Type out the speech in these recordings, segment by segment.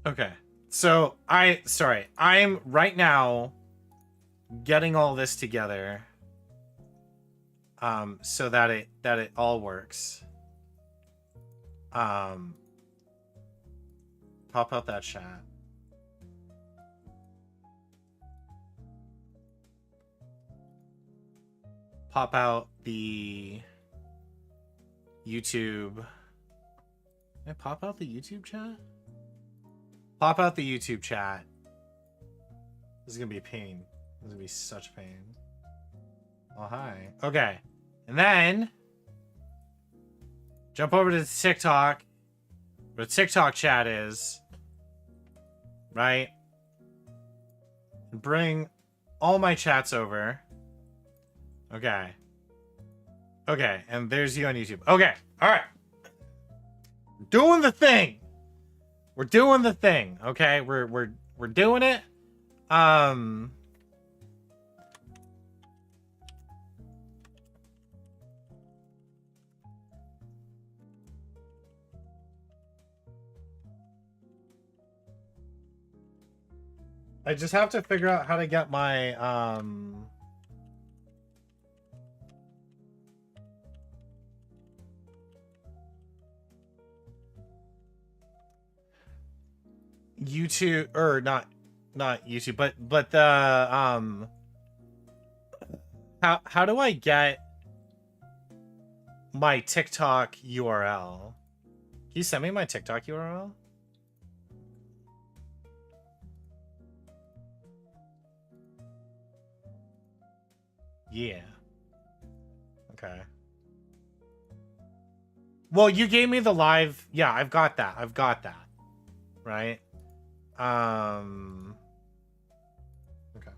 Okay. So I'm right now getting all this together so that it all works. Pop out that chat. Pop out the YouTube. Can I pop out the YouTube chat? Pop out the YouTube chat. This is gonna be a pain. This is gonna be such a pain. Oh, hi. Okay. And then jump over to TikTok, where the TikTok chat is. Right? And bring all my chats over. Okay. Okay, and there's you on YouTube. Okay, alright. Doing the thing. We're doing the thing, okay? We're doing it. I just have to figure out how to get my YouTube, or not YouTube, but the how do I get my TikTok URL? Can you send me my TikTok URL? Yeah. Okay. Well, you gave me the live. Yeah, I've got that. I've got that. Right? Okay.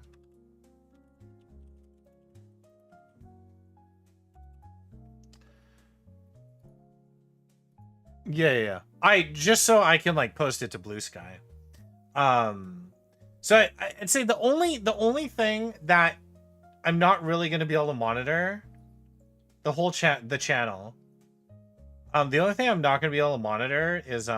Yeah. I just so I can like post it to Blue Sky. So I'd say the only thing that I'm not really going to be able to monitor the whole the channel. The only thing I'm not going to be able to monitor is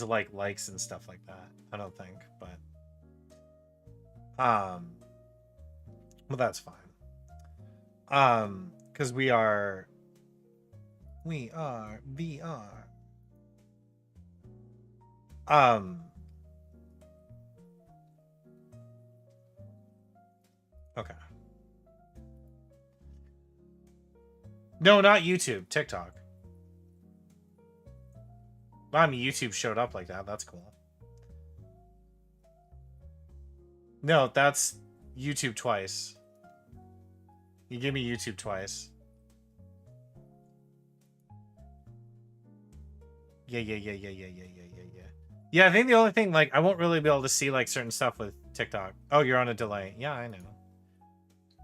like likes and stuff like that. I don't think, but well, that's fine. Because we are VR. Okay. No, not YouTube. TikTok. I mean, YouTube showed up like that. That's cool. No, that's YouTube twice. You give me YouTube twice. Yeah. Yeah, I think the only thing, like, I won't really be able to see, like, certain stuff with TikTok. Oh, you're on a delay. Yeah, I know.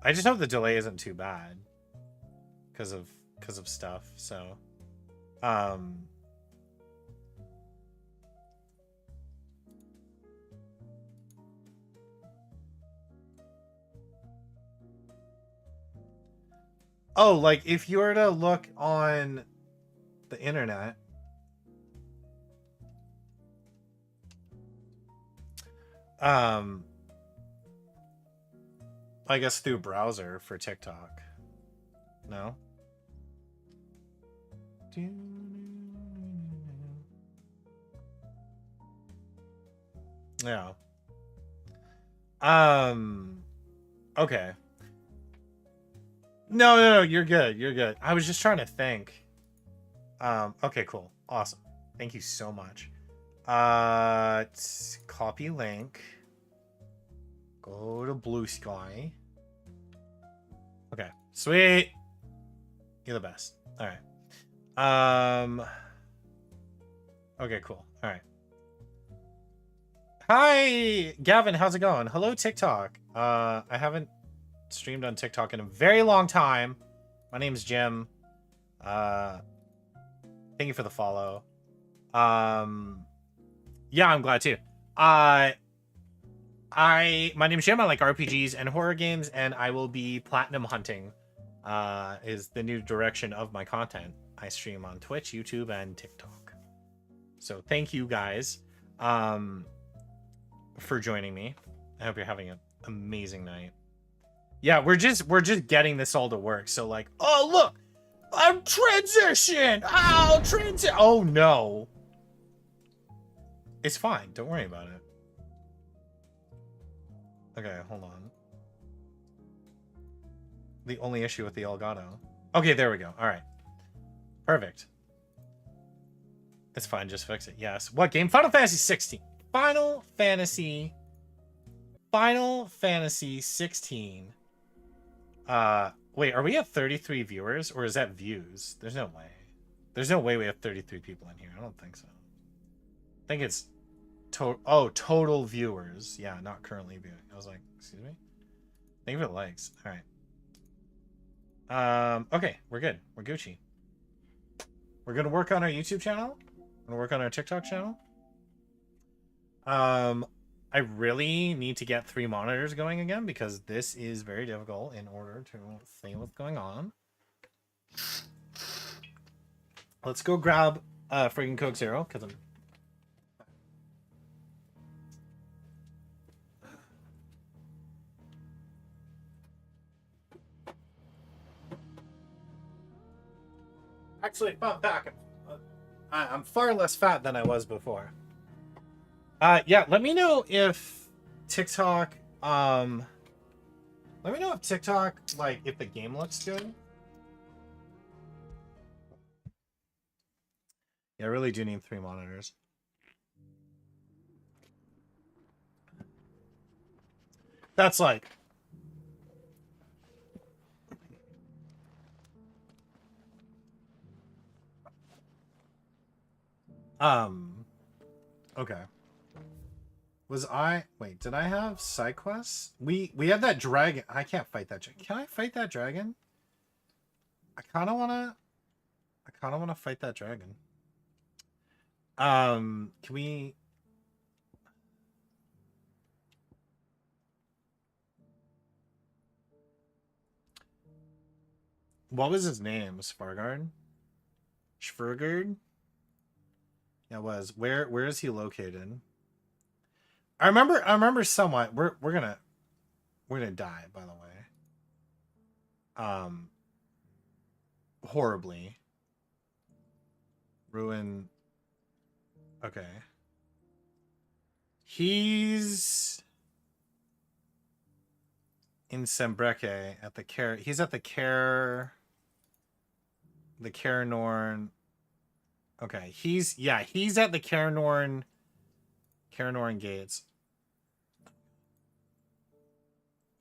I just hope the delay isn't too bad. Because of stuff, so. Oh, like, if you were to look on the internet. I guess through browser for TikTok. No? Yeah. Okay. No, you're good. You're good. I was just trying to think. Okay, cool. Awesome. Thank you so much. Copy link. Go to Blue Sky. Okay, sweet. You're the best. All right. Okay, cool. All right. Hi, Gavin. How's it going? Hello, TikTok. I haven't streamed on TikTok in a very long time. My name's Jim. Thank you for the follow. Yeah, I'm glad too. My name's Jim. I like RPGs and horror games, and I will be platinum hunting. Is the new direction of my content. I stream on Twitch, YouTube, and TikTok. So thank you guys, for joining me. I hope you're having an amazing night. Yeah, we're just getting this all to work. So like, oh look, I'm transition. Oh no, it's fine. Don't worry about it. Okay, hold on. The only issue with the Elgato. Okay, there we go. All right, perfect. It's fine. Just fix it. Yes. What game? Final Fantasy 16. Final Fantasy 16. Wait, are we at 33 viewers or is that views? There's no way. There's no way we have 33 people in here. I don't think so. I think it's total viewers. Yeah, not currently viewing. I was like, excuse me. Thank you for the likes. All right. Okay, we're good. We're Gucci. We're gonna work on our YouTube channel. We're gonna work on our TikTok channel. I really need to get 3 monitors going again because this is very difficult in order to see what's going on. Let's go grab friggin' Coke Zero because I'm... Actually, fun fact, I'm far less fat than I was before. Yeah, let me know if TikTok, let me know if TikTok, like, if the game looks good. Yeah, I really do need 3 monitors. That's like... Okay. Wait, did I have side quests? We had that dragon. I can't fight that dragon. Can I fight that dragon? I kind of want to fight that dragon. Can we... What was his name? Svargard? Schvergard? Yeah, it was. Where is he located? I remember somewhat. We're gonna die, by the way. Horribly. Ruin. Okay. He's in Sembreke at the Care. He's at the Care. The Cairnorn. Okay, he's at the Cairnorn gates.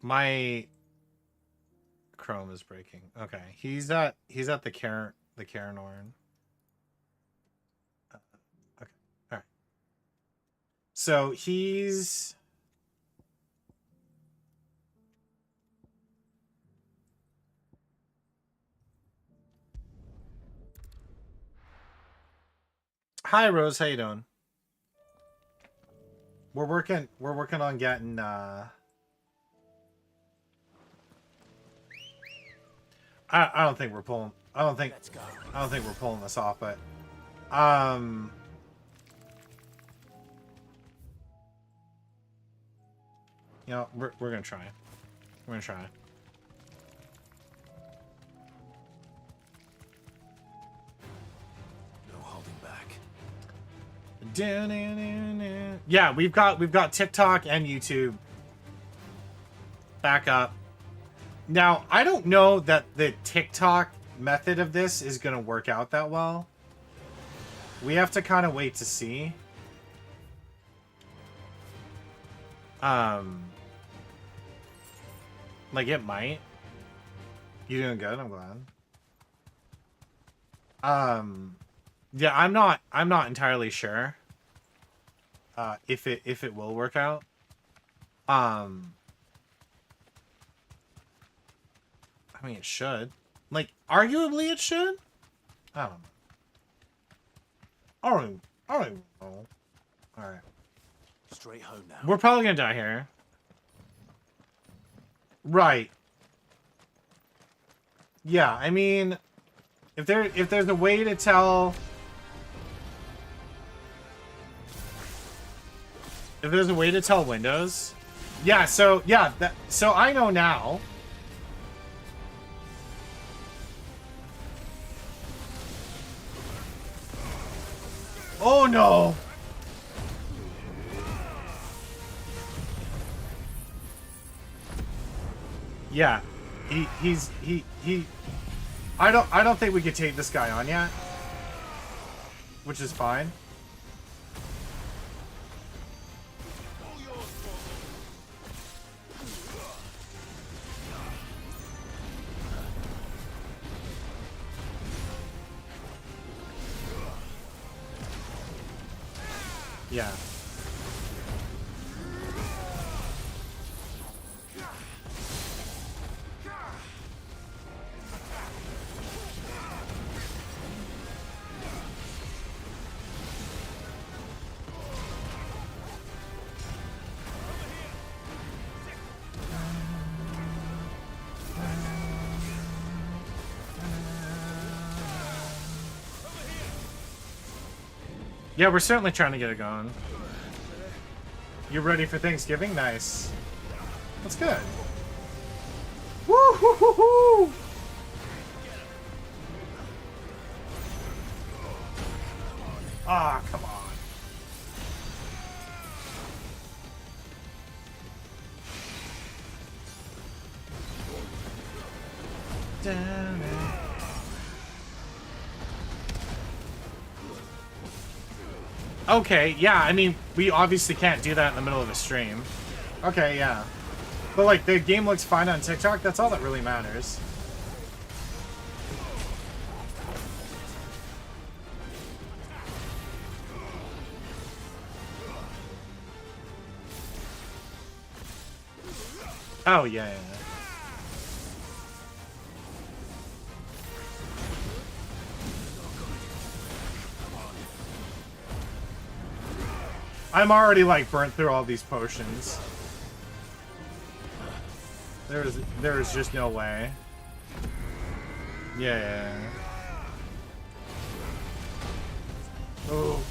My Chrome is breaking. Okay, he's at the Cairnorn. Okay, all right. So he's... Hi Rose, how you doing? We're working on getting I don't think we're pulling we're pulling this off, but you know, we're gonna try. We're gonna try. Yeah, we've got TikTok and YouTube back up. Now, I don't know that the TikTok method of this is going to work out that well. We have to kind of wait to see. Like it might. You doing good? I'm glad. Yeah, I'm not entirely sure if it will work out. I mean, it should. Like, arguably it should. I don't even know. All right. Straight home now. We're probably gonna die here. Right. Yeah, I mean, if there's a way to tell, if there's a way to tell windows, yeah. So yeah, so I know now. Oh no. Yeah, he. I don't think we could take this guy on yet, which is fine. Yeah. Yeah, we're certainly trying to get it going. You ready for Thanksgiving? Nice. That's good. Woo hoo hoo hoo! Ah, come on. Damn it. Okay, yeah, I mean, we obviously can't do that in the middle of a stream. Okay, yeah. But, like, the game looks fine on TikTok, that's all that really matters. Oh, yeah, yeah. I'm already, like, burnt through all these potions. There's just no way. Yeah. Oh.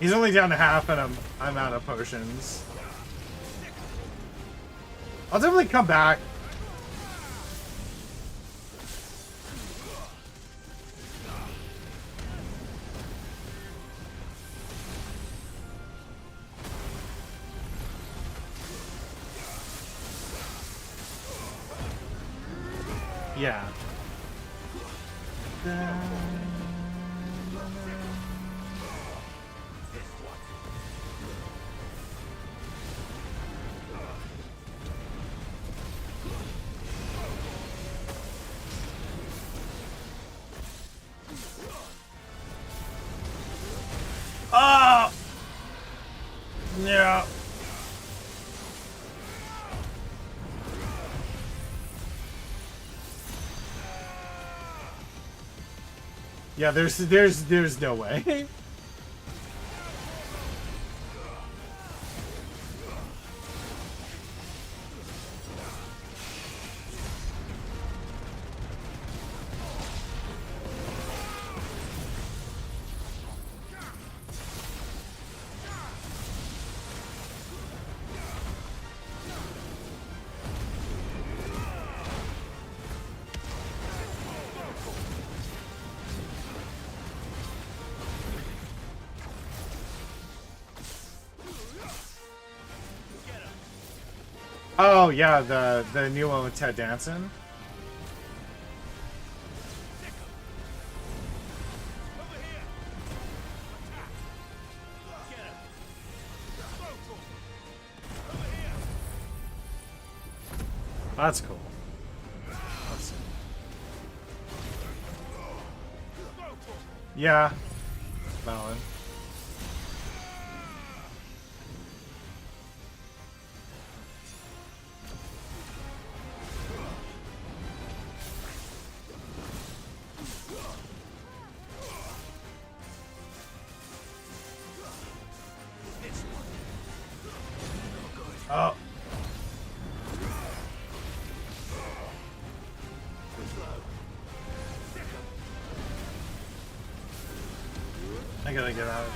He's only down to half, and I'm out of potions. I'll definitely come back. Yeah. Oh! Yeah. Yeah, there's no way. Oh yeah, the new one with Ted Danson. That's cool. Let's see. Yeah. Valid. Oh. I gotta get out.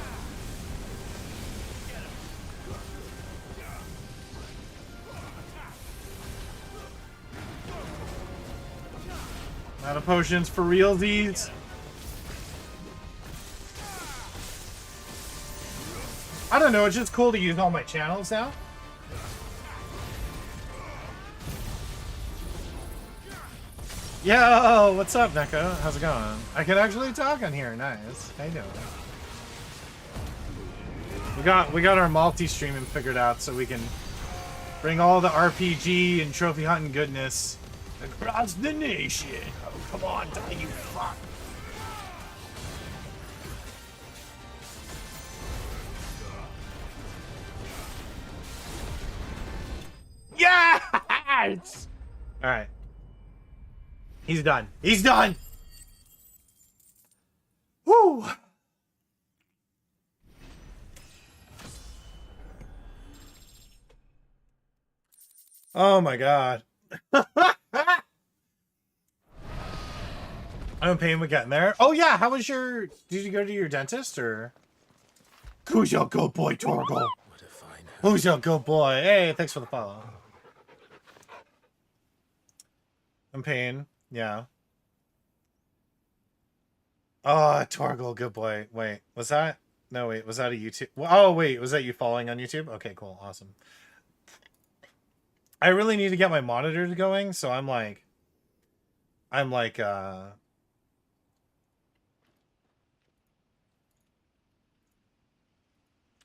Out of potions for realsies. I don't know, it's just cool to use all my channels now. Yo, what's up, Neko? How's it going? I can actually talk on here. Nice. How you doing? We got our multi-streaming figured out so we can bring all the RPG and trophy hunting goodness across the nation. Oh, come on, die, you fuck. Yes! Alright. He's done. He's done! Woo! Oh my god. I'm in pain with getting there. Oh yeah, how was your... Did you go to your dentist, or... Who's your good boy, Torgal? Who's your good boy? Hey, thanks for the follow. I'm in pain. Yeah. Oh, Torgal, good boy. Wait, was that... No, wait, was that a YouTube... Oh, wait, was that you following on YouTube? Okay, cool, awesome. I really need to get my monitor going, so I'm like, I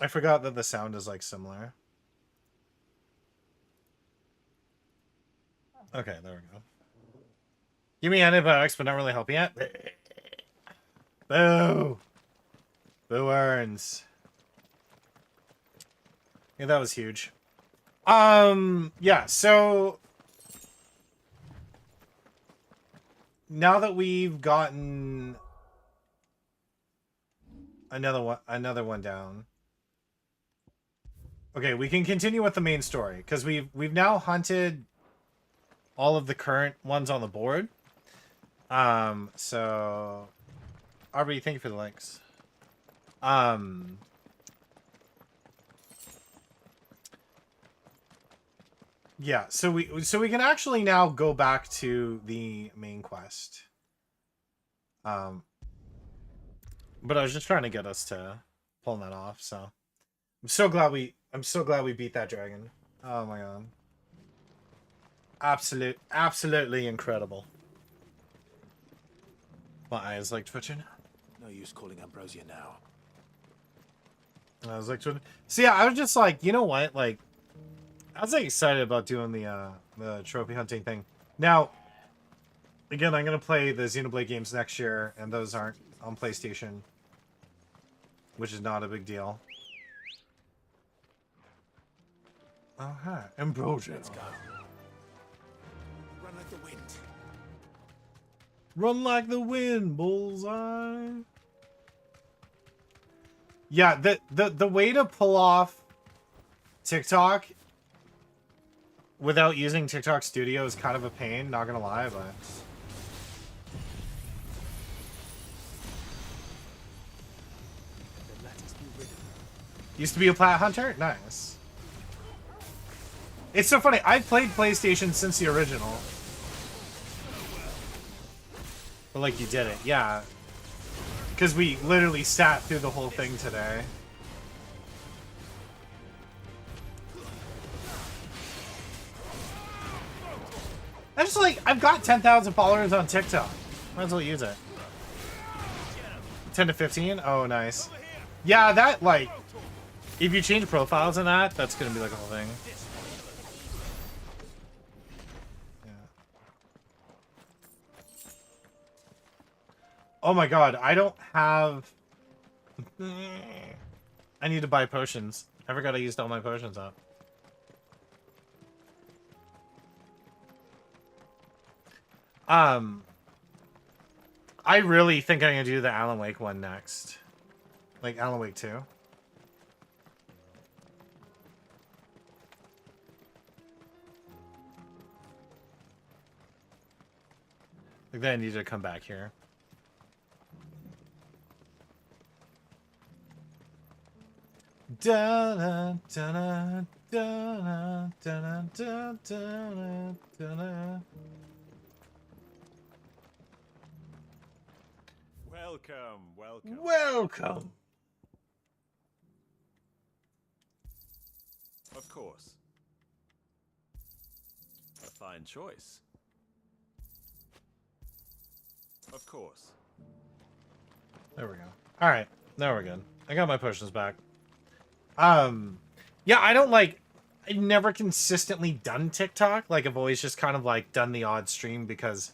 forgot that the sound is like similar. Okay, there we go. Give me antibiotics, but not really helping yet. Boo! Boo earns. Yeah, that was huge. Yeah, so now that we've gotten another one down. Okay, we can continue with the main story because we've now hunted all of the current ones on the board. So Aubrey, thank you for the links. Yeah, so we can actually now go back to the main quest. But I was just trying to get us to pull that off, so I'm so glad we beat that dragon. Oh my god. Absolutely incredible. My eyes like twitching. No use calling Ambrosia now. I was like twitching. So yeah, I was just like, you know what, like I was like excited about doing the trophy hunting thing. Now, again, I'm gonna play the Xenoblade games next year, and those aren't on PlayStation, which is not a big deal. Oh hi, Ambrosia. Let's go. Run like the wind. Run like the wind, bullseye. Yeah, the way to pull off TikTok without using TikTok Studio is kind of a pain, not gonna lie, but used to be a plat hunter? Nice. It's so funny, I've played PlayStation since the original. But like you did it, yeah. Because we literally sat through the whole thing today. I just like, I've got 10,000 followers on TikTok. Might as well use it. 10 to 15? Oh, nice. Yeah, that, like, if you change profiles in that, that's gonna be like a whole thing. Yeah. Oh my god, I don't have... I need to buy potions. I forgot I used all my potions up. I really think I'm gonna do the Alan Wake one next. Like Alan Wake 2. Like then I need to come back here. Da da da da da da da da. Welcome, welcome. Welcome. Of course. A fine choice. Of course. There we go. All right, now we're good. I got my potions back. Yeah, I don't like. I've never consistently done TikTok. Like I've always just kind of like done the odd stream because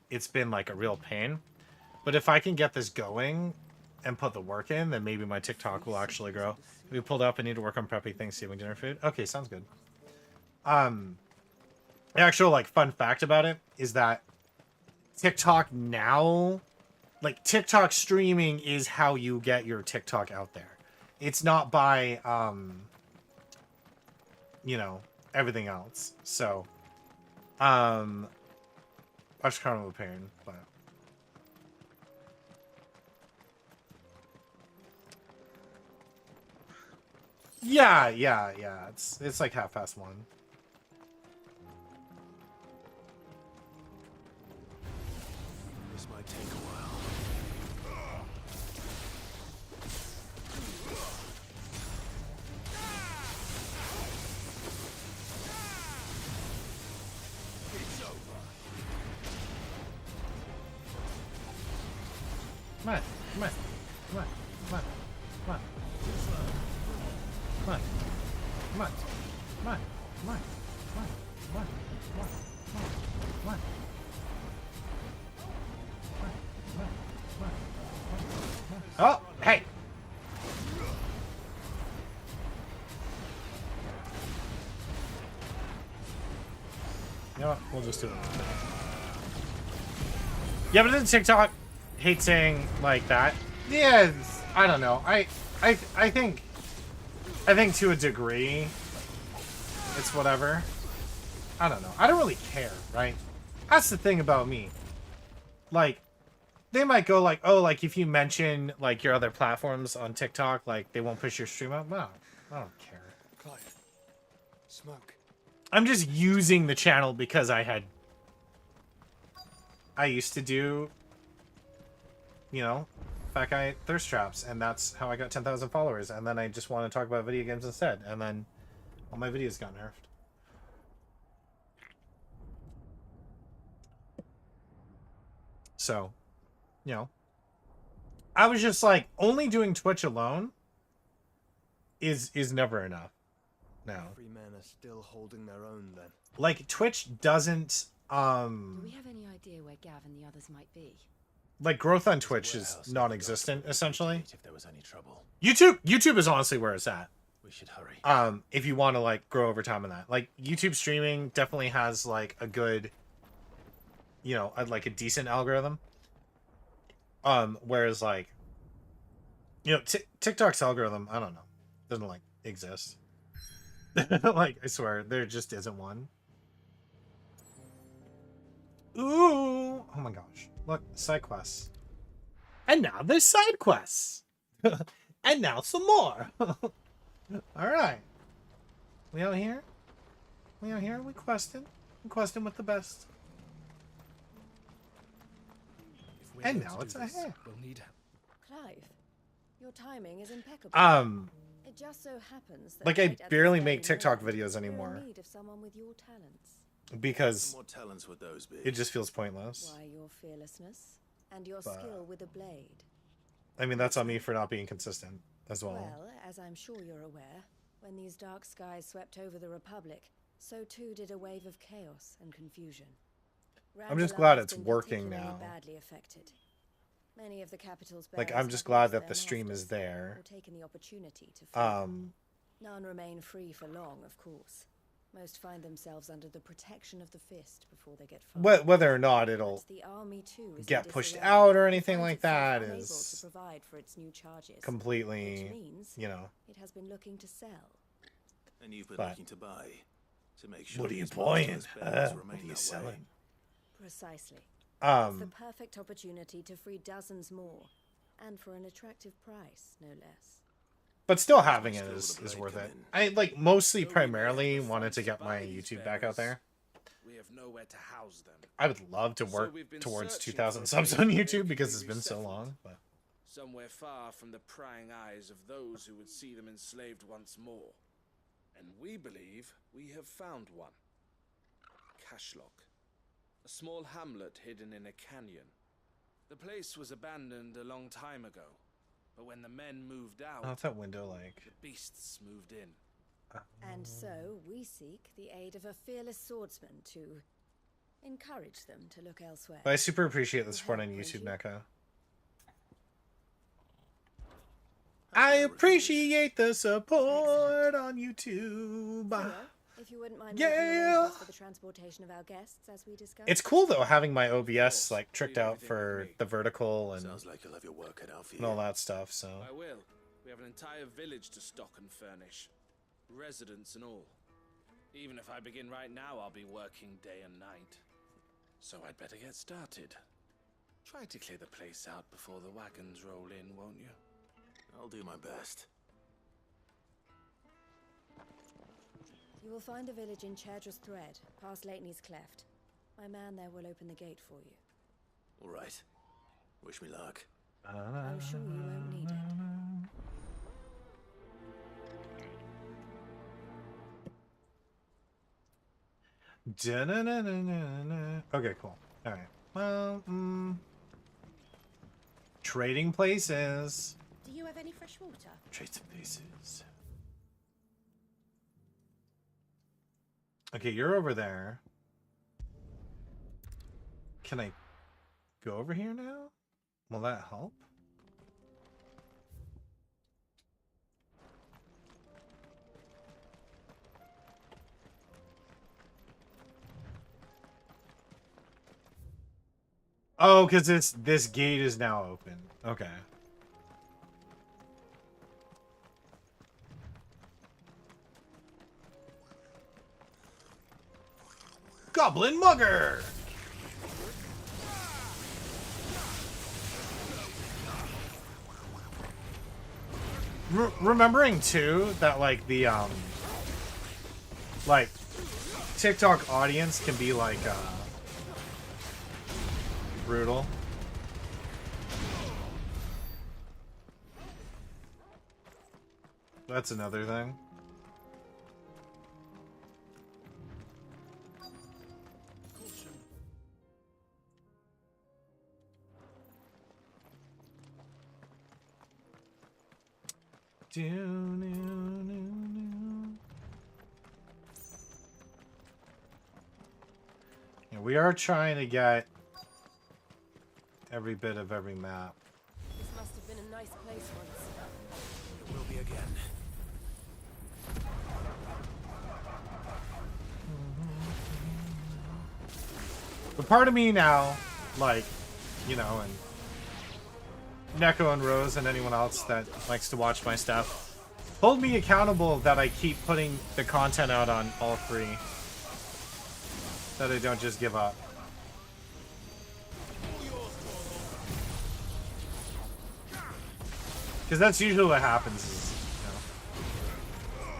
it's been like a real pain. But if I can get this going and put the work in, then maybe my TikTok will actually grow. We pulled up. I need to work on prepping Thanksgiving dinner food. Okay, sounds good. The actual like fun fact about it is that TikTok now, like TikTok streaming is how you get your TikTok out there. It's not by, you know, everything else. So, that's kind of a pain, but. Yeah. It's like 1:30. This might take a while. It's over. Come on. Come on. Come on. Come on. Come on. Come on. Come on. Come on. Come on. Come on. Come on. Come on. Come on. Oh, hey! You know what? We'll just do it. Yeah, but then TikTok hate saying like that. Yeah, I don't know. I think to a degree, it's whatever. I don't know. I don't really care, right? That's the thing about me. Like, they might go like, oh, like if you mention like your other platforms on TikTok, like they won't push your stream up. No, I don't care. Clive. Smoke. I'm just using the channel because I used to do, you know, Fat Guy Thirst Traps, and that's how I got 10,000 followers, and then I just want to talk about video games instead, and then all my videos got nerfed. So, you know, I was just like, only doing Twitch alone is never enough. No. Free men are still holding their own then. Like Twitch doesn't Do we have any idea where Gav and the others might be? like growth on Twitch is non-existent essentially. If there was any trouble, YouTube is honestly where it's at. we should hurry. If you want to like grow over time in that. Like YouTube streaming definitely has like a good, you know, like a decent algorithm. Whereas like, you know, TikTok's algorithm, I don't know, doesn't like exist. Like I swear there just isn't one. Ooh, oh my gosh, look, side quests. And now there's side quests. And now some more. All right, we out here, we questing with the best. And now it's ahead. We'll need Clive, your timing is impeccable. It just so happens that like I right at barely this make very TikTok moment, videos you're in anymore need of someone with your talents. because What talents would those be? it just feels pointless. Why, your fearlessness and your But- skill with a blade. I mean, that's on me for not being consistent as well. Well, as I'm sure you're aware, when these dark skies swept over the Republic, so too did a wave of chaos and confusion. I'm just Randalar glad has it's been working particularly now. Badly affected. Many of the capital's Like, bearers I'm just have glad lost that their the stream is masters, there. or taken the opportunity to free them. Um, None remain free for long, of course. Most find themselves under the protection of the fist before they get far. whether or not it'll But the army too is get in pushed disarray. out or It anything finds like itself that unable is to provide for its new charges, which completely, means you know. it has been looking to sell. And you've been But- looking to buy to make sure What are you these monsters' buying? bearers What remain are you that selling? way. Precisely. It's the perfect opportunity to free dozens more, and for an attractive price, no less. But still having it Still is the blade worth come it. in. I like mostly Though we may primarily have the wanted funds to to get my buy these YouTube back out bearers, there. We have nowhere to house them. I would love to So work we've been towards searching 2,000 for a subs place on where they YouTube can because be it's been so resettled. long. But Somewhere far from the prying eyes of those who would see them enslaved once more. And we believe we have found one. Cashlock. A small hamlet hidden in a canyon. The place was abandoned a long time ago, but when the men moved out, what's that window like? the beasts moved in. And so we seek the aid of a fearless swordsman to encourage them to look elsewhere. But I super appreciate the Will support on help, won't YouTube, you? Neko. How I can refuse? appreciate the support on YouTube. Theo, if you wouldn't mind Yeah. making arrangements for the transportation of our guests, as we discussed. It's cool though having my OBS course, like tricked leave out everything for with me. the vertical and Sounds like you'll have your work cut out for all you. that stuff. So I will. We have an entire village to stock and furnish. Residents and all. Even if I begin right now, I'll be working day and night. So I'd better get started. Try to clear the place out before the wagons roll in, won't you? I'll do my best. You will find a village in Chadra's Thread, past Lateney's Cleft. My man there will open the gate for you. All right. Wish me luck. I'm sure you won't need it. Da-na-na-na-na-na. Okay, cool. All right. Well, trading places. Do you have any fresh water? Trade some places. Okay, you're over there. Can I go over here now? Will that help? Oh, because this gate is now open. Okay. Goblin Mugger! Remembering too that like the like TikTok audience can be like brutal. That's another thing. Yeah, we are trying to get every bit of every map. This must have been a nice place once. It will be again. But part of me now, like, you know, and Neko and Rose and anyone else that likes to watch my stuff, hold me accountable that I keep putting the content out on all three. That I don't just give up. Because that's usually what happens is, you know.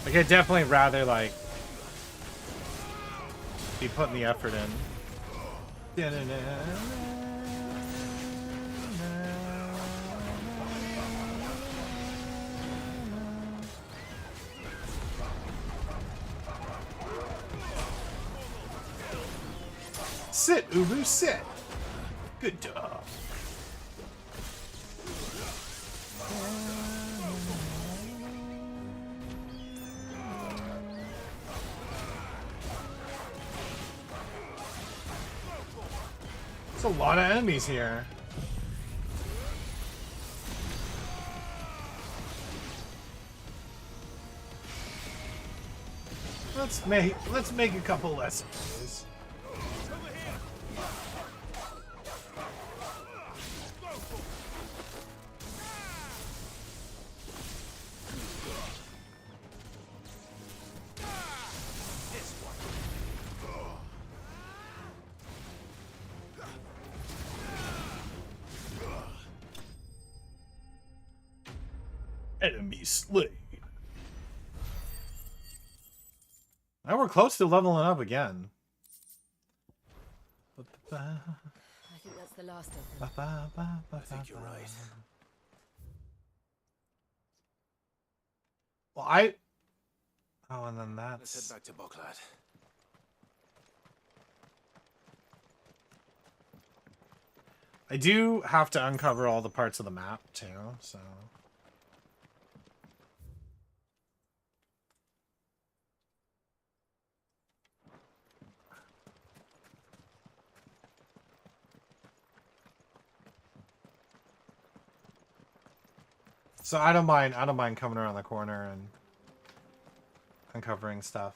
Like, I'd definitely rather, like, be putting the effort in. Sit, Ubu, sit. Good job. There's a lot of enemies here. Let's make a couple lessons. Enemy slain. Now we're close to leveling up again. I think that's the last of them. I think you're right. Well, oh, and then Let's that's... head back to Boklat. I do have to uncover all the parts of the map, too, so... So I don't mind coming around the corner and uncovering stuff.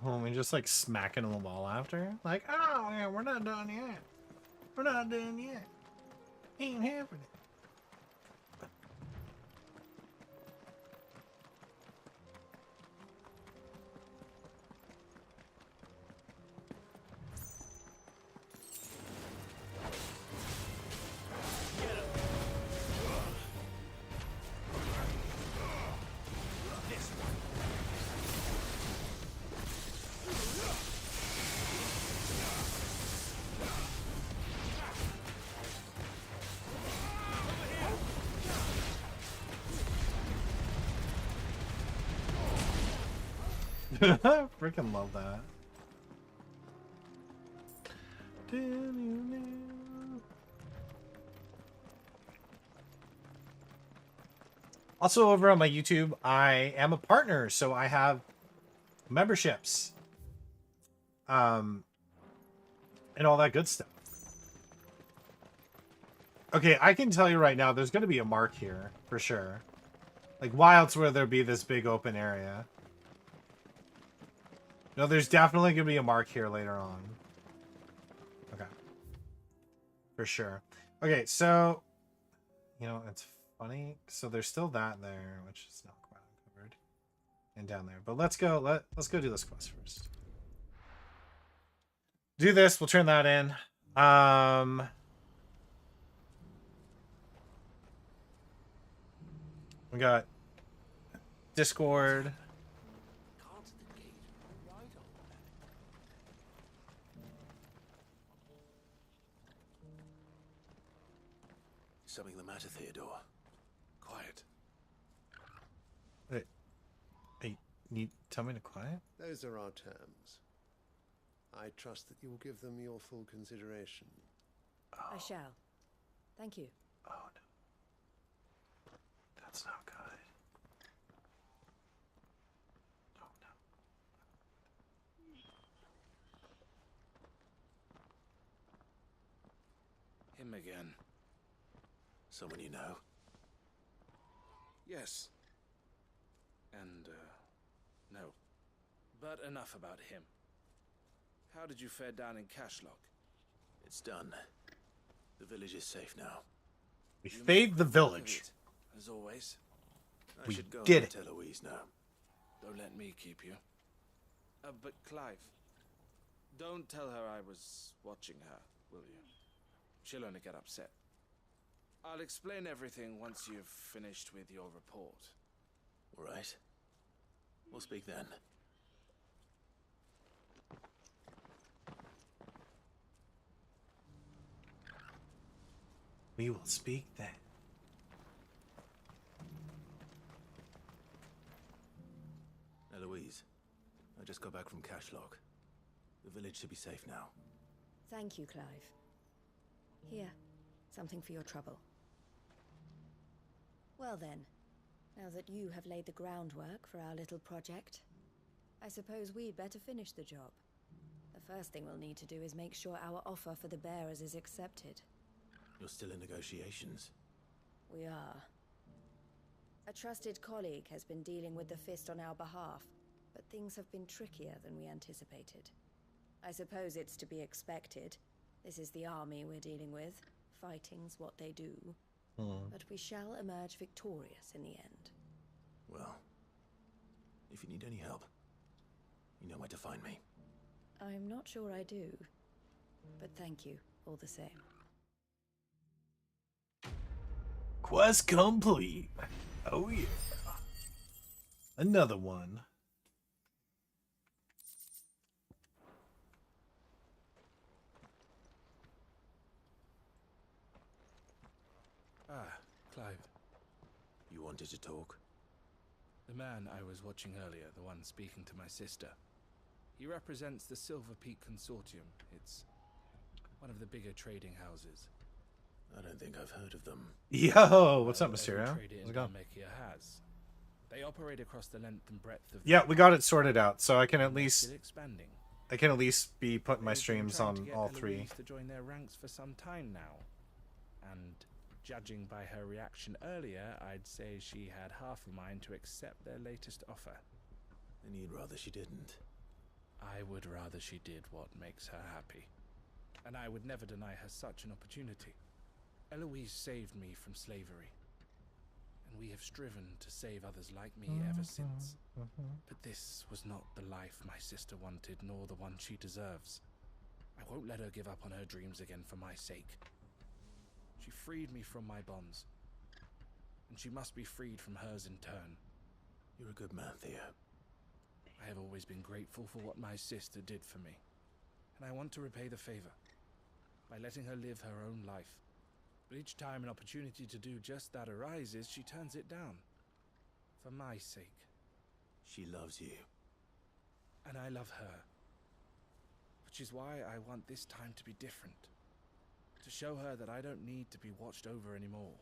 Oh, and just like smacking on the wall after. Like, oh yeah, we're not done yet. We're not done yet. Ain't happening. Freaking love that. Also, over on my YouTube, I am a partner, so I have memberships, and all that good stuff. Okay, I can tell you right now, there's going to be a mark here for sure. Like, why else would there be this big open area? No, there's definitely going to be a mark here later on. Okay. For sure. Okay, so... You know, it's funny. So there's still that there, which is not quite uncovered. And down there. But let's go do this quest first. Do this, we'll turn that in. We got Discord. Something the matter, Theodore? Quiet. Wait, you tell me to quiet? Those are our terms. I trust that you will give them your full consideration. Oh. I shall. Thank you. Oh no. That's not good. Oh no. Him again. Someone you know? Yes. And, no. But enough about him. How did you fare down in Cashlock? It's done. The village is safe now. We saved the village. As always. I should go did and tell Louise now. Don't let me keep you. But Clive, Don't tell her I was watching her, will you? She'll only get upset. I'll explain everything once you've finished with your report. All right. We'll speak then. We will speak then. Eloise, I just got back from Cashlock. The village should be safe now. Thank you, Clive. Here, something for your trouble. Well then, now that you have laid the groundwork for our little project, I suppose we'd better finish the job. The first thing we'll need to do is make sure our offer for the bearers is accepted. You're still in negotiations. We are. A trusted colleague has been dealing with the Fist on our behalf, but things have been trickier than we anticipated. I suppose it's to be expected. This is the army we're dealing with. Fighting's what they do. But we shall emerge victorious in the end. Well, if you need any help, you know where to find me. I'm not sure I do, but thank you all the same. Quest complete. Oh yeah. Another one. Ah, Clive. You wanted to talk? The man I was watching earlier, the one speaking to my sister. He represents the Silver Peak Consortium. It's one of the bigger trading houses. I don't think I've heard of them. Yo, what's up, Every Mysterio? trader in How's it going? Dhalmekia has. They operate across the length and breadth of. Yeah, we got it sorted out, so I can at least Still expanding. be putting my They've been streams trying on to get all three. Eloise to join their ranks for some time now, and judging by her reaction earlier, I'd say she had half a mind to accept their latest offer. And you'd rather she didn't. I would rather she did what makes her happy, and I would never deny her such an opportunity. Eloise saved me from slavery, and we have striven to save others like me ever since. But this was not the life my sister wanted, nor the one she deserves. I won't let her give up on her dreams again for my sake. She freed me from my bonds, and she must be freed from hers in turn. You're a good man, Theo. I have always been grateful for what my sister did for me, and I want to repay the favor by letting her live her own life. But each time an opportunity to do just that arises, she turns it down. For my sake. She loves you. And I love her. Which is why I want this time to be different. To show her that I don't need to be watched over anymore.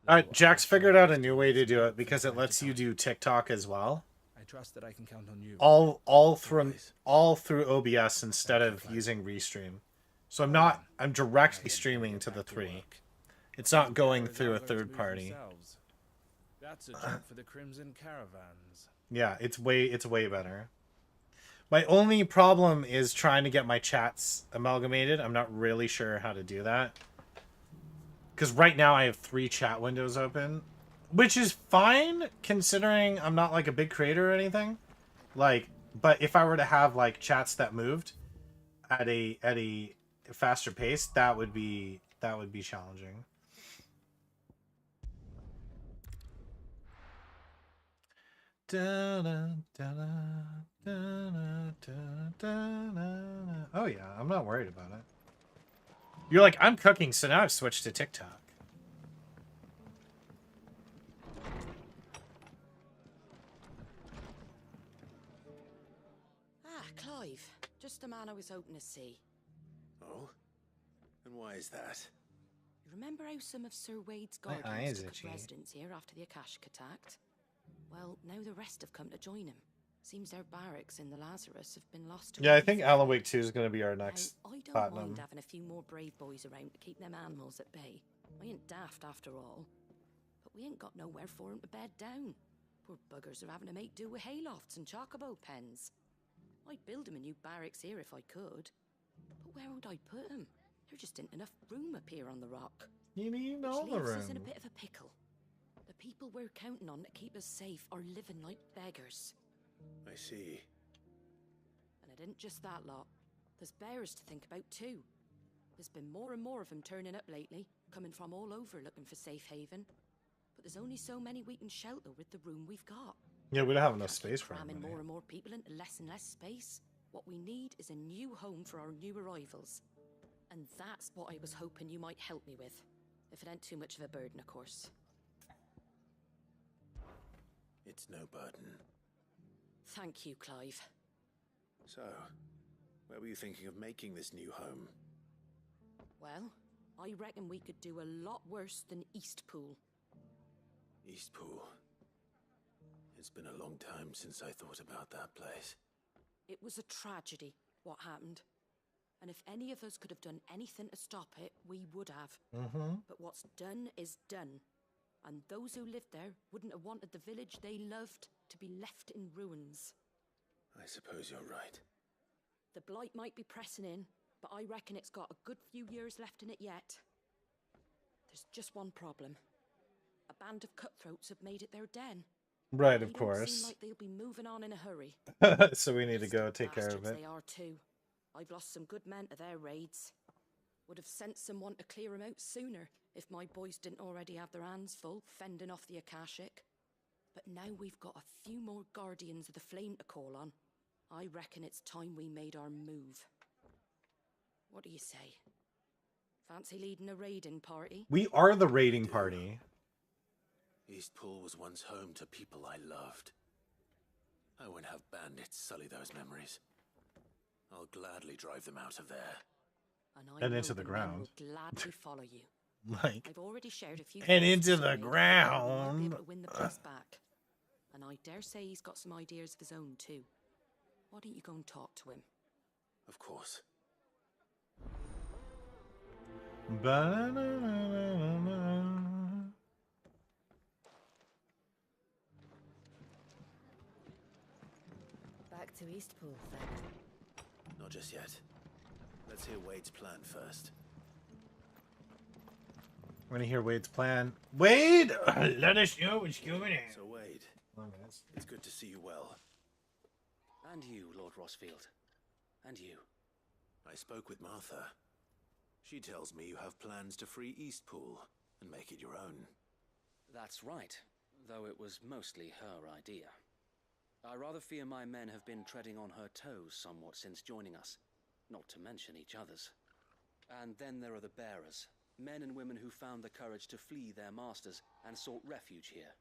Alright, Jack's figured out a new way to do it because it lets you do TikTok as well. I trust that I can count on you. All through OBS instead of using Restream. So I'm directly streaming to the 3. It's not going through a third party. That's a job for the Crimson Caravans. Yeah, it's way better. My only problem is trying to get my chats amalgamated. I'm not really sure how to do that. Because right now I have 3 chat windows open. Which is fine, considering I'm not like a big creator or anything. Like, but if I were to have like chats that moved at a faster pace, that would be challenging. Oh yeah, I'm not worried about it. You're like, I'm cooking, so now I've switched to TikTok. Ah, Clive. Just the man I was hoping to see. Oh? And why is that? You remember how some of Sir Wade's My eye guardians is took up itchy. residence here after the Akashic attacked? Well, now the rest have come to join him. Seems their barracks in the Lazarus have been lost to Yeah, I life. think Alan Wake 2 is going to be our Now, next I don't platinum. mind having a few more brave boys around to keep them animals at bay. I ain't daft after all. But we ain't got nowhere for 'em to bed down. Poor buggers are having to make do with haylofts and chocobo pens. I'd build 'em a new barracks here if I could. But where would I put 'em? There just ain't enough room up here on the rock. You need Which all the leaves us in a room. bit of a pickle. The people we're counting on to keep us safe are living like beggars. I see. And it ain't just that lot. There's bears to think about too. There's been more and more of them turning up lately, coming from all over looking for safe haven. But there's only so many we can shelter with the room we've got. Yeah, we don't have enough Can't space keep for cramming everybody. more and more people into less and less space. What we need is a new home for our new arrivals. And that's what I was hoping you might help me with. If it ain't too much of a burden, of course. It's no burden. Thank you, Clive. So, where were you thinking of making this new home? Well, I reckon we could do a lot worse than Eastpool. Eastpool. It's been a long time since I thought about that place. It was a tragedy, what happened. And if any of us could have done anything to stop it, we would have. Mm-hmm. But what's done is done. And those who lived there wouldn't have wanted the village they loved to be left in ruins. I suppose you're right. The blight might be pressing in, but I reckon it's got a good few years left in it yet. There's just one problem. A band of cutthroats have made it their den. Right, They of don't course. seem like they'll be moving on in a hurry. So we need to go take care of Bastards it. They are too. I've lost some good men to their raids. Would have sent someone to clear 'em out sooner if my boys didn't already have their hands full fending off the Akashic. But now we've got a few more guardians of the flame to call on. I reckon it's time we made our move. What do you say? Fancy leading a raiding party? We are the raiding party. Eastpool was once home to people I loved. I won't have bandits sully those memories. I'll gladly drive them out of there. I And know into the men ground. will gladly follow you. Like, I've already shared a few. and thoughts into with the Wade. He might be ground. able to win the place back. And I dare say he's got some ideas of his own too. Why don't you go and talk to him? Of course. Ba-na-na-na-na. Back to Eastpool, then. Not just yet. Let's hear Wade's plan first. We're gonna hear Wade's plan. Wade, let us know what's going on. So Wade, it's good to see you well. And you, Lord Rossfield. And you. I spoke with Martha. She tells me you have plans to free Eastpool and make it your own. That's right, though it was mostly her idea. I rather fear my men have been treading on her toes somewhat since joining us, not to mention each other's. And then there are the bearers, men and women who found the courage to flee their masters and sought refuge here.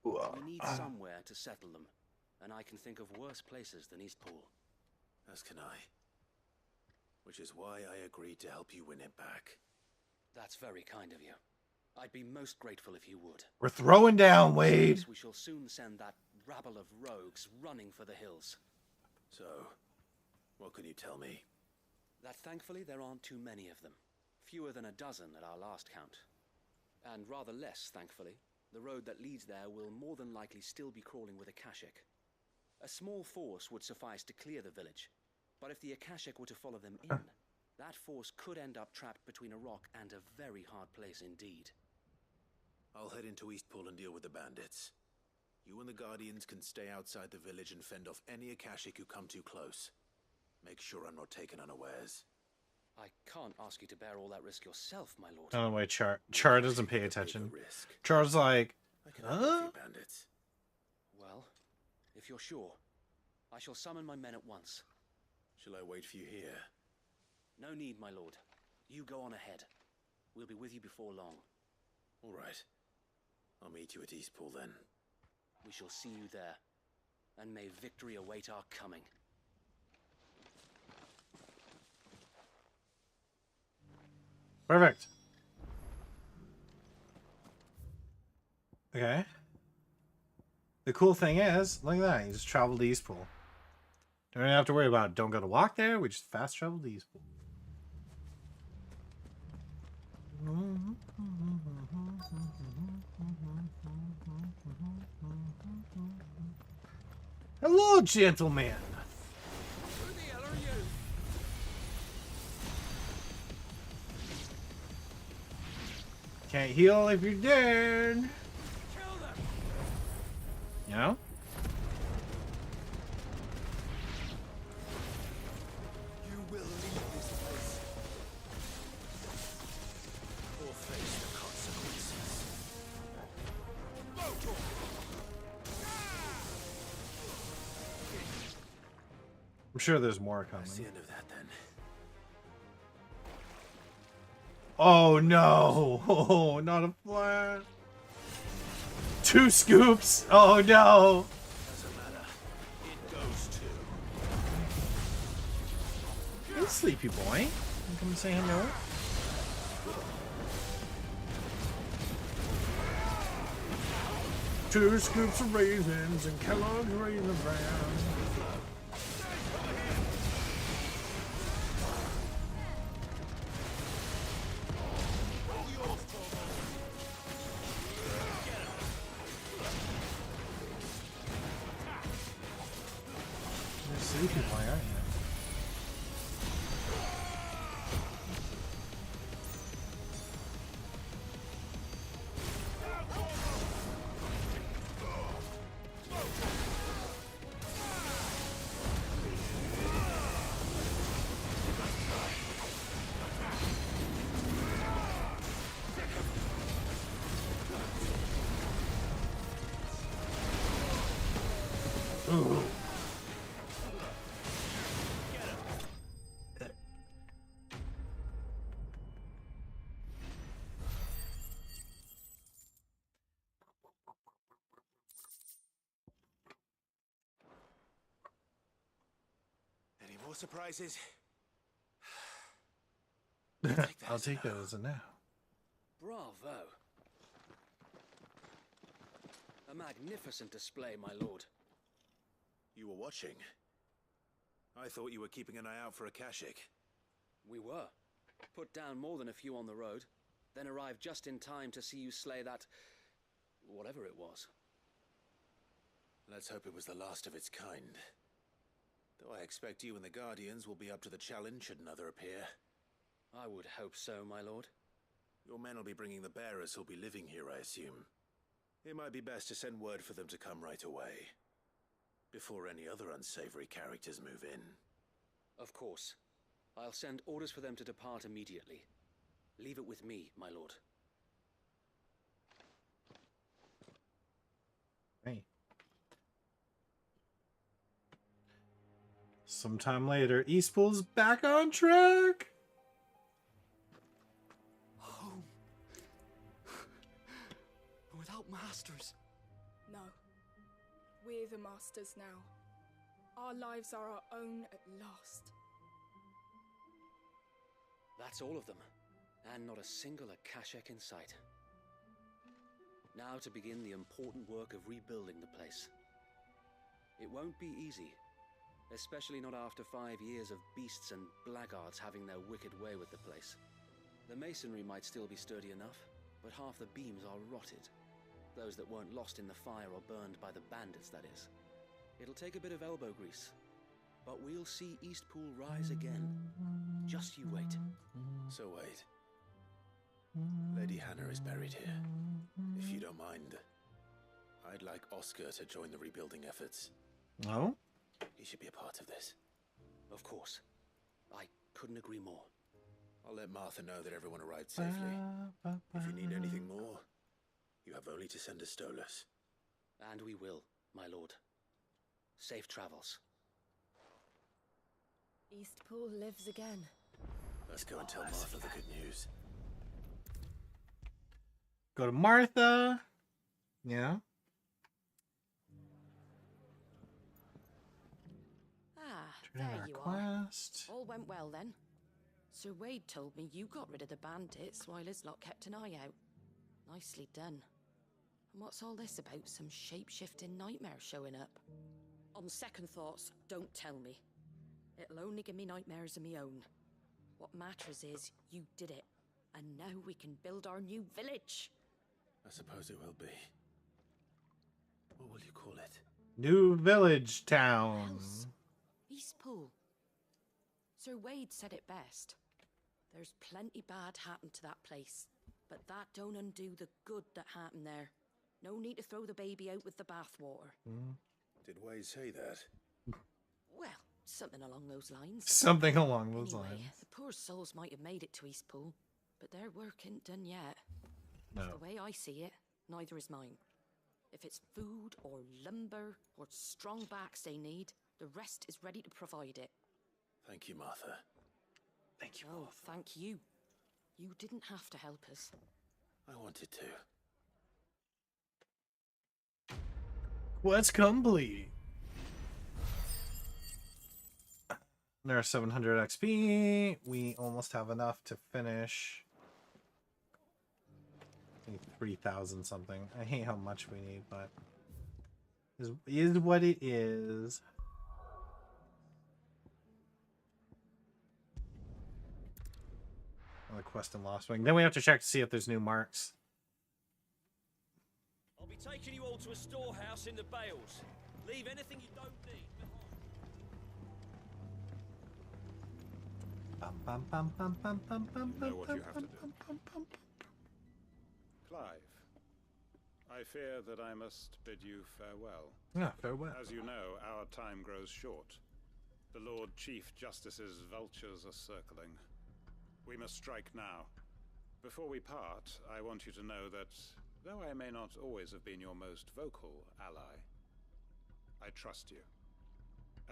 We need somewhere to settle them, and I can think of worse places than Eastpool. As can I. Which is why I agreed to help you win it back. That's very kind of you. I'd be most grateful if you would. We're throwing down, Wade. Yes, we shall soon send that rabble of rogues running for the hills. So, what can you tell me? That thankfully there aren't too many of them. Fewer than a dozen at our last count. And rather less, thankfully. The road that leads there will more than likely still be crawling with Akashic. A small force would suffice to clear the village. But if the Akashic were to follow them in, that force could end up trapped between a rock and a very hard place indeed. I'll head into Eastpool and deal with the bandits. You and the Guardians can stay outside the village and fend off any Akashic who come too close. Make sure I'm not taken unawares. I can't ask you to bear all that risk yourself, my lord. I don't know why Char doesn't pay Take a attention. risk. Char's like, I can help a few bandits. Well, if you're sure, I shall summon my men at once. Shall I wait for you here? No need, my lord. You go on ahead. We'll be with you before long. All right. I'll meet you at Eastpool then. We shall see you there. And may victory await our coming. perfect. Okay. The cool thing is, look at that. You just travel to Eastpool. Don't even have to worry about it. Don't go to walk there. We just fast travel to Eastpool. Hello, gentlemen. Who the hell are you? Can't heal if you're dead. Kill them! You know? You will I'm sure there's more That's the coming. end of that then. Oh no! Oh, not a flash. 2 scoops. Oh no! Doesn't matter. It goes to. Hey, sleepy boy. You come say hello. Two scoops of raisins and Kellogg's Raisin Bran. You're sleepy boy, aren't you? Ooh. Any more surprises? I'll take that as a no. Bravo. A magnificent display, my lord. You were watching. I thought you were keeping an eye out for a Kashik. We were. Put down more than a few on the road, then arrived just in time to see you slay that... whatever it was. Let's hope it was the last of its kind. Though I expect you and the Guardians will be up to the challenge should another appear. I would hope so, my lord. Your men will be bringing the bearers who'll be living here, I assume. It might be best to send word for them to come right away, before any other unsavory characters move in. Of course. I'll send orders for them to depart immediately. Leave it with me, my lord. Hey. Sometime later, Eastpool's back on track. Home. Without masters. No. We're the masters now. Our lives are our own at last. That's all of them. And not a single Akashek in sight. Now to begin the important work of rebuilding the place. It won't be easy. Especially not after 5 years of beasts and blackguards having their wicked way with the place. The masonry might still be sturdy enough, but half the beams are rotted. Those that weren't lost in the fire or burned by the bandits, that is. It'll take a bit of elbow grease, but we'll see Eastpool rise again. Just you wait. So wait. Lady Hannah is buried here. If you don't mind, I'd like Oscar to join the rebuilding efforts. No? He should be a part of this. Of course. I couldn't agree more. I'll let Martha know that everyone arrived safely. If you need anything more, you have only to send a Stolas. And we will, my lord. Safe travels. Eastpool lives again. Let's go and tell Martha the good news. Go to Martha. Yeah. There Our you are. quest. All went well then. Sir Wade told me you got rid of the bandits while his lot kept an eye out. Nicely done. And what's all this about some shape-shifting nightmare showing up? On second thoughts, don't tell me. It'll only give me nightmares of my own. What matters is you did it. And now we can build our new village. I suppose it will be. What will you call it? New village town. Else? Eastpool. Sir Wade said it best. There's plenty bad happened to that place, but that don't undo the good that happened there. No need to throw the baby out with the bathwater. Did Wade say that? Well, something along those lines. Something along those Anyway, lines. the poor souls might have made it to Eastpool, but their work ain't done yet. No. The way I see it, neither is mine. If it's food or lumber or strong backs they need, the rest is ready to provide it. Thank you, Martha. Thank you. Oh, thank you. You didn't have to help us. I wanted to. Quest complete. There's 700 XP. We almost have enough to finish. 3,000 something. I hate how much we need, but is what it is. Another quest in Lost Wing. Then we have to check to see if there's new marks. I'll be taking you all to a storehouse in the Bales. Leave anything you don't need behind. You know what you have to do. Clive, I fear that I must bid you farewell. Yeah, farewell. As you know, our time grows short. The Lord Chief Justice's vultures are circling. We must strike now. Before we part, I want you to know that, though I may not always have been your most vocal ally, I trust you,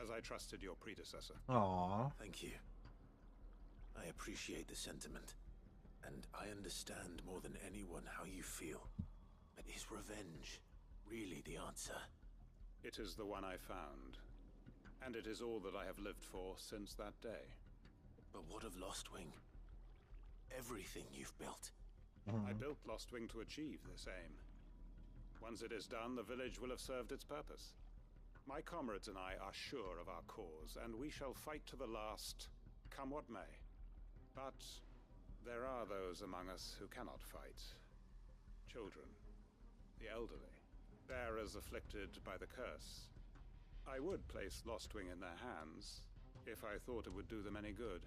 as I trusted your predecessor. Aww. Thank you. I appreciate the sentiment, and I understand more than anyone how you feel. But is revenge really the answer? It is the one I found, and it is all that I have lived for since that day. But what of Lostwing? Everything you've built. I built Lostwing to achieve this aim. Once it is done, the village will have served its purpose. My comrades and I are sure of our cause, and we shall fight to the last, come what may. But there are those among us who cannot fight. Children, the elderly, bearers afflicted by the curse. I would place Lostwing in their hands, if I thought it would do them any good.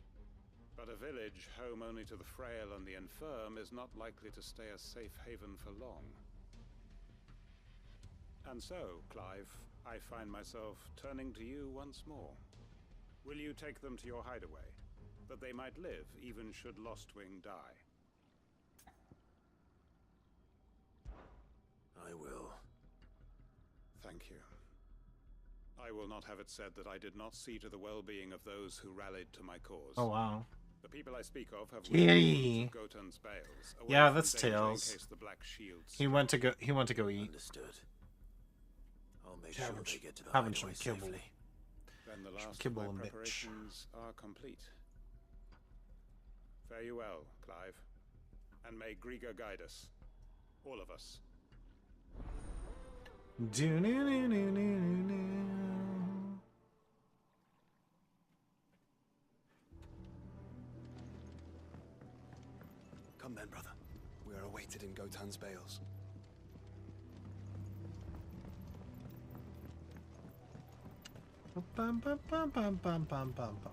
But a village home only to the frail and the infirm is not likely to stay a safe haven for long. And so, Clive, I find myself turning to you once more. Will you take them to your hideaway, that they might live even should Lostwing die? I will. Thank you. I will not have it said that I did not see to the well-being of those who rallied to my cause. Oh wow. The people I speak of have Kitty. Gotan's bales. Yeah, that's Tails. In case the Black Shields He went to go eat. Understood. I'll make Yeah, sure haven't they sh- get to the haven't hideaway some kibble. safely. Then the last of kibble my and bitch. preparations are complete. Fare you well, Clive. And may Griga guide us. All of us. Come then, brother. We are awaited in Gotan's bales. Bum, bum, bum, bum, bum, bum, bum, bum.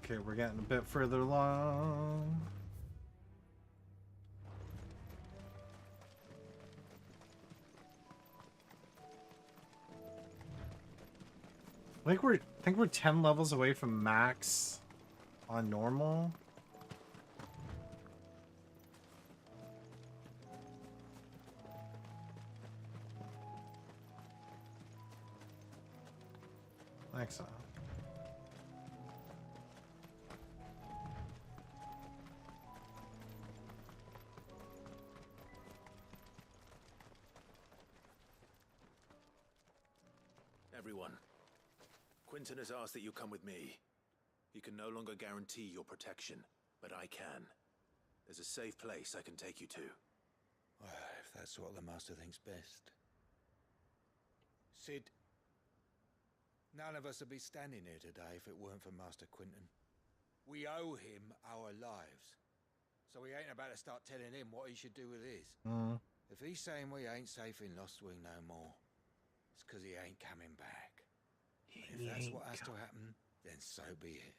Okay, we're getting a bit further along. I think we're 10 levels away from max on normal. I think so. Everyone, Quinton has asked that you come with me. He can no longer guarantee your protection, but I can. There's a safe place I can take you to. Well, if that's what the Master thinks best. Sid, none of us would be standing here today if it weren't for Master Quinton. We owe him our lives. So we ain't about to start telling him what he should do with his. If he's saying we ain't safe in Lostwing no more, it's because he ain't coming back. And if that's what has to happen, then so be it.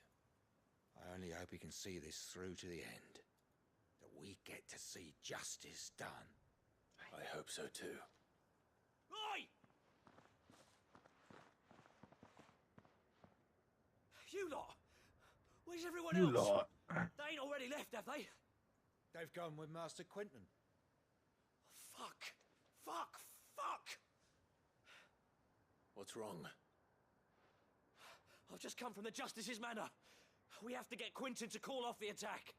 I only hope he can see this through to the end. That we get to see justice done. I hope so too. Oi! You lot! Where's everyone You else? lot. They ain't already left, have they? They've gone with Master Quinton. Fuck! Fuck! Fuck! What's wrong? I've just come from the Justice's Manor. We have to get Quinton to call off the attack.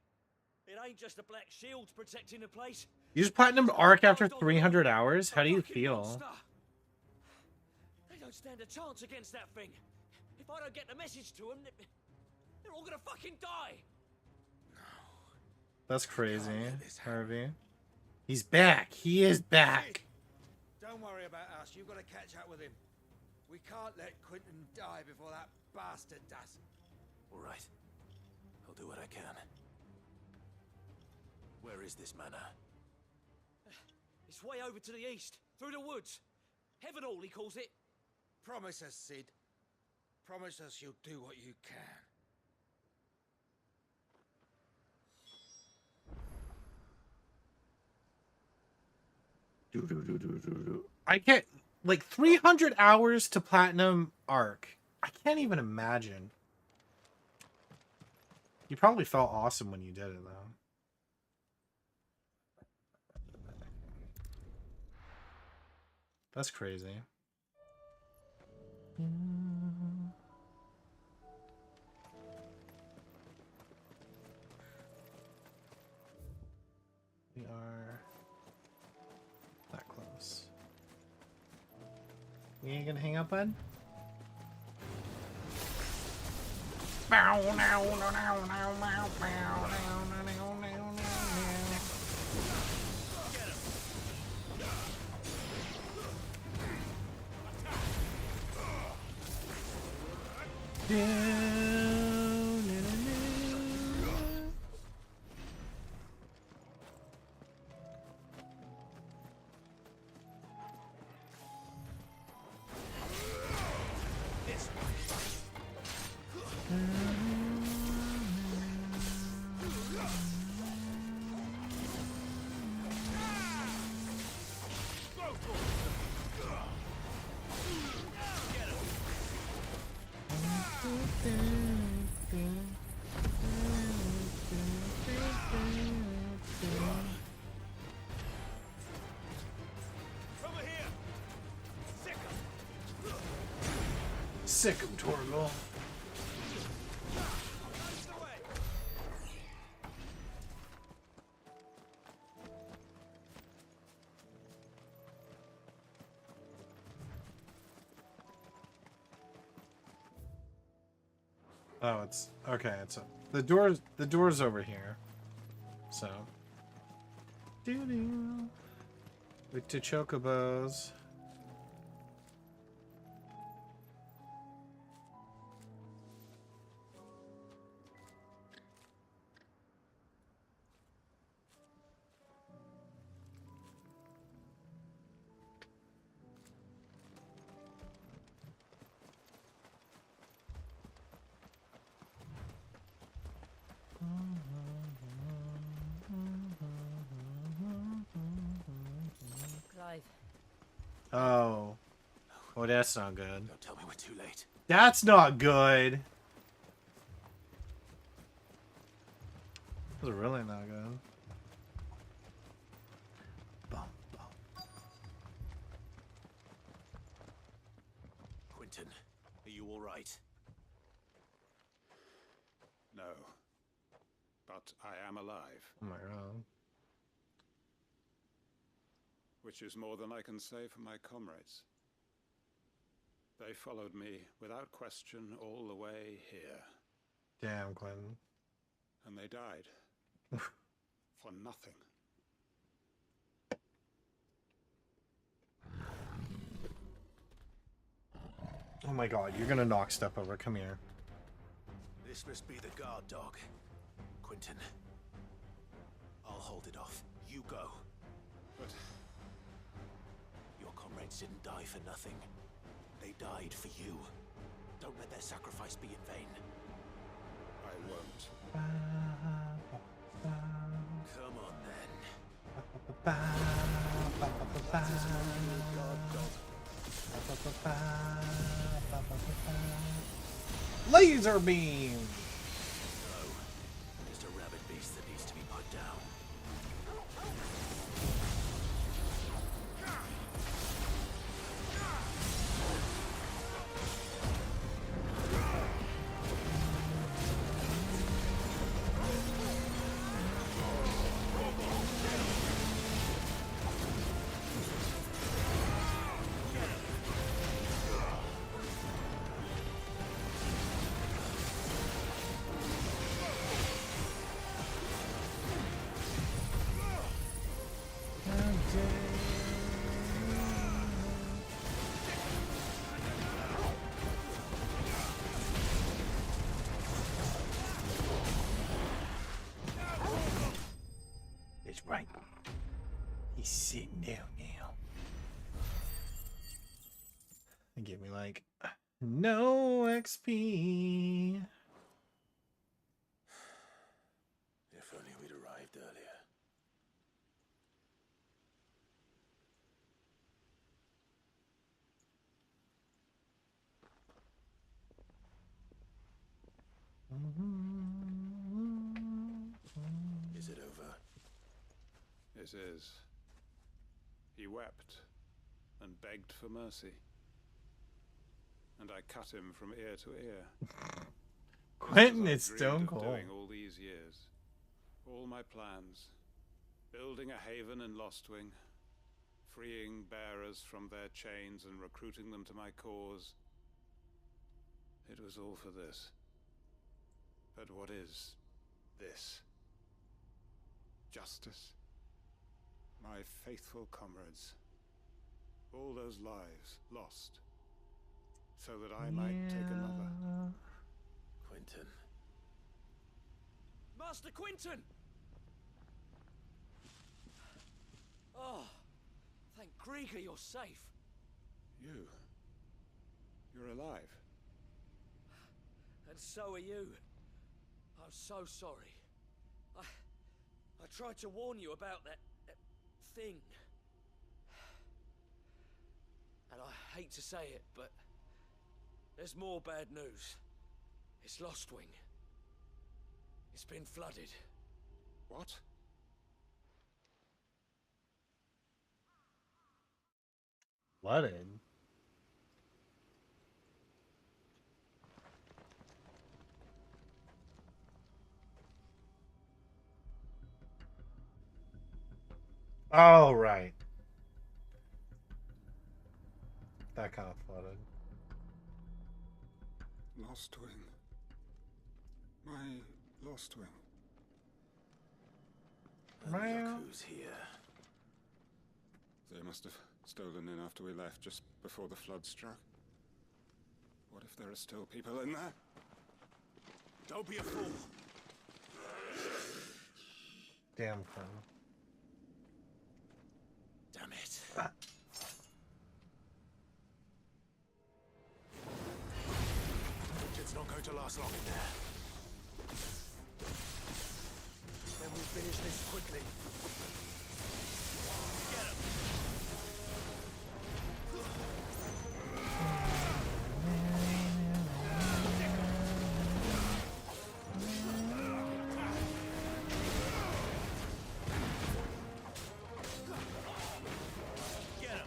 It ain't just the Black Shields protecting the place. You just platinum arc after 300 hours? How do you feel? Monster. They don't stand a chance against that thing. If I don't get the message to them, they're all gonna fucking die. That's crazy, Harvey. He's back. He is back. Don't worry about us. You've got to catch up with him. We can't let Quinton die before that bastard does. All right. I'll do what I can. Where is this manor? It's way over to the east, through the woods. Heaven Hall, he calls it. Promise us, Sid. Promise us you'll do what you can. I can't, like 300 hours to platinum arc. I can't even imagine. You probably felt awesome when you did it, though. That's crazy. We are that close. You ain't gonna hang up, bud? Sick him, Torgal. Oh, it's okay. It's the door's over here. So, with two chocobos. Clive. Oh. Oh, that's not good. Don't tell me we're too late. That's not good. That's really not good. Bum, bum. Quinton, are you all right? No. But I am alive. Oh my god. Which is more than I can say for my comrades. They followed me without question all the way here. Damn, Quentin. And they died. For nothing. Oh my god, you're gonna knock stuff over. Come here. This must be the guard dog. Quinton. I'll hold it off. You go. But your comrades didn't die for nothing. They died for you. Don't let their sacrifice be in vain. I won't. Come on then. Laser beam! No. Just a rabid beast that needs to be put down. It's right. He's sitting down now. And give me like no XP. If only we'd arrived earlier. Is it over? It is. He wept and begged for mercy. And I cut him from ear to ear. Quentin Just is as I stone dreamed of cold. doing all these years. All my plans. Building a haven in Lostwing. Freeing bearers from their chains and recruiting them to my cause. It was all for this. But what is this? Justice? My faithful comrades. All those lives lost. So that I might take another. Quentin. Master Quinton! Oh, thank Grieger you're safe. You're alive. And so are you. I'm so sorry. I tried to warn you about that thing. And I hate to say it, but there's more bad news. It's Lostwing. It's been flooded. What? Flooded. Oh, right. That kind of flooded. Lostwing. My Lostwing. And look who's here. They must have stolen in after we left, just before the flood struck. What if there are still people in there? Don't be a fool. Damn, Quentin. Damn it. It's not going to last long in there. Then we'll finish this quickly. Get him. Get him.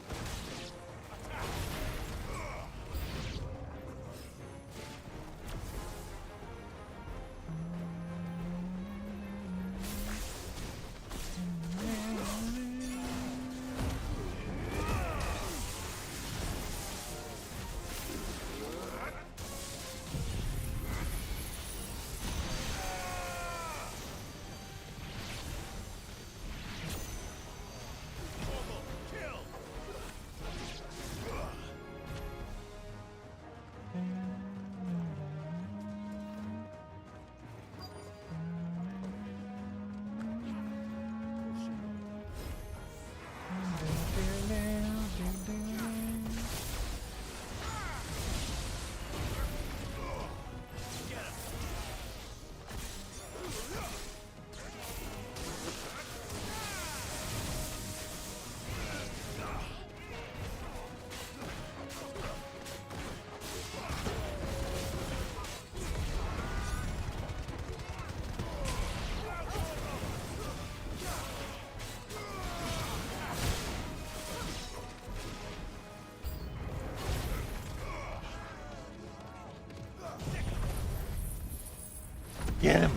Get him.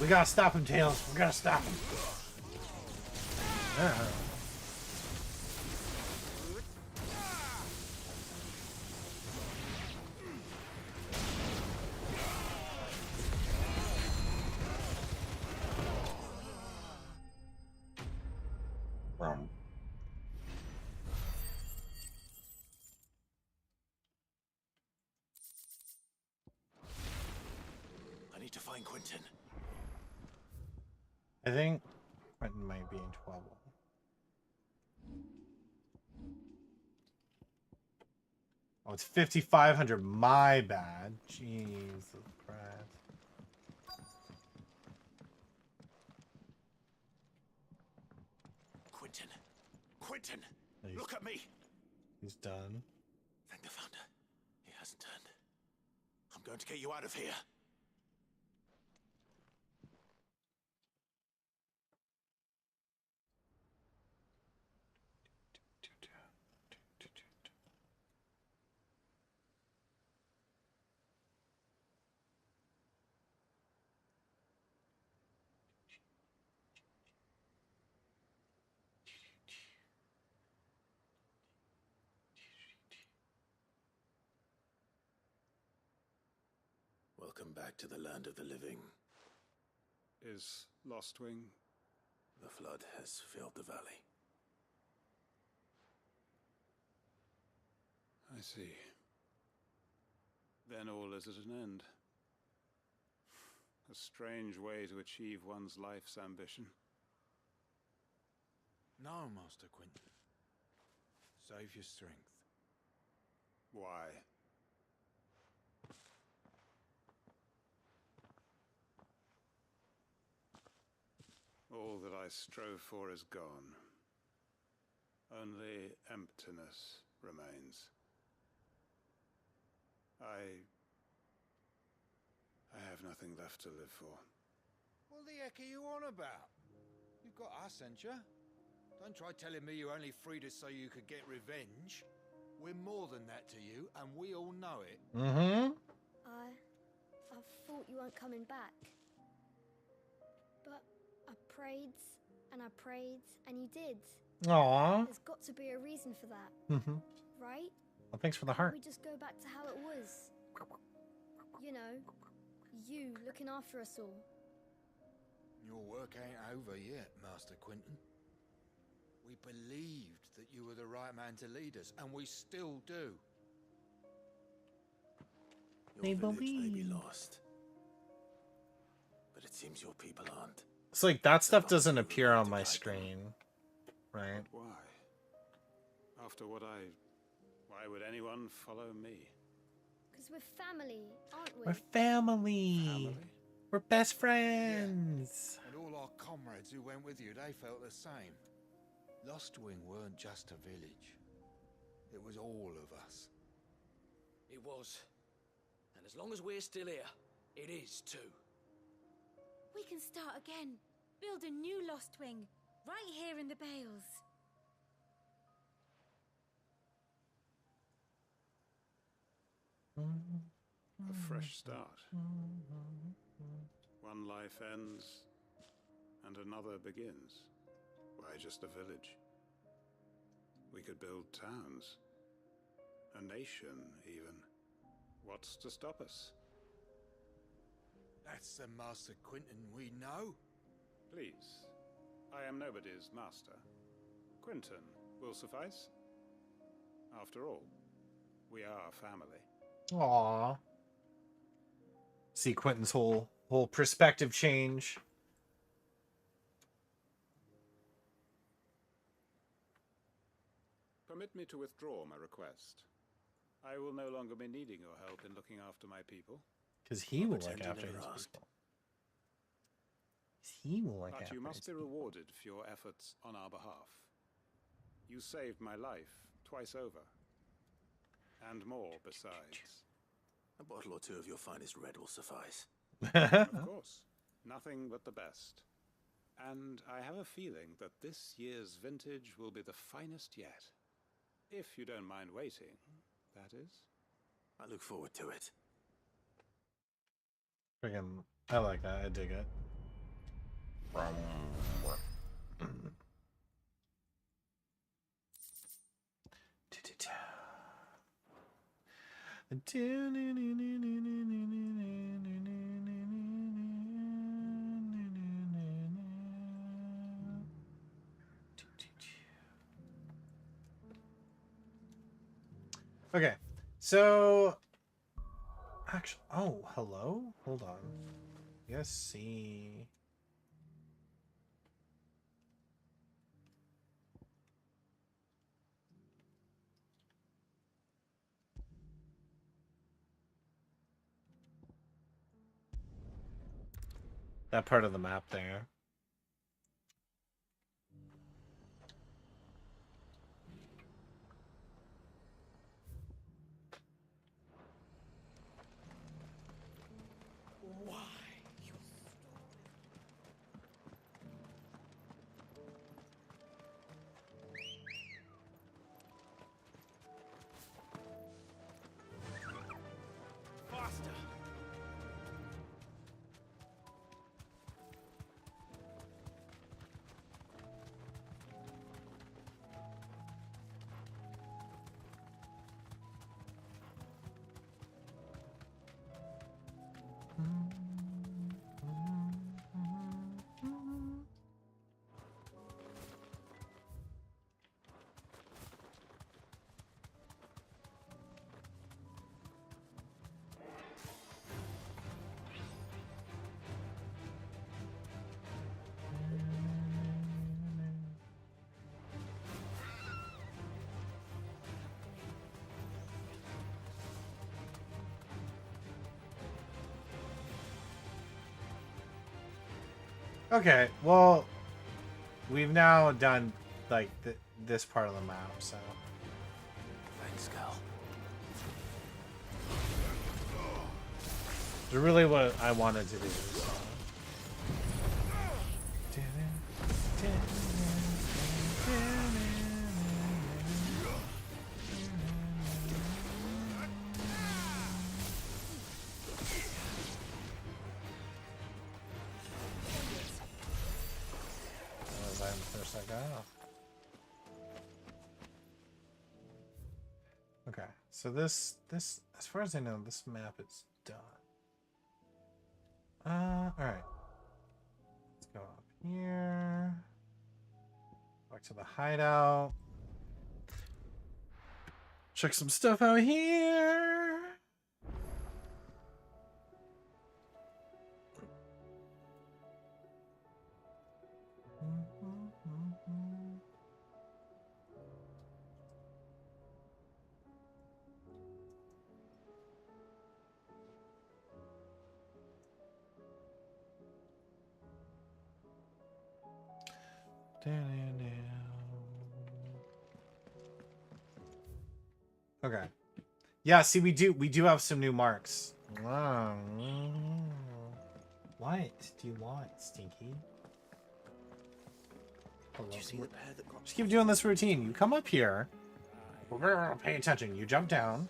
We gotta stop him, Tails. We gotta stop him. I need to find Quentin. I think Quentin might be in trouble. Oh, it's 5,500. My bad. Jesus Christ. Quentin! Look at me! He's done. Thank the Founder. He hasn't turned. I'm going to get you out of here. Welcome back to the land of the living. Is Lostwing? The flood has filled the valley. I see. Then all is at an end. A strange way to achieve one's life's ambition. No, Master Quentin. Save your strength. Why? All that I strove for is gone. Only emptiness remains. I have nothing left to live for. What the heck are you on about? You've got us, ain't you? Don't try telling me you only freed us so you could get revenge. We're more than that to you, and we all know it. Mm-hmm. I thought you weren't coming back. But I prayed, and you did. Aww. There's got to be a reason for that. Mm-hmm. Right? Well, thanks for the heart. We just go back to how it was. You know, you looking after us all. Your work ain't over yet, Master Quentin. We believed that you were the right man to lead us, and we still do. Your village may be lost, but it seems your people aren't. It's like that stuff doesn't appear on my screen, right? But why? After what why would anyone follow me? Because we're family, aren't we? We're family. We're best friends. Yeah. And all our comrades who went with you, they felt the same. Lostwing weren't just a village. It was all of us. It was. And as long as we're still here, it is too. We can start again. Build a new Lostwing, right here in the Bales. A fresh start. One life ends, and another begins. Why just a village? We could build towns. A nation, even. What's to stop us? That's the Master Quentin we know. Please, I am nobody's master. Quentin will suffice. After all, we are family. Aww. See Quentin's whole perspective change. Permit me to withdraw my request. I will no longer be needing your help in looking after my people. Because he will look after his people. He will look after his people. But you must be rewarded for your efforts on our behalf. You saved my life twice over. And more besides. A bottle or two of your finest red will suffice. Of course. Nothing but the best. And I have a feeling that this year's vintage will be the finest yet. If you don't mind waiting, that is. I look forward to it. Friggin', I like that. I dig it. Okay, so actually, oh, hello. Hold on. Yes, see. That part of the map there. Faster! Okay, well, we've now done like this part of the map, so. Thanks, girl. It's really what I wanted to do. So. Finish that guy off. Okay, so this, as far as I know, this map is done. All right. Let's go up here. Back to the hideout. Check some stuff out here. Okay. Yeah, see, we do have some new marks. Wow. What do you want, Stinky? Hello. Did you see the pair that got... Just keep doing this routine. You come up here. Pay attention. You jump down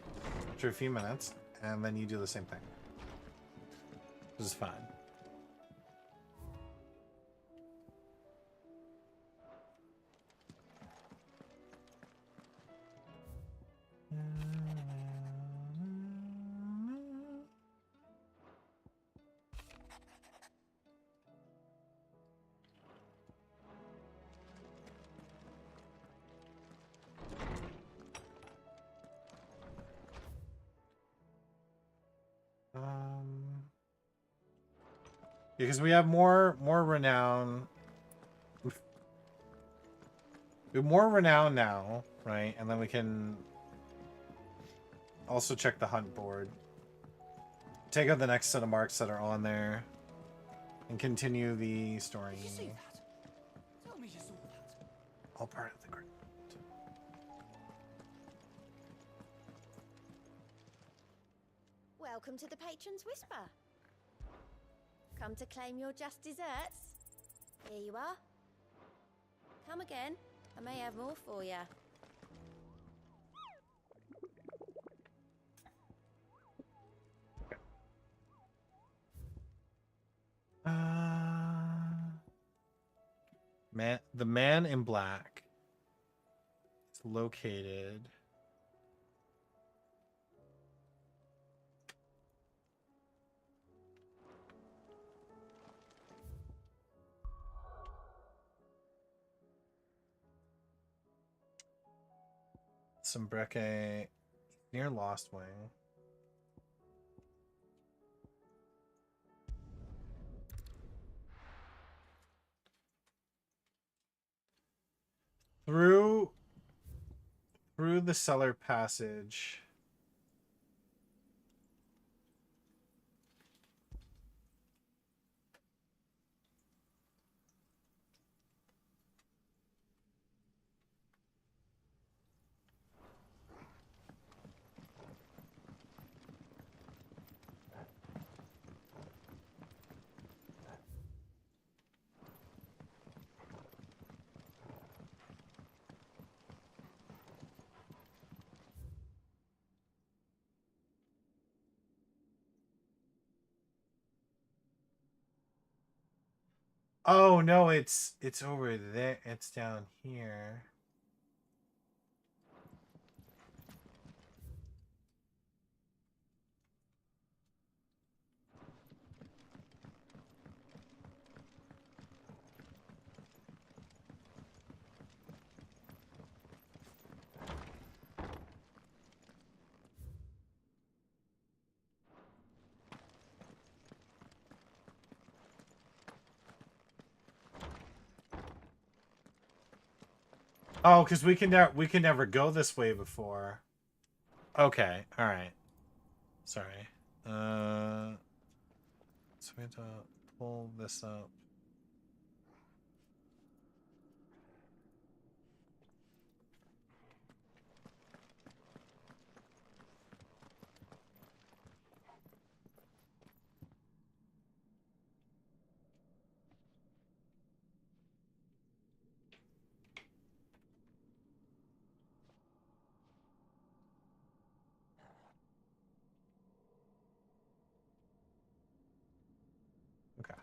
for a few minutes, and then you do the same thing. This is fine. Because we have more renown. We have more renown now, right? And then we can also check the hunt board. Take out the next set of marks that are on there. And continue the story. Did you see that? Tell me you saw that. All part of the group. Welcome to the Patron's Whisper. Come to claim your just desserts? Here you are. Come again. I may have more for you. The man in black is located. Sombreke near Lost Wing. Through the cellar passage. Oh no, it's over there. It's down here. Oh, because we can never go this way before. Okay, all right. Sorry. So we have to pull this up. Okay.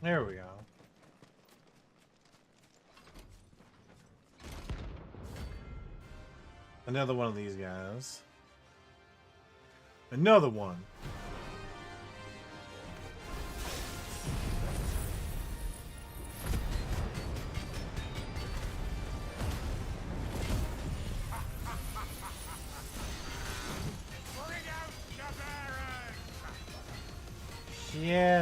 There we go. Another one of these guys. Another one. Yeah.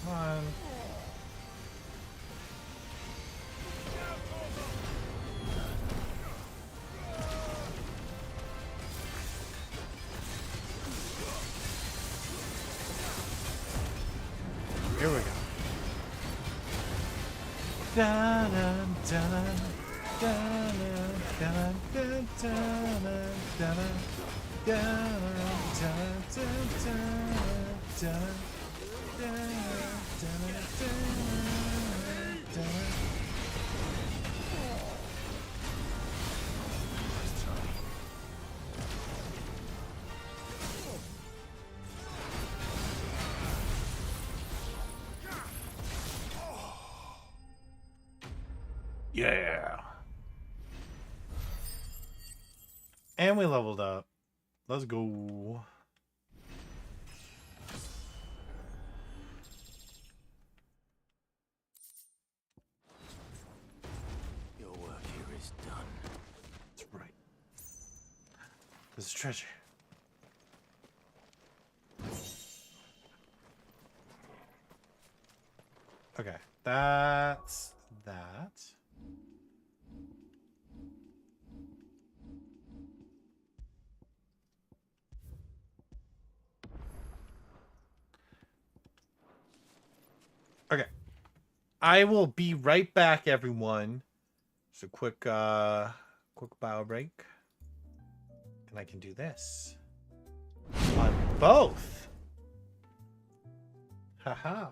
Come on. Here we go. Da da da da da da da da Yeah. And we leveled up. Let's go. Your work here is done. That's right. This is treasure. Okay, that's that. Okay. I will be right back, everyone. Just a quick bio break. And I can do this. On both. Haha.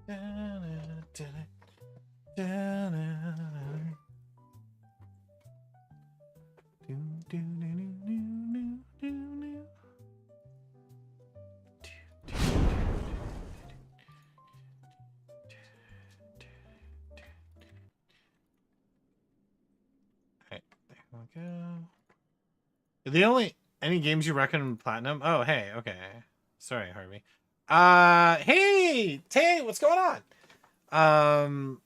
Alright, there we go. The only any games you recommend platinum? Oh, hey, okay. Sorry, Harvey. Hey, Tay, what's going on?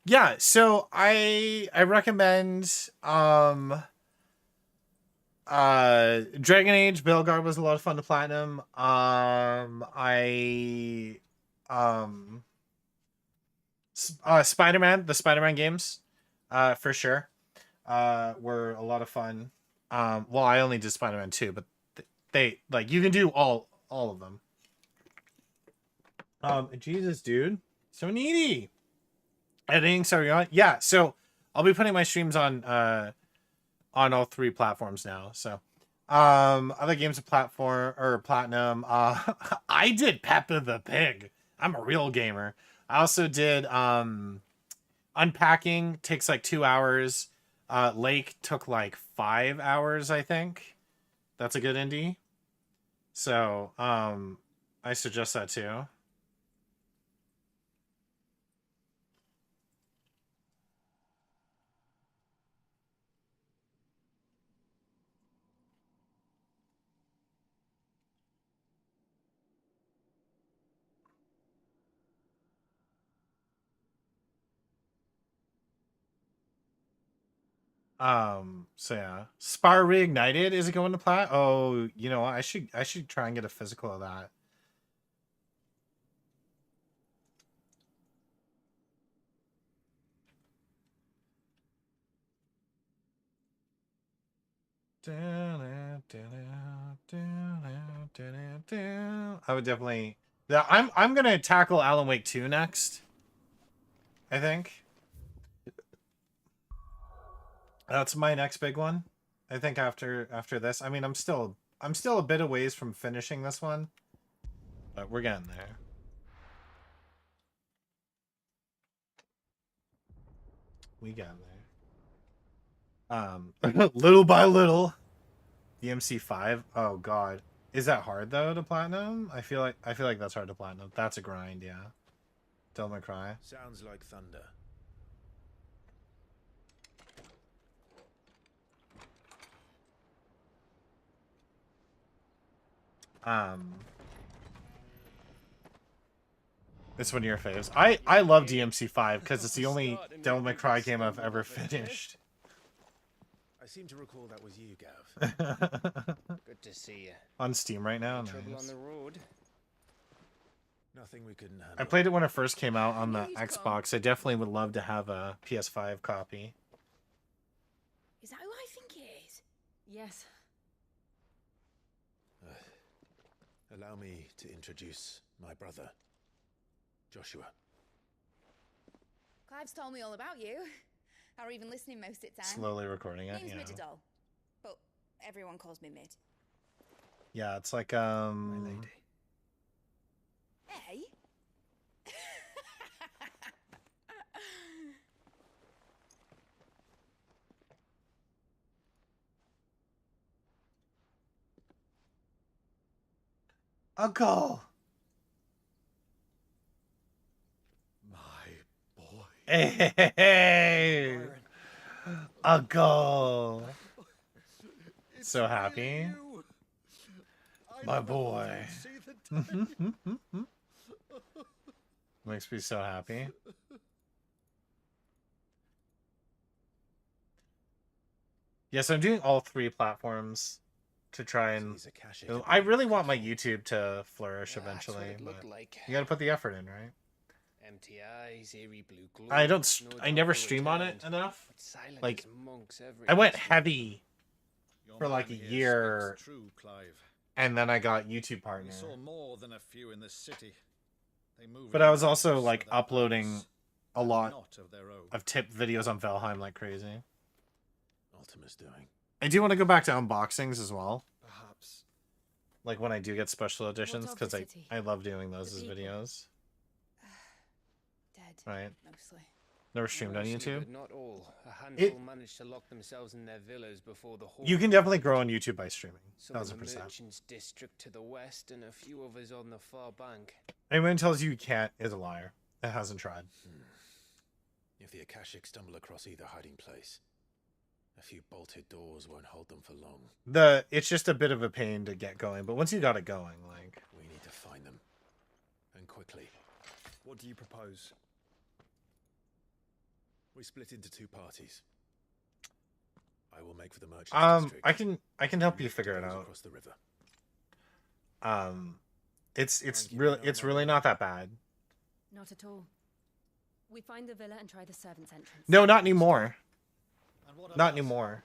Yeah, so I recommend Dragon Age Belgard was a lot of fun to platinum. Spider-Man, the Spider-Man games, for sure, were a lot of fun. Well, I only did Spider-Man 2, but they like you can do all of them. Jesus, dude, so needy. Editing, sorry, on. Yeah, so I'll be putting my streams on all 3 platforms now. So, other games of platform or platinum. I did Peppa the Pig. I'm a real gamer. I also did Unpacking. Takes like 2 hours. Lake took like 5 hours, I think. That's a good indie. So, I suggest that too. So yeah, Spire Reignited, is it going to plat? Oh, you know, I should try and get a physical of that. I would definitely. Yeah, I'm gonna tackle Alan Wake 2 next. I think that's my next big one. I think after this. I mean, I'm still a bit of ways from finishing this one, but we're getting there. We got there. Little by little. DMC5. Oh god. Is that hard though to platinum? I feel like that's hard to platinum. That's a grind, yeah. Devil May Cry. Sounds like thunder. It's one of your faves. I love DMC5 because it's the only Devil May Cry game I've ever finished. I seem to recall that was you, Gav. Good to see you. On Steam right now. Trouble Nice. on the road. Nothing we couldn't handle. I played it when it first came out on the Xbox. I definitely would love to have a PS5 copy. Is that who I think it is? Yes. Allow me to introduce my brother, Joshua. Clive's told me all about you. Or even listening most of the time. Slowly recording it, Name's you know. Midadol, but everyone calls me Mid. Yeah, it's like My lady. Hey? Uncle. My boy. Hey, Uncle. So happy. My boy. Makes me so happy. Yes, I'm doing all 3 platforms to try and. I really want my YouTube to flourish eventually, but you got to put the effort in, right? I never stream on it enough. Like, I went heavy for like a year, and then I got YouTube partner. But I was also like uploading a lot of tip videos on Valheim like crazy. Ultima's doing. I do want to go back to unboxings as well. Perhaps. Like when I do get special editions, because I love doing those as videos. Dead. Right. Mostly. Never streamed on YouTube. But not all. A handful managed to lock themselves in their villas before the horde. You can definitely grow on YouTube by streaming. Some in the 1000%. merchants' district to the west, and a few others on the far bank. Anyone who tells you can't is a liar. It hasn't tried. If the Akashic stumble across either hiding place, A few bolted doors won't hold them for long. It's just a bit of a pain to get going, but once you got it going, like... We need to find them. And quickly. What do you propose? We split into two parties. I will make for the merchant district. I can help you figure it out. Across the river. It's really not that bad. Not at all. We find the villa and try the servants' entrance. No, not anymore. Not anymore.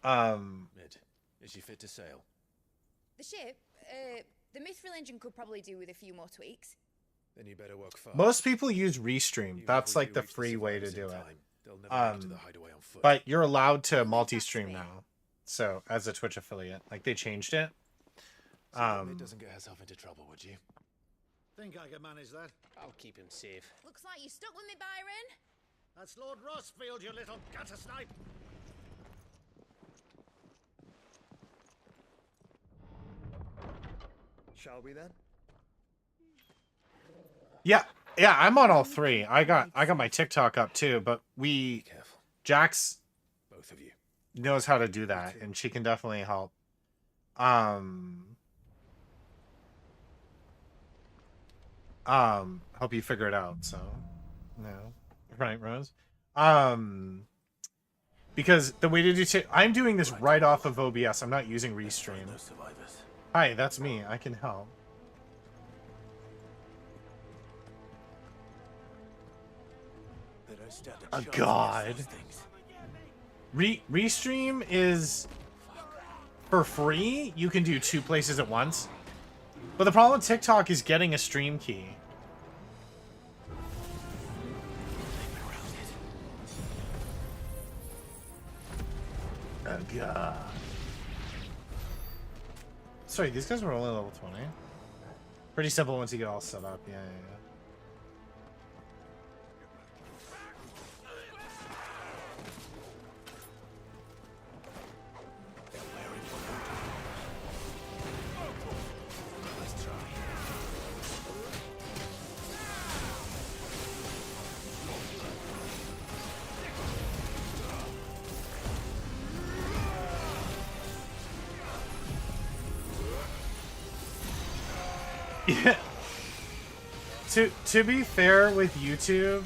Mid, is she fit to sail? The ship, the mithril engine could probably do with a few more tweaks. Then you better work fast. Most people use Restream. That's like the free way to do it. But you're allowed to multi-stream now. So as a Twitch affiliate, like they changed it. It doesn't get herself into trouble, would you? Think I can manage that. I'll keep him safe. Looks like you stuck with me, Byron. That's Lord Rossfield, you little gutter snipe. Shall we then? Yeah, I'm on all three. I got my TikTok up too, but Jax both of you knows how to do that, and she can definitely help. Help you figure it out. So, no, right, Rose. Because the way to do I'm doing this right off of OBS. I'm not using Restream. Hi, that's me. I can help. Oh God. Restream is for free. You can do 2 places at once. But the problem with TikTok is getting a stream key. Oh God. Sorry, these guys were only level 20. Pretty simple once you get all set up. Yeah. Yeah. To be fair with YouTube,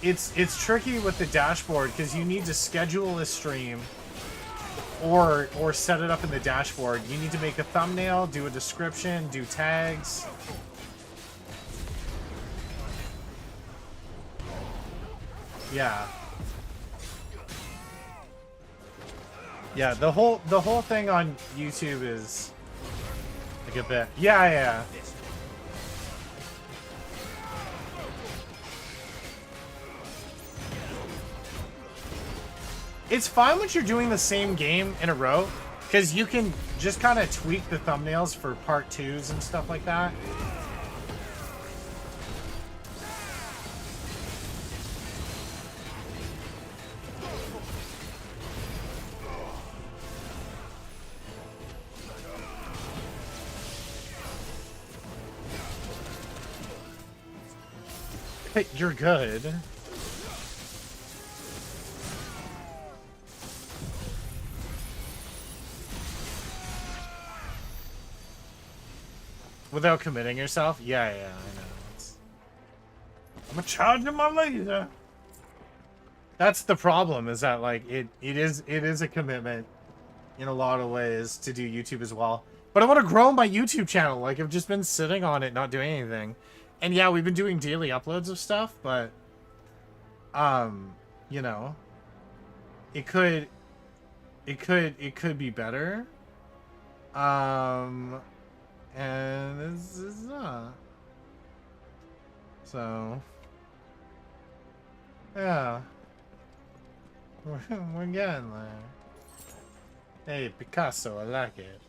it's tricky with the dashboard because you need to schedule a stream or set it up in the dashboard. You need to make a thumbnail, do a description, do tags. Yeah. Yeah, the whole thing on YouTube is like a bit. Yeah. It's fine when you're doing the same game in a row, because you can just kind of tweak the thumbnails for part 2s and stuff like that. You're good. Without committing yourself? Yeah, I know. I'm charging my laser. That's the problem, is that like it is a commitment in a lot of ways to do YouTube as well. But I want to grow my YouTube channel. Like I've just been sitting on it, not doing anything. And yeah, we've been doing daily uploads of stuff, but you know, it could be better. And it's not. So yeah. We're getting there. Hey, Picasso, I like it.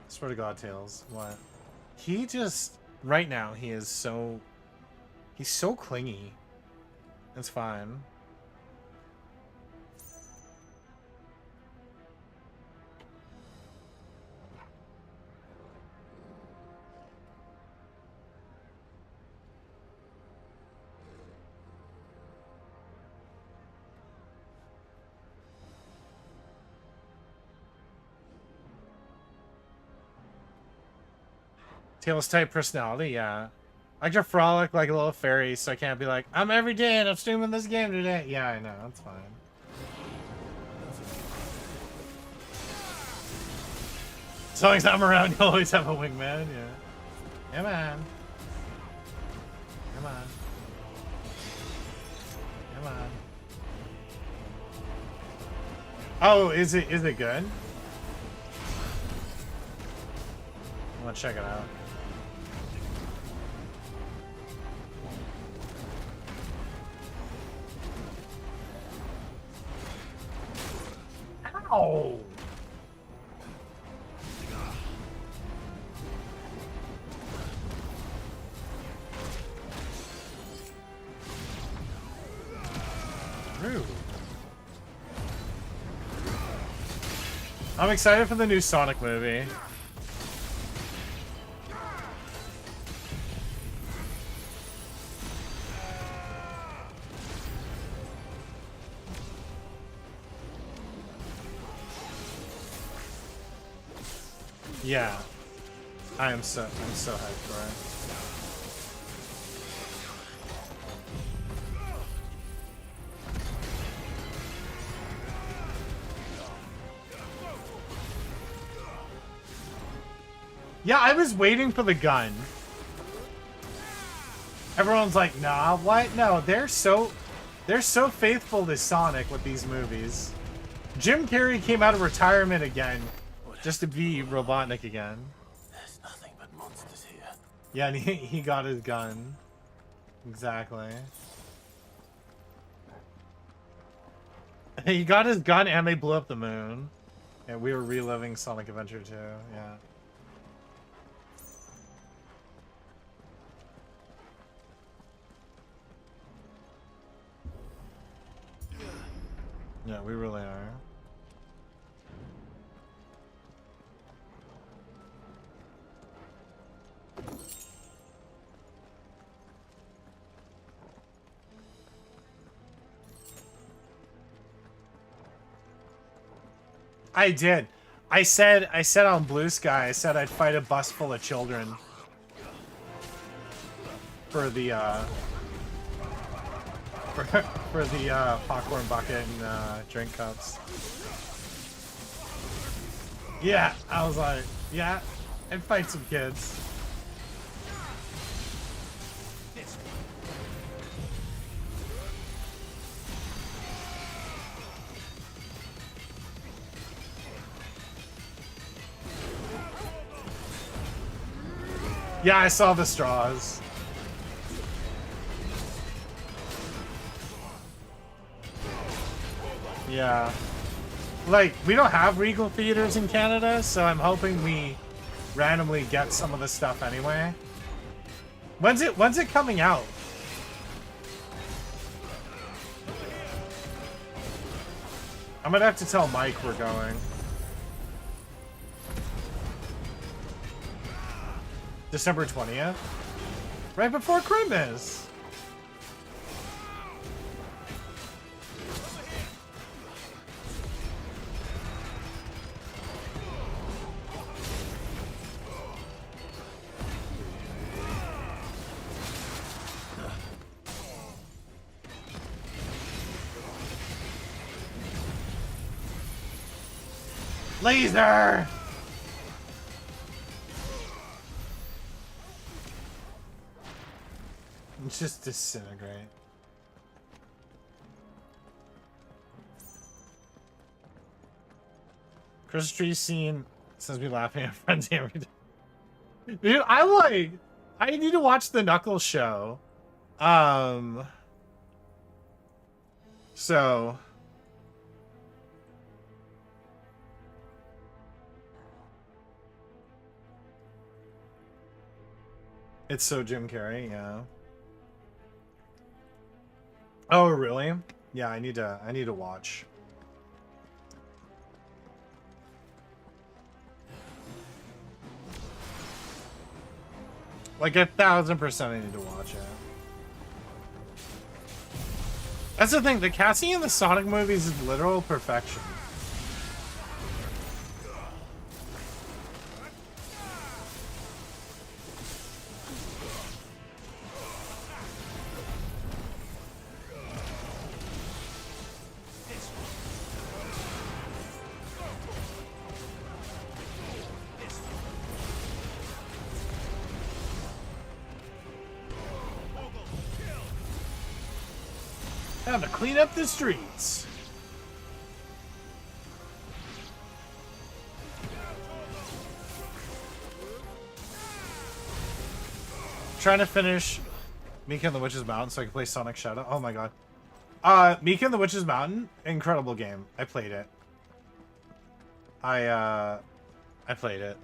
Swear to God, Tails. What? He just... Right now, he's so clingy. It's fine. Tails type personality, yeah. I like to frolic like a little fairy, so I can't be like, I'm every day and I'm streaming this game today. Yeah, I know, that's fine. As long as I'm around, you'll always have a wingman, yeah. Yeah, man. Come on. Come on. Oh, is it good? I want to check it out. Ow! Rude. I'm excited for the new Sonic movie. Yeah. I'm so hyped for it. Yeah, I was waiting for the gun. Everyone's like, nah, what? No, they're so faithful to Sonic with these movies. Jim Carrey came out of retirement again just to be Robotnik again. There's nothing but monsters here. Yeah, and he got his gun. Exactly. He got his gun and they blew up the moon. And we were reliving Sonic Adventure 2, yeah. Yeah, we really are. I did. I said on Blue Sky, I said I'd fight a bus full of children for the for the popcorn bucket and drink cups. Yeah, I was like, yeah, I'd fight some kids. Yeah, I saw the straws. Yeah. Like, we don't have Regal theaters in Canada, so I'm hoping we randomly get some of the stuff anyway. When's it coming out? I'm gonna have to tell Mike we're going. December 20th? Right before Christmas! Laser! Just disintegrate. Christmas tree scene says me laughing at Frenzy every day. Dude, I need to watch the Knuckles show. So it's so Jim Carrey, yeah. Oh, really? Yeah, I need to watch. Like 1000% I need to watch it. That's the thing, the casting in the Sonic movies is literal perfection. Time to clean up the streets. Trying to finish Mika and the Witch's Mountain so I can play Sonic Shadow. Oh my god. Mika and the Witch's Mountain, incredible game. I played it. I played it.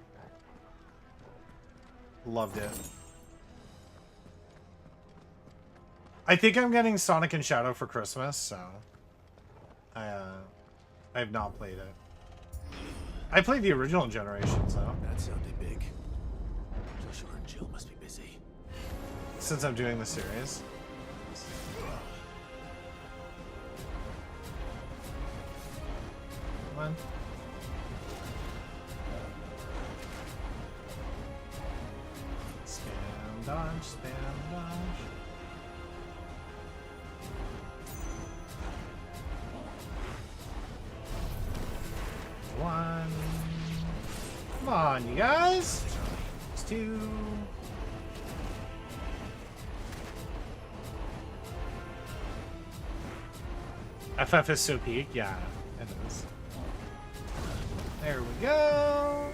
Loved it. I think I'm getting Sonic and Shadow for Christmas, so I have not played it. I played the original generation, so That sounded big. Joshua and Jill must be busy. since I'm doing the series. Come on. Spam dodge, spam dodge. One. Come on, you guys. It's two. FF is so peak, yeah, it is. There we go.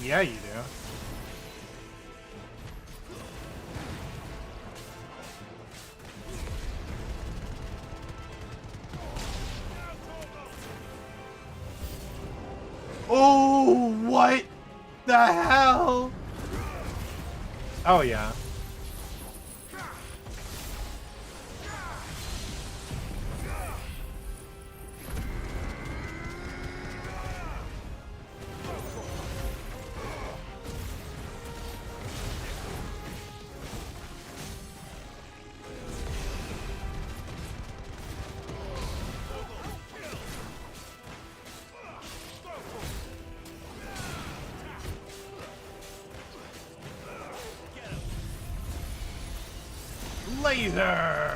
Yeah, you do. Oh, what the hell? Oh, yeah. Laser!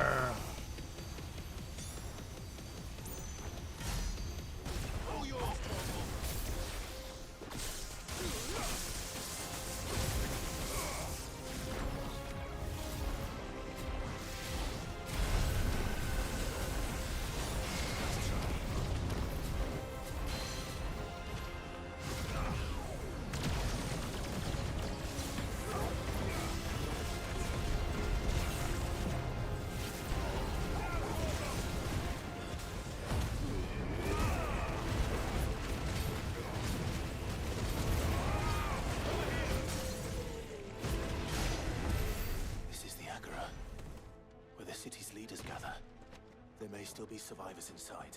city's leaders gather. There may still be survivors inside.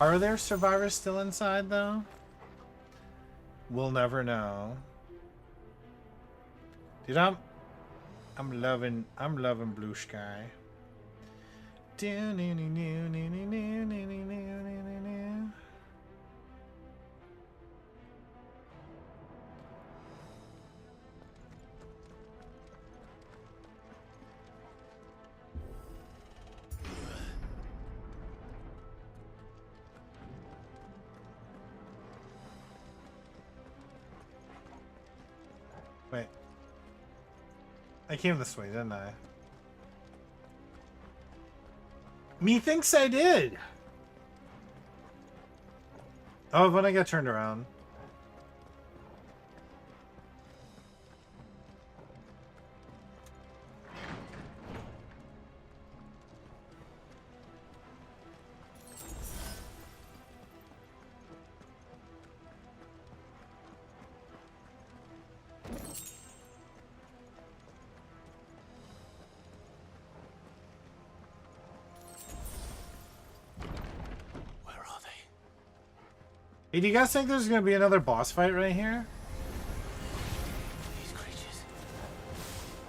Are there survivors still inside, though? We'll never know. Dude, I'm loving Blue Sky. Wait. I came this way, didn't I? Methinks I did! Oh, when I got turned around. Hey, do you guys think there's gonna be another boss fight right here? These creatures.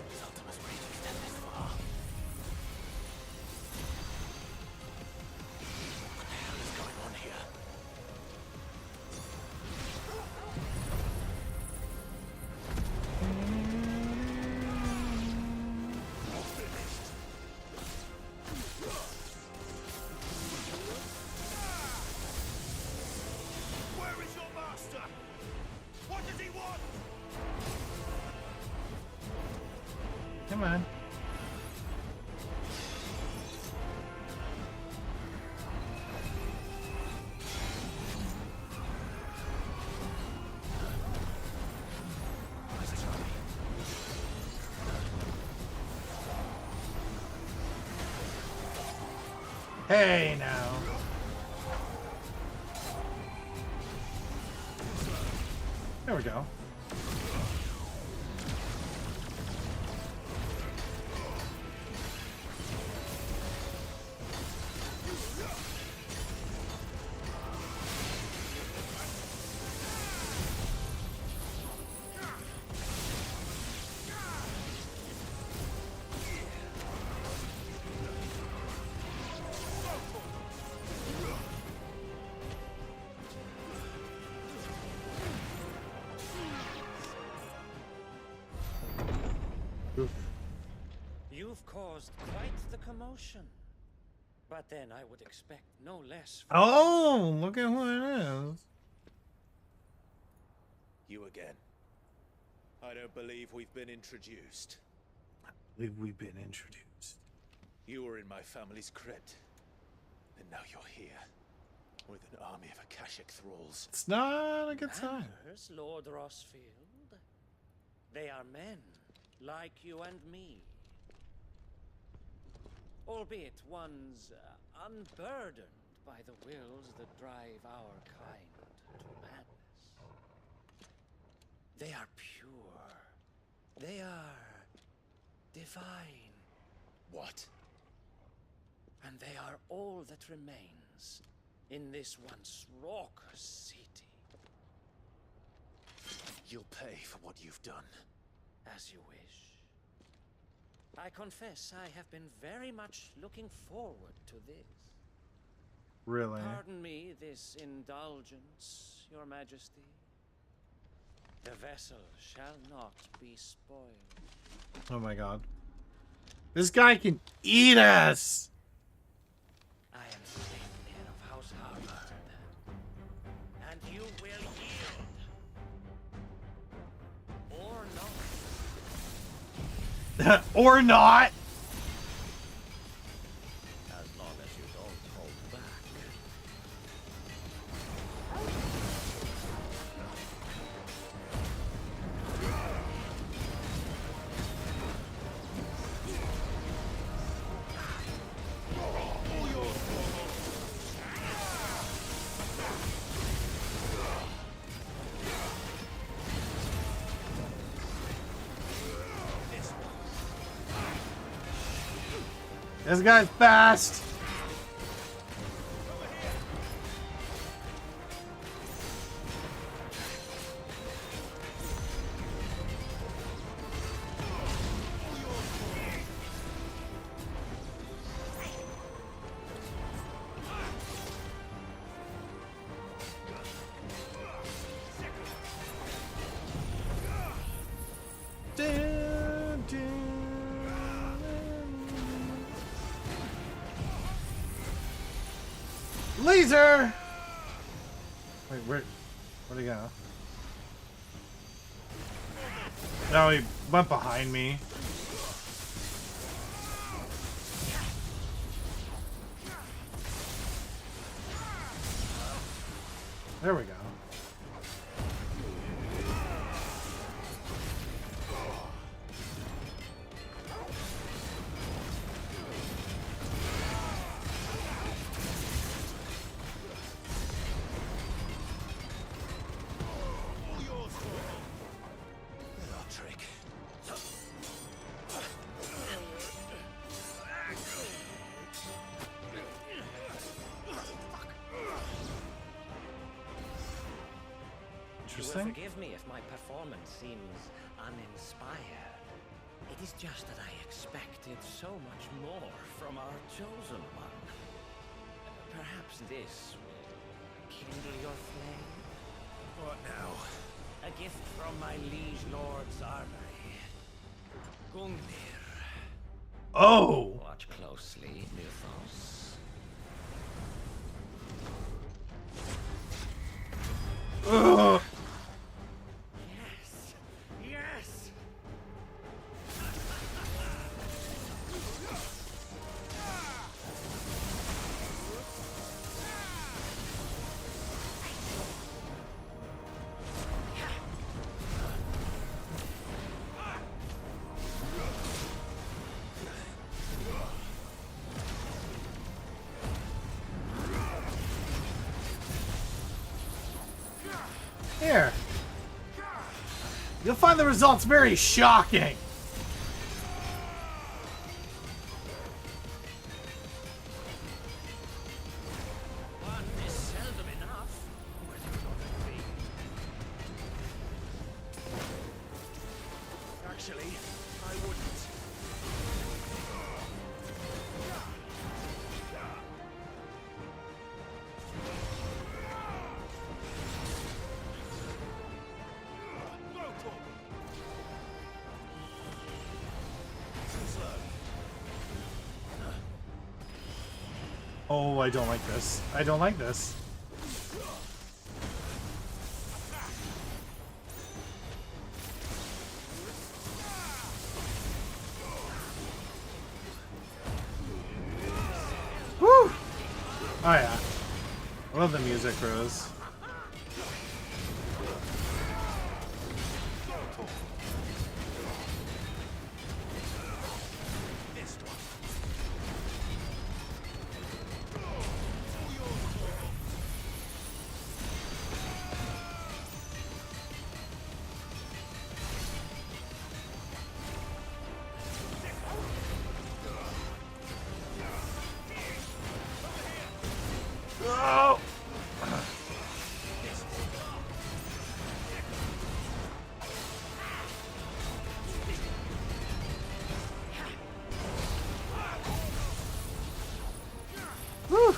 These Ultimus creatures tend this far. What the hell is going on here? Come on. Hey, now. There we go. You've caused quite the commotion. But then I would expect no less from Oh, look at who it is. You again. I don't believe we've been introduced. I believe we've been introduced. You were in my family's crypt. And now you're here. With an army of Akashic thralls. It's not a good sign. Manners, Lord Rossfield. They are men, like you and me. Albeit ones unburdened by the wills that drive our kind to madness. They are pure. They are divine. What? And they are all that remains in this once raucous city. You'll pay for what you've done. As you wish. I confess I have been very much looking forward to this. Really? Pardon me this indulgence, Your Majesty. The vessel shall not be spoiled. Oh my god. This guy can eat us! I am Statman of House Harvard, and you will yield. Or not. Or not! As long as you don't hold back. This guy's fast! Laser! Wait, where'd he go? No, he went behind me. There we go. You will forgive me if my performance seems uninspired. It is just that I expected so much more from our chosen one. Perhaps this will kindle your flame? What now? A gift from my liege lord's armory. Gungnir. Oh! Watch closely, Mythos. Ugh. Yes! Here. You'll find the results very shocking. One is seldom enough. Whether or not it be. Actually, I wouldn't. Oh, I don't like this. I don't like this. Woo! Oh yeah. I love the music, Rose. Oh! Whew.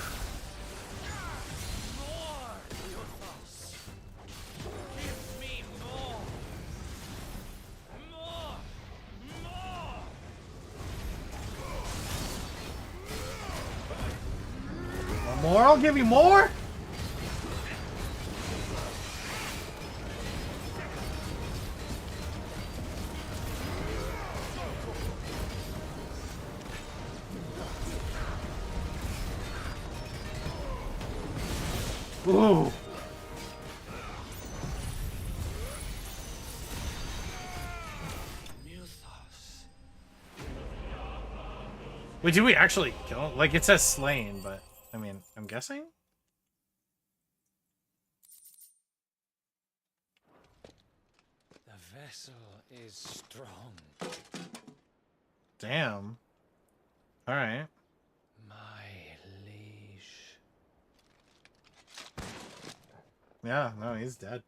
One more? I'll give you more? Ooh. Wait, did we actually kill him? Like, it says slain, but, I mean, I'm guessing? The vessel is strong. Damn. Alright. My liege. Yeah, no, he's dead.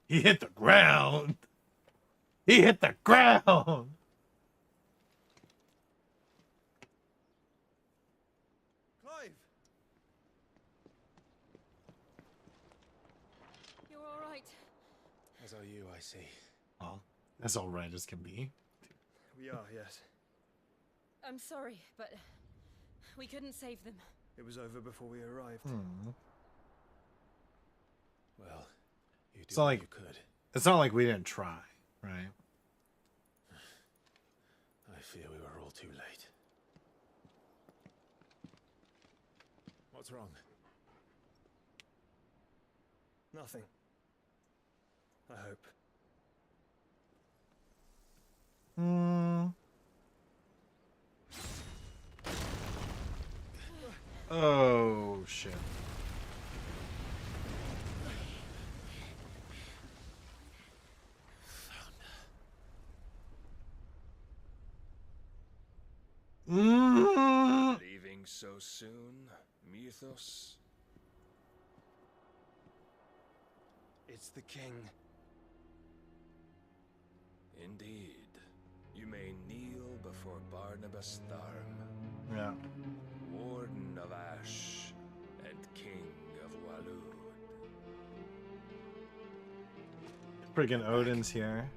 He hit the ground. He hit the ground. Clive! You're all right. As are you, I see. Well, as all right as can be. We are, yes. I'm sorry, but we couldn't save them. It was over before we arrived. Well, you It's did not what like you could. It's not like we didn't try, right? I fear we were all too late. What's wrong? Nothing. I hope. Oh shit. Leaving so soon, Mythos? It's the king. Indeed. You may kneel before Barnabas Tharm, Yeah. Warden of Ash and King of Walud. Friggin' Odin's here.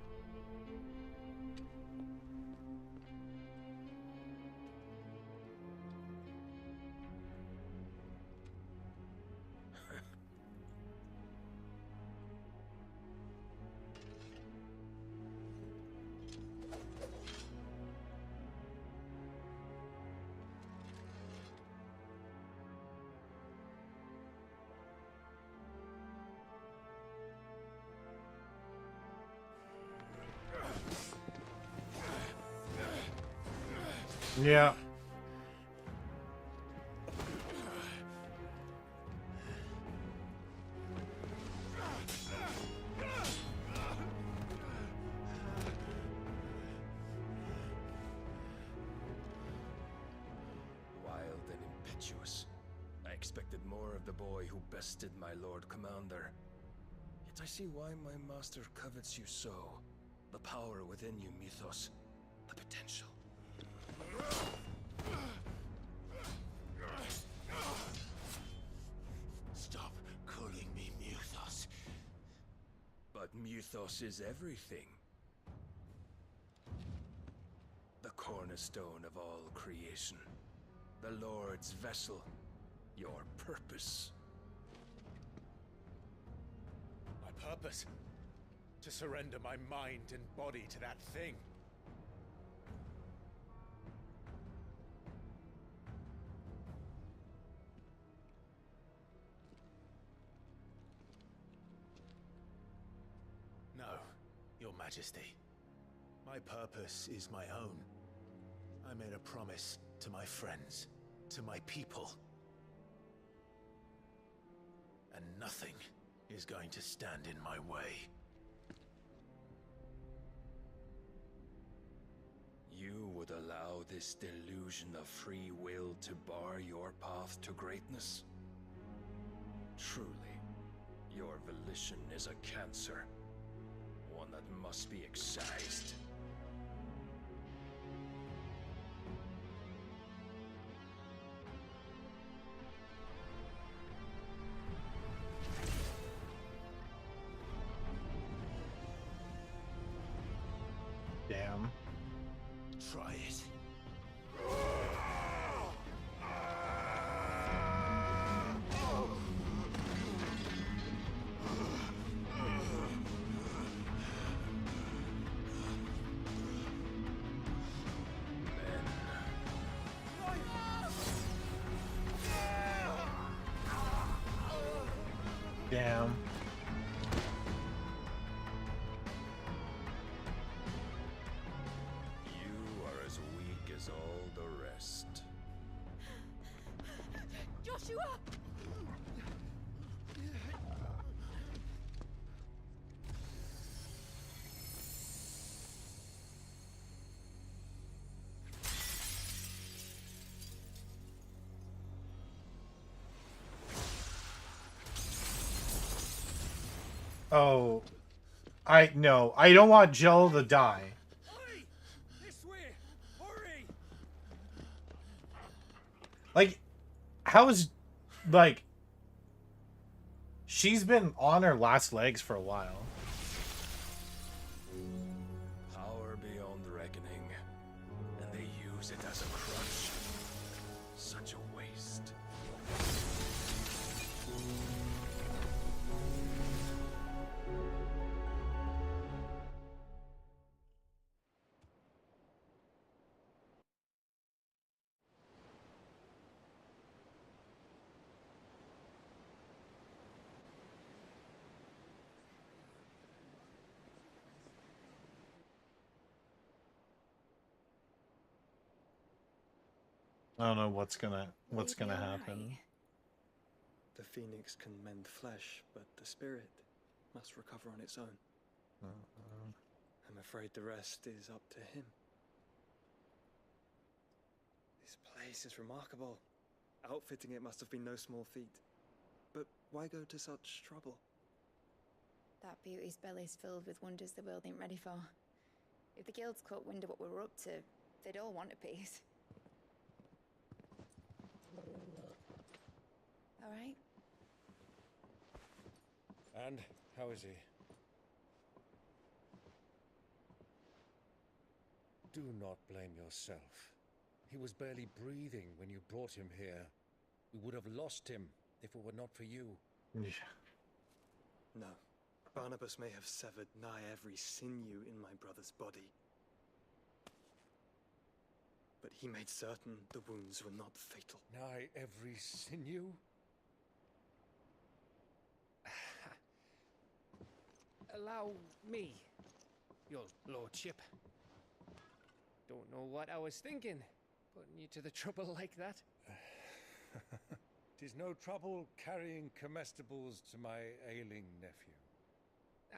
Yeah. more of the boy who bested my Lord Commander. Yet I see why my master covets you so. The power within you, Mythos. The potential. Stop calling me Mythos. But Mythos is everything. The cornerstone of all creation. The Lord's vessel. Your purpose. My purpose? To surrender my mind and body to that thing. No, Your Majesty. My purpose is my own. I made a promise to my friends, to my people. And nothing is going to stand in my way. You would allow this delusion of free will to bar your path to greatness? Truly, your volition is a cancer. One that must be excised. Damn. Try it. Damn. You are as weak as all the rest. Joshua! Oh, I don't want Jill to die. This way! Hurry! Like, how is, like, she's been on her last legs for a while. Power beyond reckoning, and they use it as a crutch. Such a waste. I don't know what's gonna happen. The phoenix can mend flesh, but the spirit must recover on its own. I'm afraid the rest is up to him. This place is remarkable. Outfitting it must have been no small feat. But why go to such trouble? That beauty's belly's filled with wonders the world ain't ready for. If the guilds caught wind of what we were up to, they'd all want a piece. All right? And how is he? Do not blame yourself. He was barely breathing when you brought him here. We would have lost him if it were not for you. No. Barnabas may have severed nigh every sinew in my brother's body. But he made certain the wounds were not fatal. Nigh every sinew? Allow me, your lordship. Don't know what I was thinking, putting you to the trouble like that. 'Tis no trouble carrying comestibles to my ailing nephew.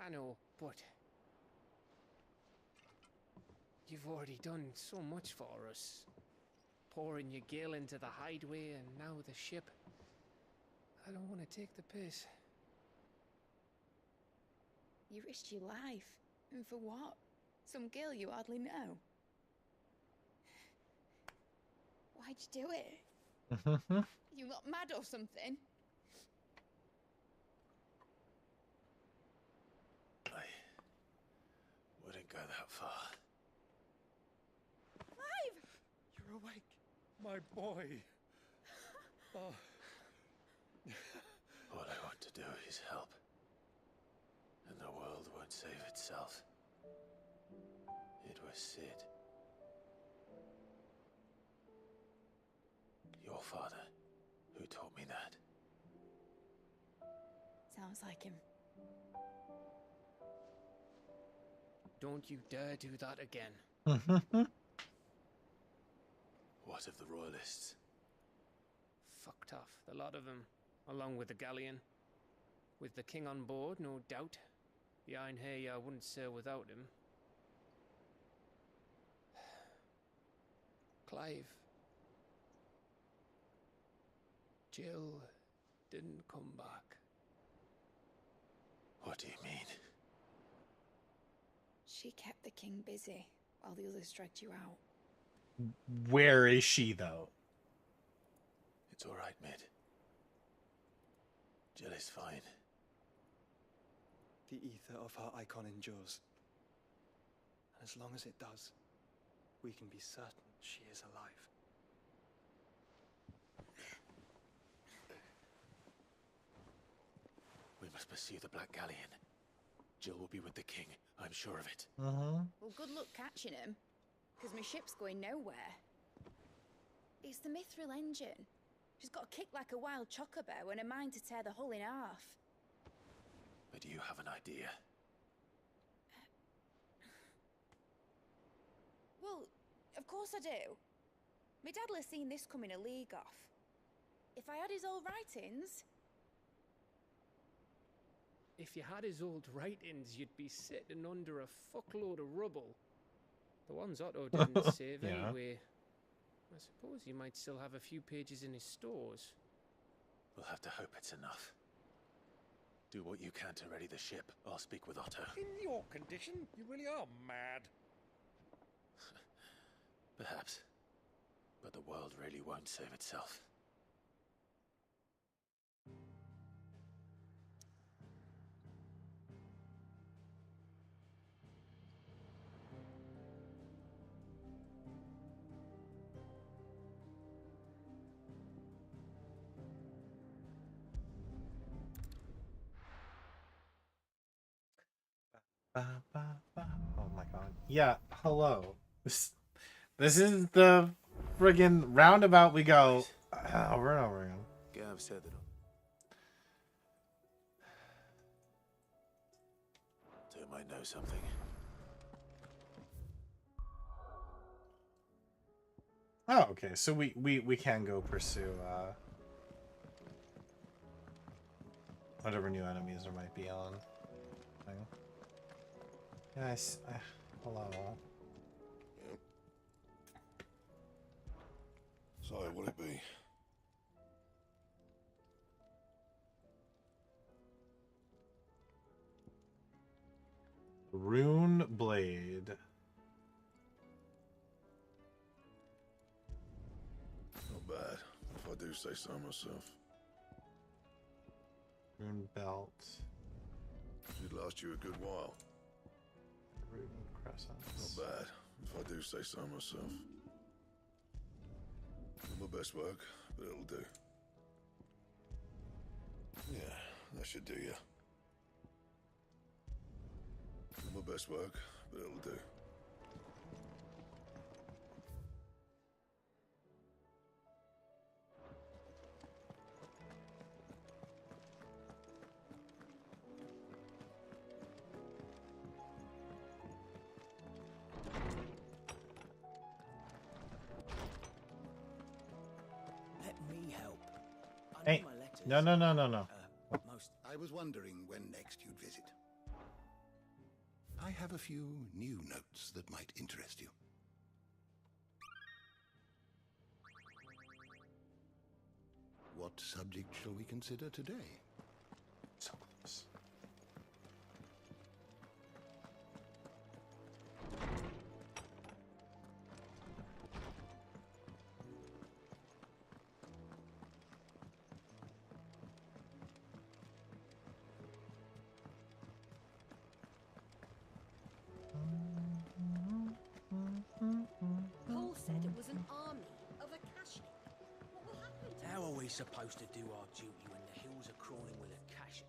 I know, but you've already done so much for us. Pouring your gill into the hideaway and now the ship. I don't want to take the piss. You risked your life. And for what? Some girl you hardly know. Why'd you do it? You got mad or something? I wouldn't go that far. Clive! You're awake, my boy. Oh. All I want to do is help. And the world won't save itself. It was Sid. Your father, who taught me that. Sounds like him. Don't you dare do that again. What of the Royalists? Fucked off, the lot of them, along with the galleon. With the king on board, no doubt. The Iron Hair wouldn't sail without him. Clive. Jill didn't come back. What do you mean? She kept the king busy while the others dragged you out. Where is she, though? It's all right, Mid. Jill is fine. The ether of her icon endures. And as long as it does, we can be certain she is alive. We must pursue the Black Galleon. Jill will be with the king, I'm sure of it. Well, good luck catching him, because my ship's going nowhere. It's the Mithril engine. She's got a kick like a wild chocobo and a mind to tear the hull in half. But do you have an idea? Well, of course I do. My dad'll have seen this coming a league off. If I had his old writings... If you had his old writings, you'd be sitting under a fuckload of rubble. The ones Otto didn't save Yeah. anyway. I suppose you might still have a few pages in his stores. We'll have to hope it's enough. Do what you can to ready the ship. I'll speak with Otto. In your condition, you really are mad. Perhaps. But the world really won't save itself. Oh my god. Yeah, hello. This is the friggin' roundabout we go over and over again. Gav said that. They might know something. Oh, okay. So we can go pursue whatever new enemies there might be on. Guys, hello. Yep. So, what'd it be? Rune blade. Not bad, if I do say so myself. Rune belt. Should last you a good while. Rune crescents. Not bad, if I do say so myself. Not my best work, but it'll do. Yeah, that should do you. Not my best work, but it'll do. Let me help. I know Hey, my letters. no. I was wondering when next you'd visit. I have a few new notes that might interest you. What subject shall we consider today? Paul said it was an army of Akashic. What will happen to How are we supposed to do our duty when the hills are crawling with Akashic?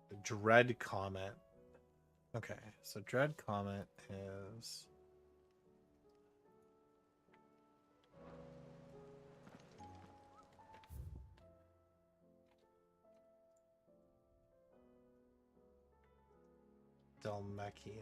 The Dread Comet. Okay, so Dread Comet is... Dalmekian.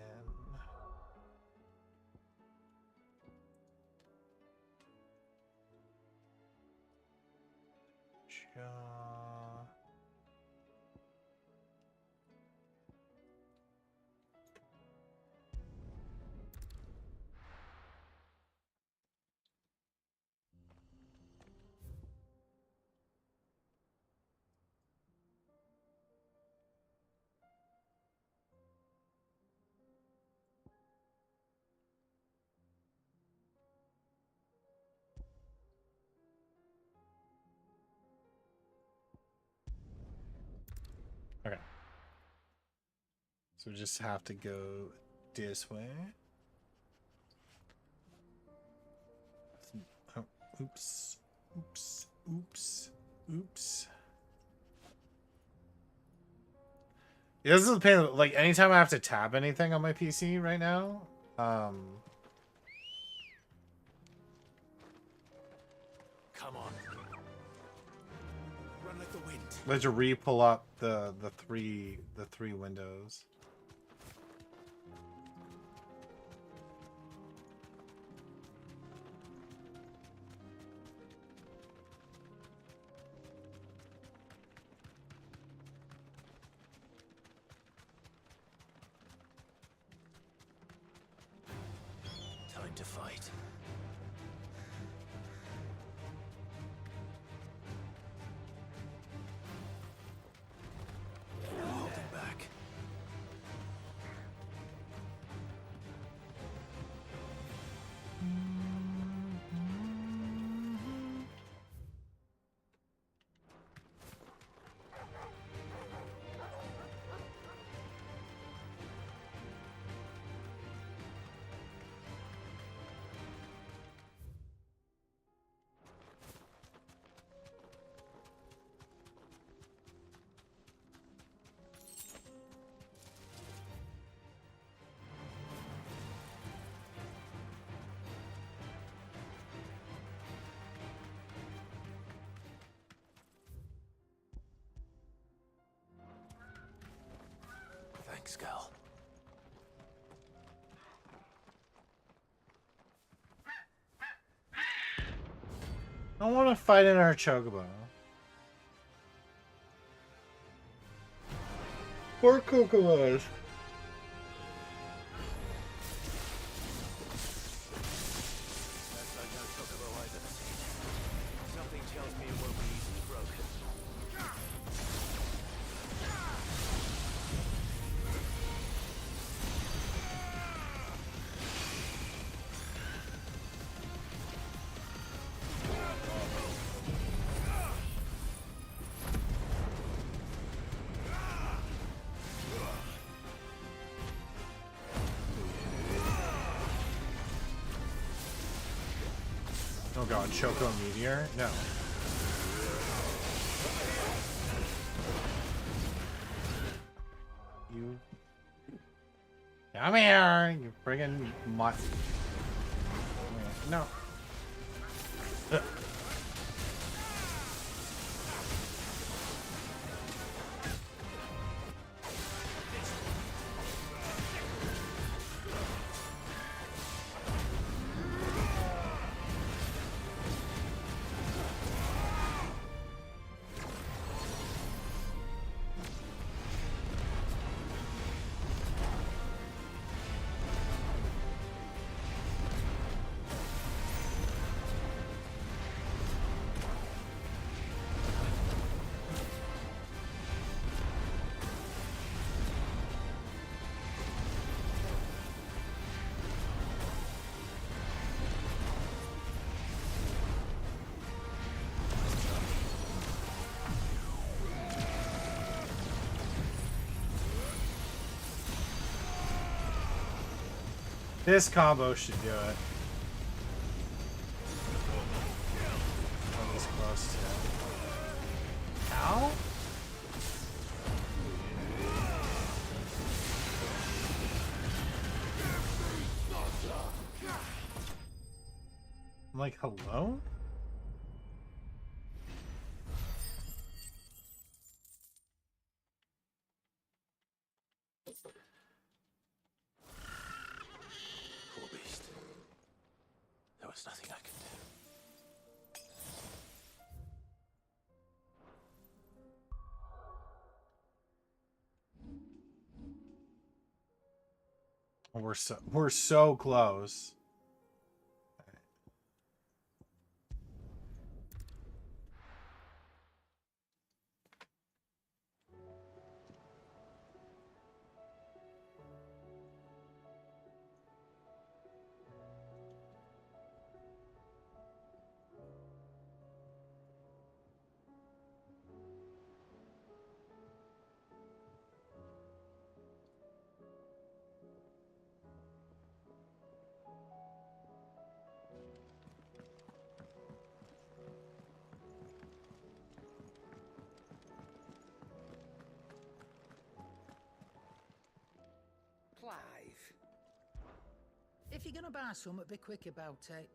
Okay. So we just have to go this way. Oh, oops. Oops. Oops. Oops. Yeah, this is the pain. Like, anytime I have to tab anything on my PC right now, Come on. Run like the wind. I have to re-pull up the three windows. Time to fight. No holding back. Thanks, Gal. I want to fight in our chocobo. Poor Kokobos. That's like no chocobo I've ever seen. Something tells me it won't be easily broken. Oh god, Choco Meteor? No. You... Come here! You friggin' mutt. No. This combo should do it. At least close to. Ow? I'm like, hello? Poor beast. There was nothing I could do. We're so close. Clive. If you're gonna buy something, be quick about it.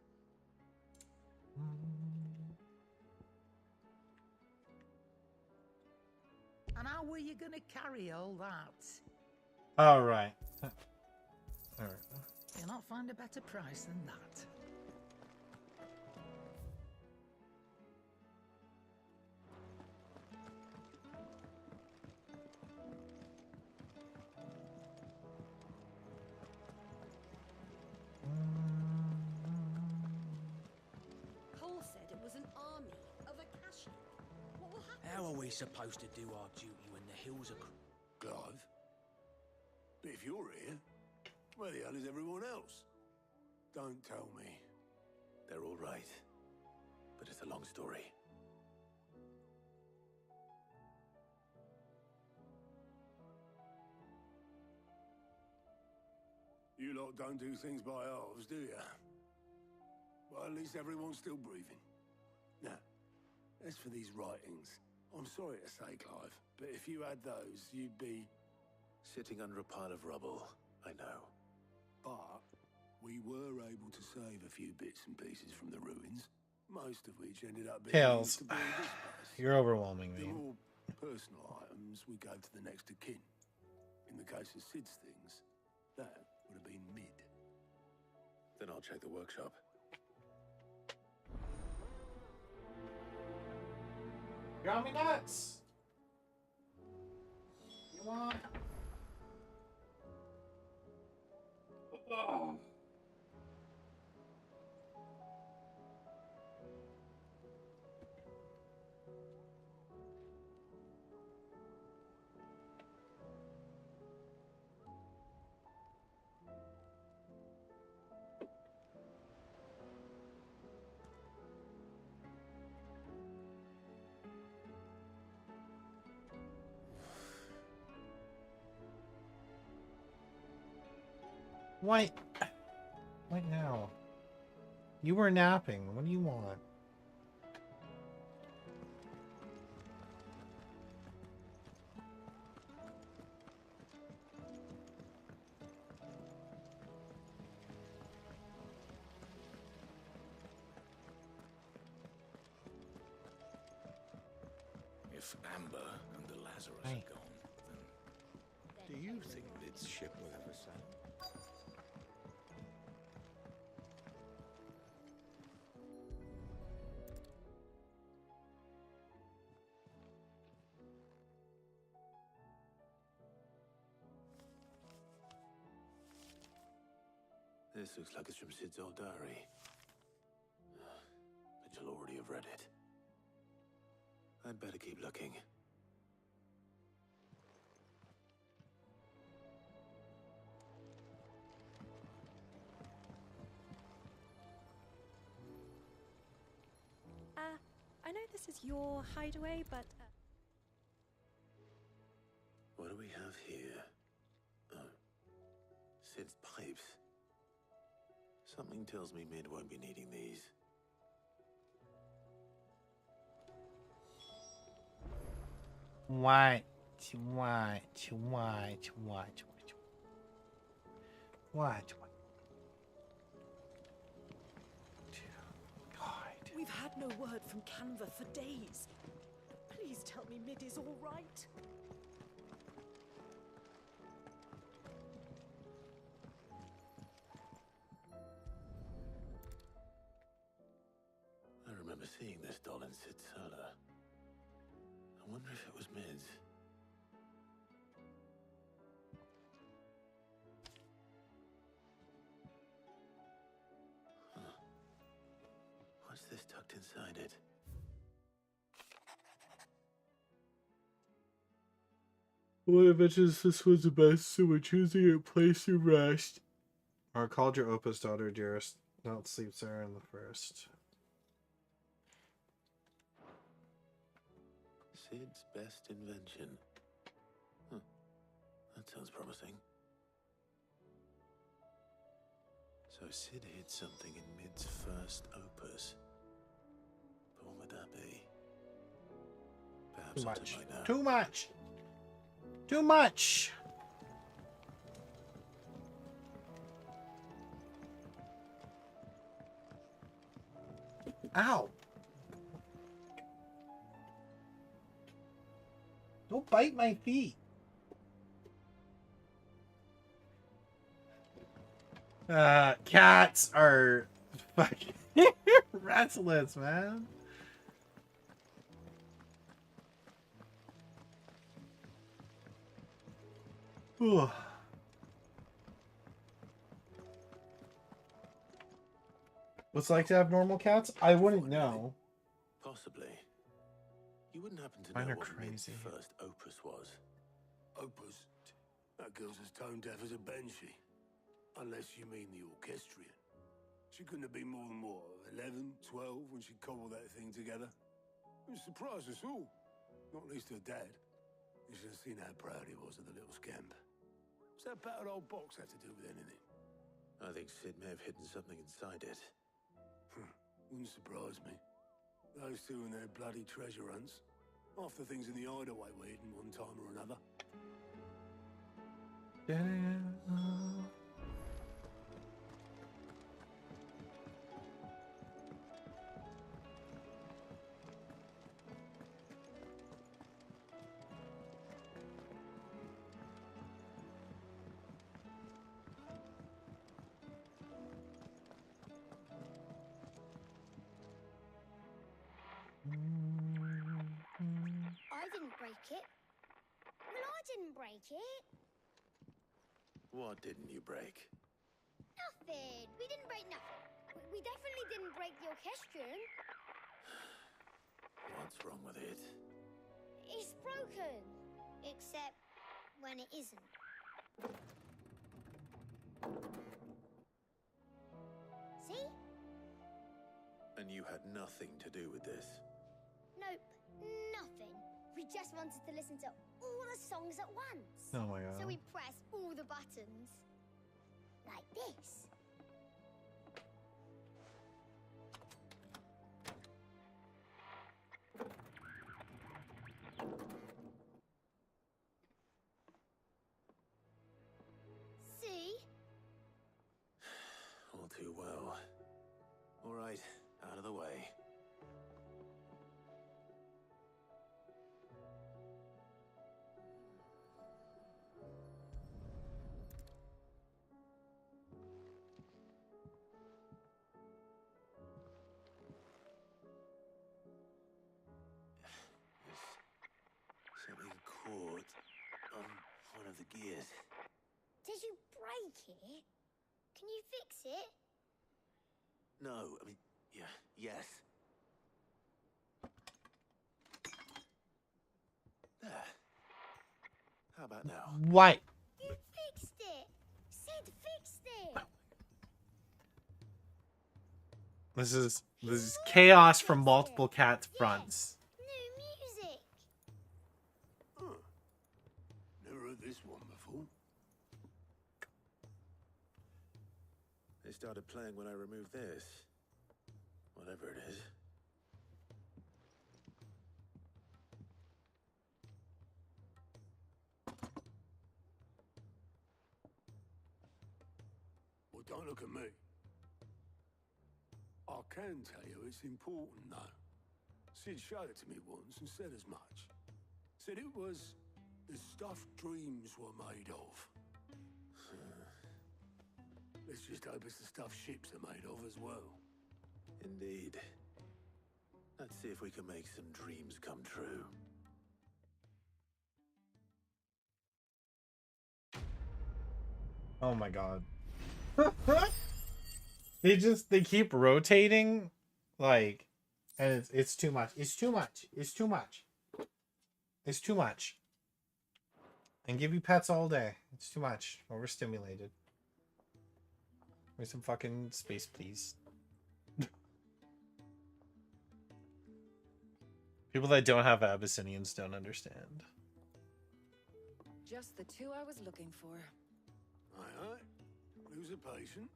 And how were you gonna carry all that? All right. All right. You'll not find a better price than that. Cole said it was an army of Akashic. What will happen? How are we supposed to do our duty when the hills are... Clive? But if you're here, where the hell is everyone else? Don't tell me. They're all right. But it's a long story. You lot don't do things by halves, do you? Well, at least everyone's still breathing. Now, as for these writings, I'm sorry to say, Clive, but if you had those, you'd be... sitting under a pile of rubble, I know. But we were able to save a few bits and pieces from the ruins, most of which ended up being Tails, used to build this place. you're overwhelming The me. more personal items we gave to the next of kin. In the case of Sid's things, that would have been mid. Then I'll check the workshop. Got me nuts. You want? Oh. Why? What now? You were napping. What do you want? If Amber and the Lazarus are gone, then... Do you think Lid's ship will ever sail? This looks like it's from Sid's old diary. But you'll already have read it. I'd better keep looking. I know this is your hideaway, but... What do we have here? Oh. Sid's pipes. Something tells me Mid won't be needing these. What? We've had no word from Canva for days. Please tell me Mid is all right. I remember seeing this doll in Sid's cellar. I wonder if it was Mid's. Huh. What's this tucked inside it? One of mentions this was the best, so we're choosing a place to rest. Or called your Opus daughter, dearest. Don't sleep, Sarah, in the first. Sid's best invention. Huh. That sounds promising. So Sid hid something in Mid's first opus. But what would that be? Perhaps Too I'll much. find out. Too much. Too much. Ow. Don't bite my feet. Cats are fucking restless, man. Whew. What's it like to have normal cats? I wouldn't know. Possibly. You wouldn't happen to Mine know are what Mid's crazy. first opus was? Opus? That girl's as tone deaf as a banshee. Unless you mean the orchestrion. She couldn't have been more than, what, 11, 12 when she cobbled that thing together? It surprised us all. Not least her dad. You should have seen how proud he was of the little scamp. What's that battered old box have to do with anything? I think Sid may have hidden something inside it. Wouldn't surprise me. Those two and their bloody treasure hunts. Half the things in the hideaway were hidden one time or another. I didn't break it. Well, I didn't break it. What didn't you break? Nothing. We didn't break nothing. We definitely didn't break the orchestrion. What's wrong with it? It's broken. Except when it isn't. See? And you had nothing to do with this? Nope. Nothing. We just wanted to listen to all the songs at once. Oh my god. So we pressed all the buttons. Like this. See? All too well. All right, out of the way. Something caught on one of the gears. Did you break it? Can you fix it? No, I mean, yeah, yes. There. How about now? What? You fixed it! Sid fixed it! This is chaos from multiple cat fronts. New music! Huh. Never heard this one before. This started playing when I removed this. Whatever it is. Well, don't look at me. I can tell you it's important, though. Sid showed it to me once and said as much. Said it was the stuff dreams were made of. Let's just hope it's the stuff ships are made of as well. Indeed. Let's see if we can make some dreams come true. Oh my god. They keep rotating, like, and it's too much. It's too much. It's too much. It's too much. And give you pets all day. It's too much. Overstimulated. Give me some fucking space, please. People that don't have Abyssinians don't understand. Just the two I was looking for. Aye. Lose a patient?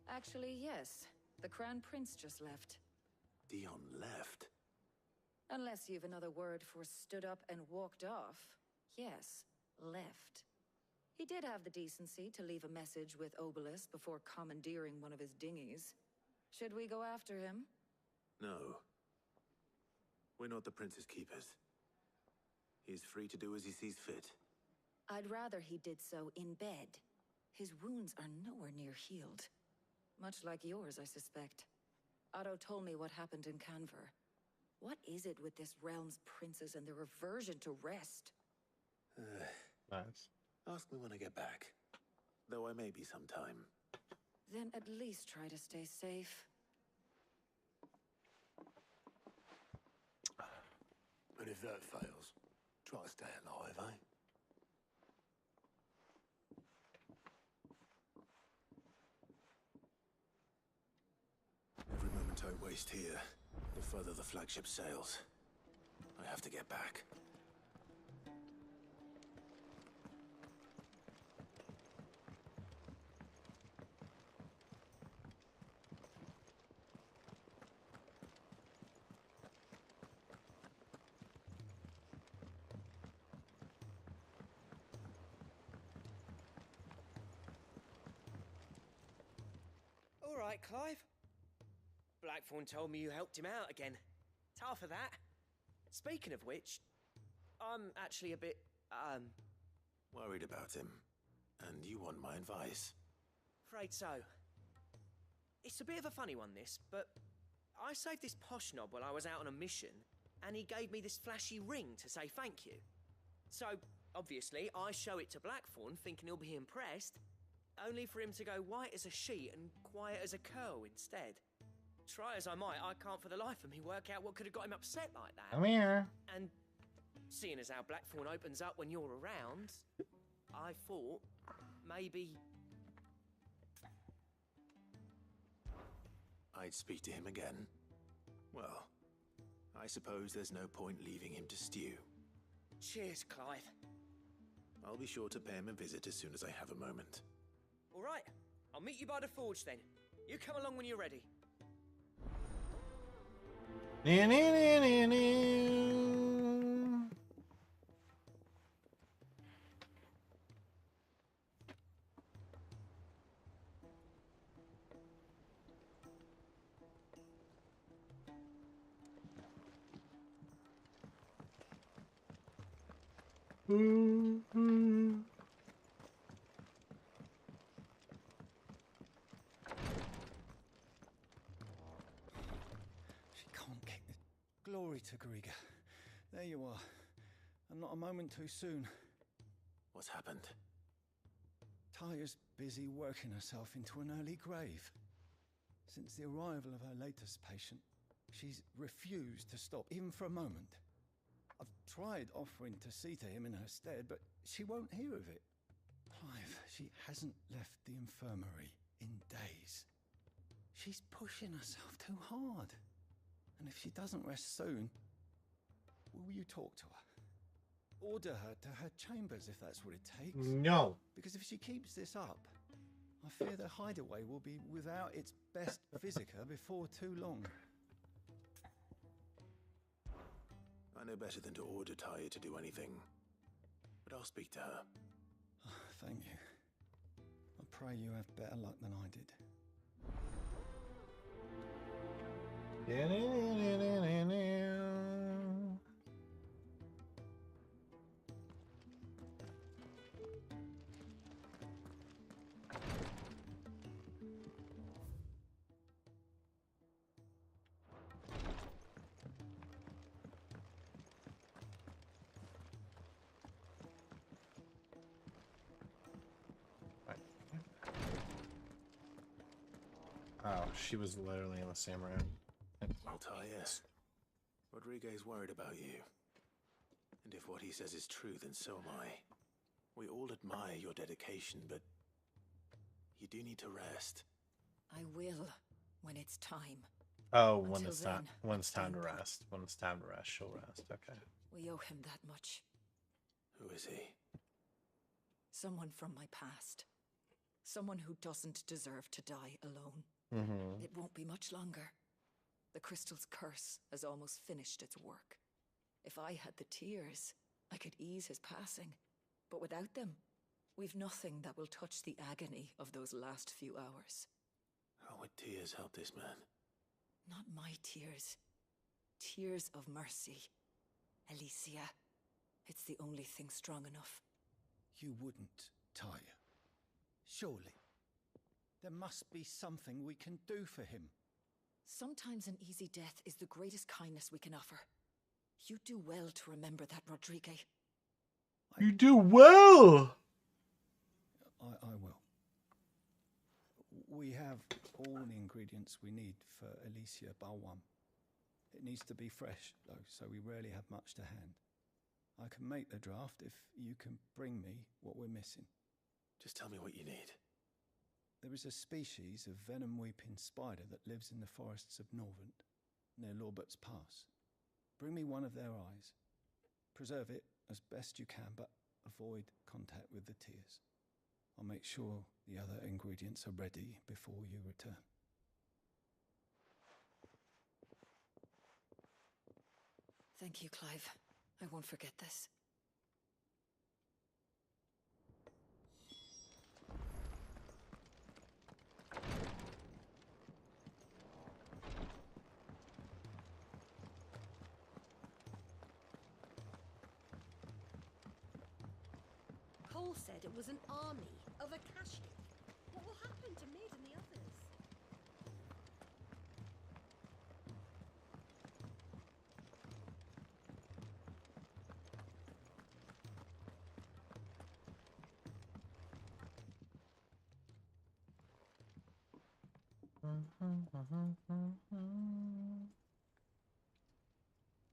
Actually, yes. The Crown Prince just left. Dion left? Unless you've another word for stood up and walked off. Yes, left. He did have the decency to leave a message with Obelisk before commandeering one of his dinghies. Should we go after him? No. We're not the Prince's keepers. He's free to do as he sees fit. I'd rather he did so in bed. His wounds are nowhere near healed. Much like yours, I suspect. Otto told me what happened in Canver. What is it with this realm's princes and their aversion to rest? Nice. Ask me when I get back. Though I may be sometime. Then at least try to stay safe. And if that fails, try to stay alive, eh? Every moment I waste here, the further the flagship sails. I have to get back. All right, Clive. Blackthorn told me you helped him out again. Tough for that. Speaking of which, I'm actually a bit, Worried about him. And you want my advice? afraid so. It's a bit of a funny one, this, but I saved this posh knob while I was out on a mission, and he gave me this flashy ring to say thank you. So, obviously, I show it to Blackthorn, thinking he'll be impressed, only for him to go white as a sheet and quiet as a curl instead. Try as I might, I can't for the life of me work out what could have got him upset like that. Come here. And seeing as how Blackthorn opens up when you're around, I thought maybe... I'd speak to him again. Well, I suppose there's no point leaving him to stew. Cheers, Clive. I'll be sure to pay him a visit as soon as I have a moment. All right, I'll meet you by the forge then. You come along when you're ready. She can't kick the... Glory to Griga. There you are. And not a moment too soon. What's happened? Taya's busy working herself into an early grave. Since the arrival of her latest patient, she's refused to stop, even for a moment. I've tried offering to see to him in her stead, but she won't hear of it. Clive, she hasn't left the infirmary in days. She's pushing herself too hard. And if she doesn't rest soon, will you talk to her? Order her to her chambers if that's what it takes. No. Because if she keeps this up, I fear the hideaway will be without its best visitor before too long. I know better than to order Tyre to do anything, but I'll speak to her. Thank you. I pray you have better luck than I did. Oh, she was literally in the same room. Well, Tyre, Rodriguez worried about you. And if what he says is true, then so am I. We all admire your dedication, but you do need to rest. I will, when it's time. Oh, when Until it's then, time. When it's time to rest. When it's time to rest, she'll rest. Okay. We owe him that much. Who is he? Someone from my past. Someone who doesn't deserve to die alone. Mm-hmm. It won't be much longer. The crystal's curse has almost finished its work. If I had the tears, I could ease his passing. But without them, we've nothing that will touch the agony of those last few hours. How would tears help this man? Not my tears. Tears of mercy. Alicia. It's the only thing strong enough. You wouldn't, Tyre. Surely. There must be something we can do for him. Sometimes an easy death is the greatest kindness we can offer. You do well to remember that, Rodriguez. You do well! I will. We have all the ingredients we need for Alicia Balwam. It needs to be fresh, though, so we rarely have much to hand. I can make the draft if you can bring me what we're missing. Just tell me what you need. There is a species of venom-weeping spider that lives in the forests of Norvent, near Lorbert's Pass. Bring me one of their eyes. Preserve it as best you can, but avoid contact with the tears. I'll make sure the other ingredients are ready before you return. Thank you, Clive. I won't forget this. Cole said it was an army of Akashic. What will happen to Mid and the others?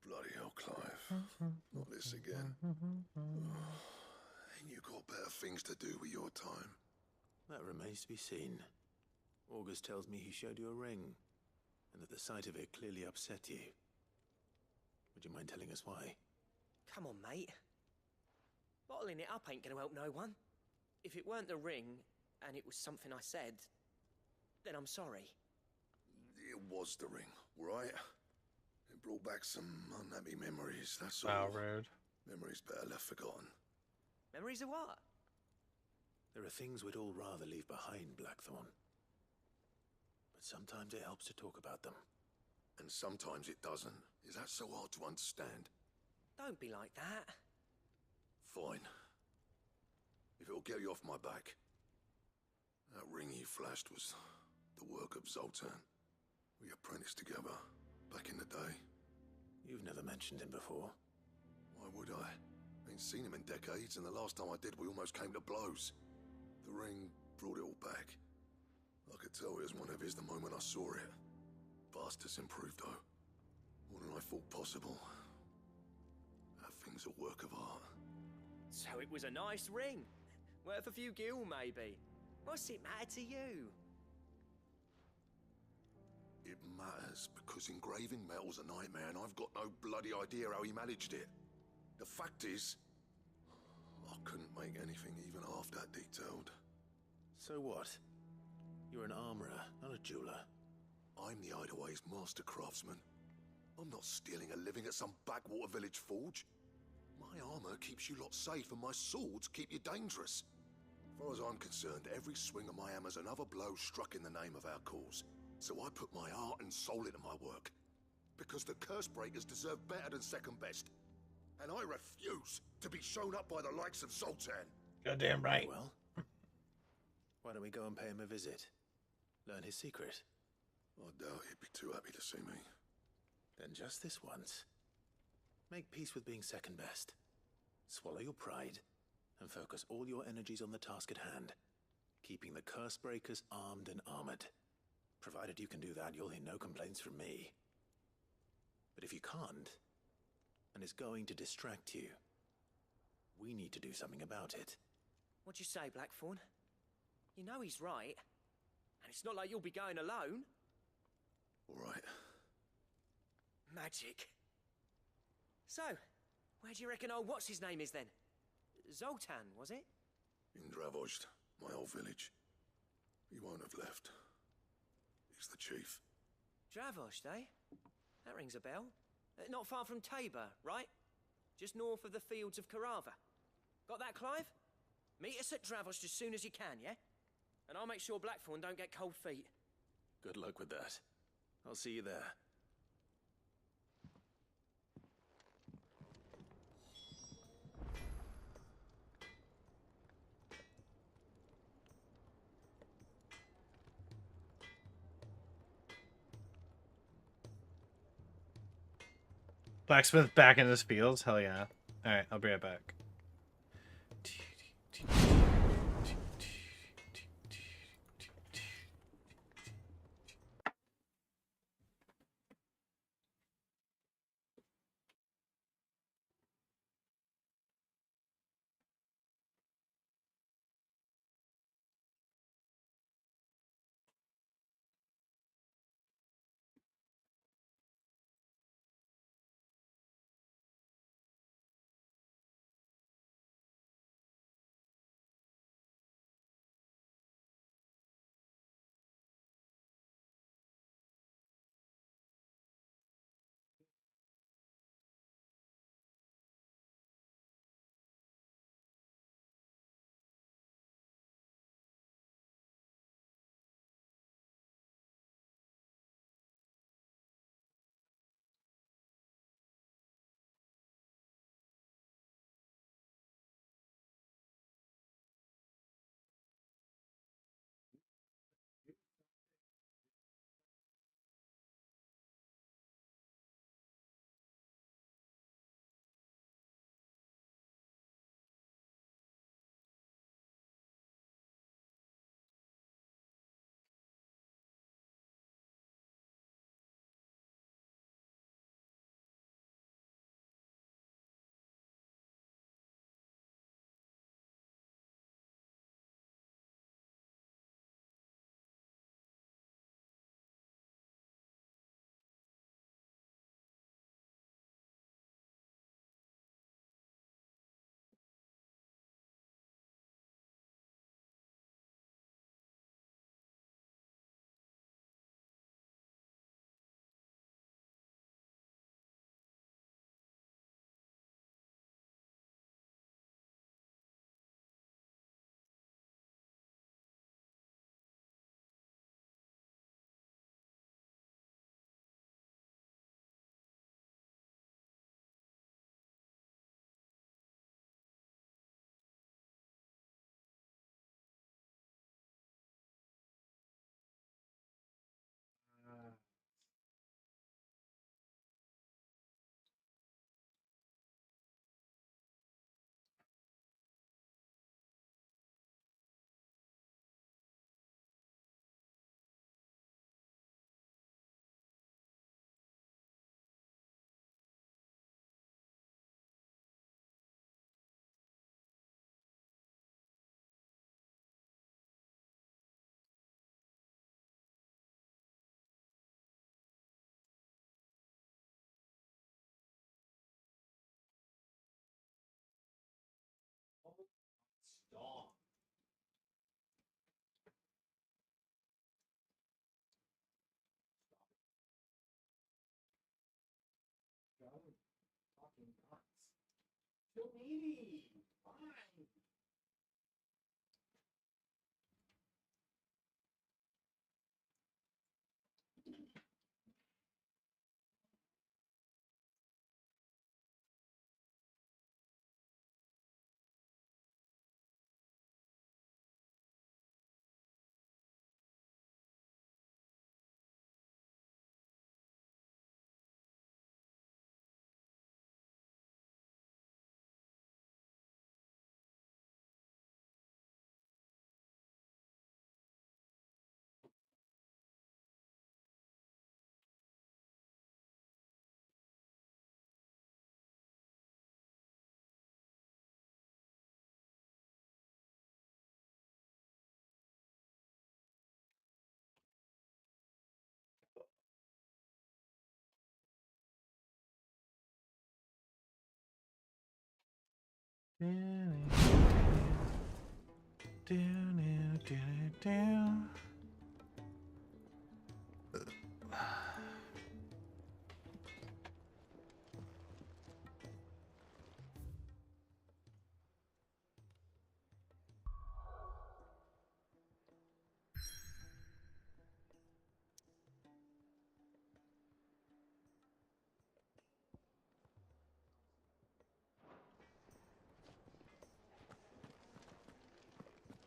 Bloody hell, Clive. Not this again. Ain't you got better things to do with your time? That remains to be seen. August tells me he showed you a ring, and that the sight of it clearly upset you. Would you mind telling us why? Come on, mate. Bottling it up ain't gonna help no one. If it weren't the ring, and it was something I said, then I'm sorry. It was the ring, right? It brought back some unhappy memories, that's Wow, all. rude. Memories better left forgotten. Memories of what? There are things we'd all rather leave behind, Blackthorn. But sometimes it helps to talk about them. And sometimes it doesn't. Is that so hard to understand? Don't be like that. Fine. If it'll get you off my back. That ring you flashed was the work of Zoltan. We apprenticed together back in the day. You've never mentioned him before. Why would I? Ain't seen him in decades, and the last time I did, we almost came to blows. The ring brought it all back. I could tell it was one of his the moment I saw it. Vast has improved, though. More than I thought possible. That thing's a work of art. So it was a nice ring. Worth a few gil, maybe. What's it matter to you? It matters because engraving metal's a nightmare, and I've got no bloody idea how he managed it. The fact is, I couldn't make anything even half that detailed. So what? You're an armorer, not a jeweler. I'm the Hideaway's master craftsman. I'm not stealing a living at some backwater village forge. My armor keeps you lot safe and my swords keep you dangerous. As far as I'm concerned, every swing of my hammer's another blow struck in the name of our cause. So I put my heart and soul into my work. Because the curse breakers deserve better than second best. And I refuse to be shown up by the likes of Zoltan. Goddamn right. Well, why don't we go and pay him a visit? Learn his secret. I doubt he'd be too happy to see me. Then just this once, make peace with being second best. Swallow your pride and focus all your energies on the task at hand, keeping the curse breakers armed and armored. Provided you can do that, you'll hear no complaints from me. But if you can't, and it's going to distract you, we need to do something about it. What'd you say, Blackthorn? You know he's right. And it's not like you'll be going alone. All right. Magic. So, where do you reckon old what's-his-name is then? Zoltan, was it? In Dravozd, my old village. He won't have left. He's the chief. Dravozd, eh? That rings a bell. Not far from Tabor, right? Just north of the fields of Carava. Got that, Clive? Meet us at Dravozd as soon as you can, yeah? And I'll make sure Blackthorn don't get cold feet. Good luck with that. I'll see you there. Blacksmith back in his fields? Hell yeah. Alright, I'll be right back.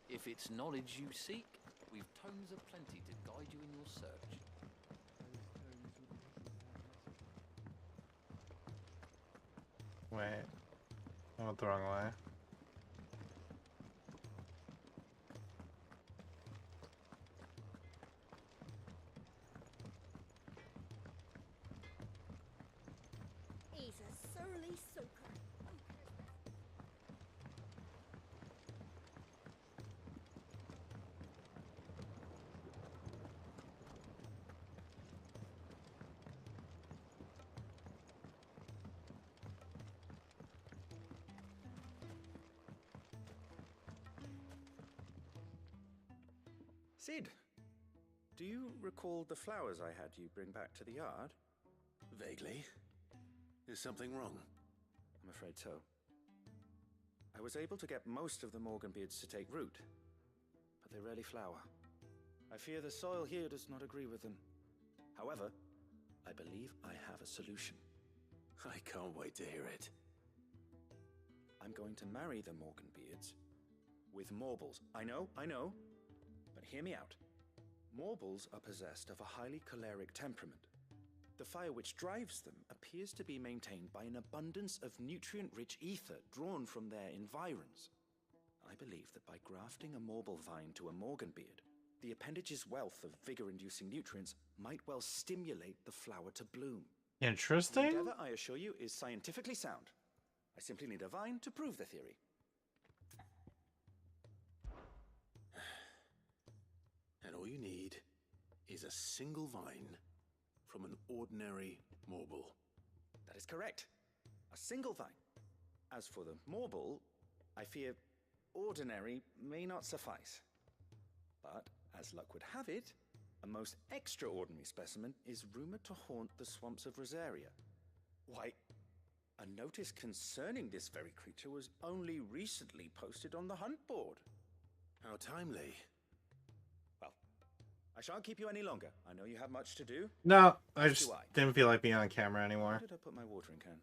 If it's knowledge you seek, we've tomes aplenty to guide you in your search. Wait. I went the wrong way. He's a surly soaker. Sid, do you recall the flowers I had you bring back to the yard? Vaguely. Is something wrong? I'm afraid so. I was able to get most of the Morganbeards to take root, but they rarely flower. I fear the soil here does not agree with them. However, I believe I have a solution. I can't wait to hear it. I'm going to marry the Morganbeards with Morbles. I know, but hear me out. Morbles are possessed of a highly choleric temperament. The fire which drives them appears to be maintained by an abundance of nutrient-rich ether drawn from their environs. I believe that by grafting a Morble vine to a Morganbeard, the appendage's wealth of vigor-inducing nutrients might well stimulate the flower to bloom. Interesting. The endeavor, I assure you, is scientifically sound. I simply need a vine to prove the theory. And all you need is a single vine from an ordinary Morble. That is correct. A single vine. As for the Morble, I fear ordinary may not suffice. But, as luck would have it, a most extraordinary specimen is rumored to haunt the swamps of Rosaria. Why, a notice concerning this very creature was only recently posted on the hunt board. How timely. Well, I shan't keep you any longer. I know you have much to do. No, I just didn't feel like being on camera anymore. Where did I put my watering can?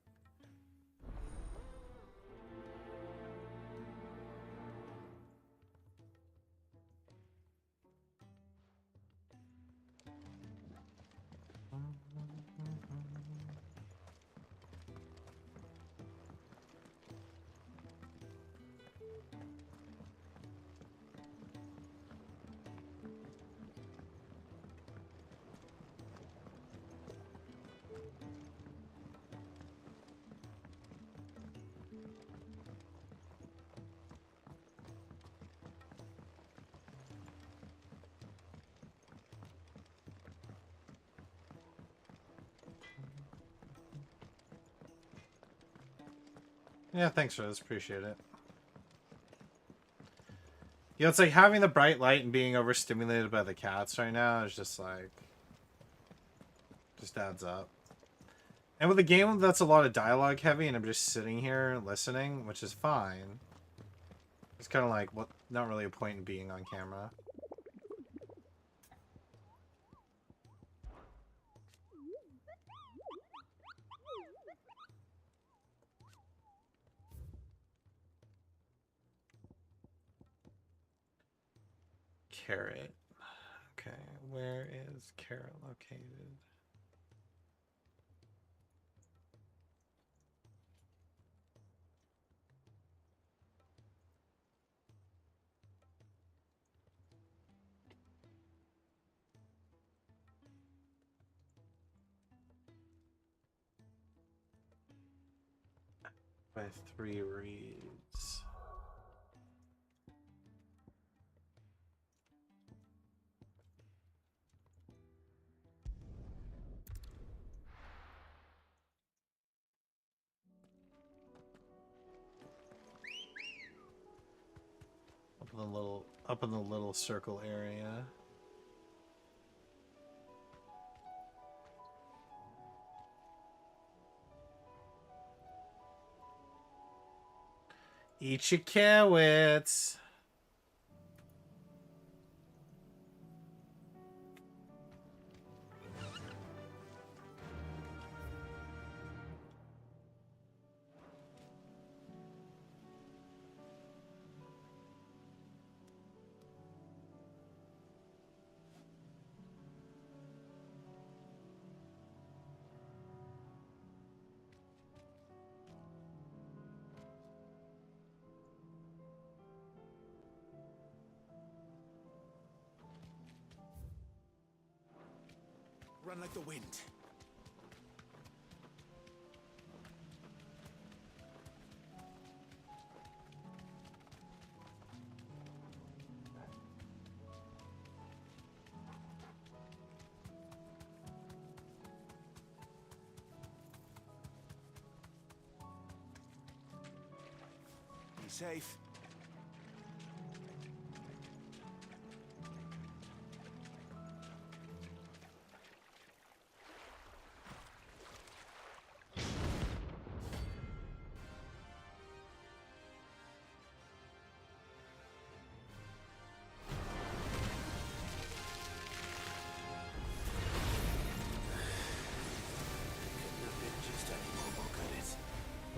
Yeah, thanks for this. Appreciate it. Yeah, it's like having the bright light and being overstimulated by the cats right now is just like... just adds up. And with a game that's a lot of dialogue heavy and I'm just sitting here listening, which is fine. It's kind of like, what? Not really a point in being on camera. Carrot. Okay, where is Carrot located? By 3 reads. Up in the little circle area. Eat your carrots. Run like the wind. Be safe.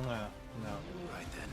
No. Right then.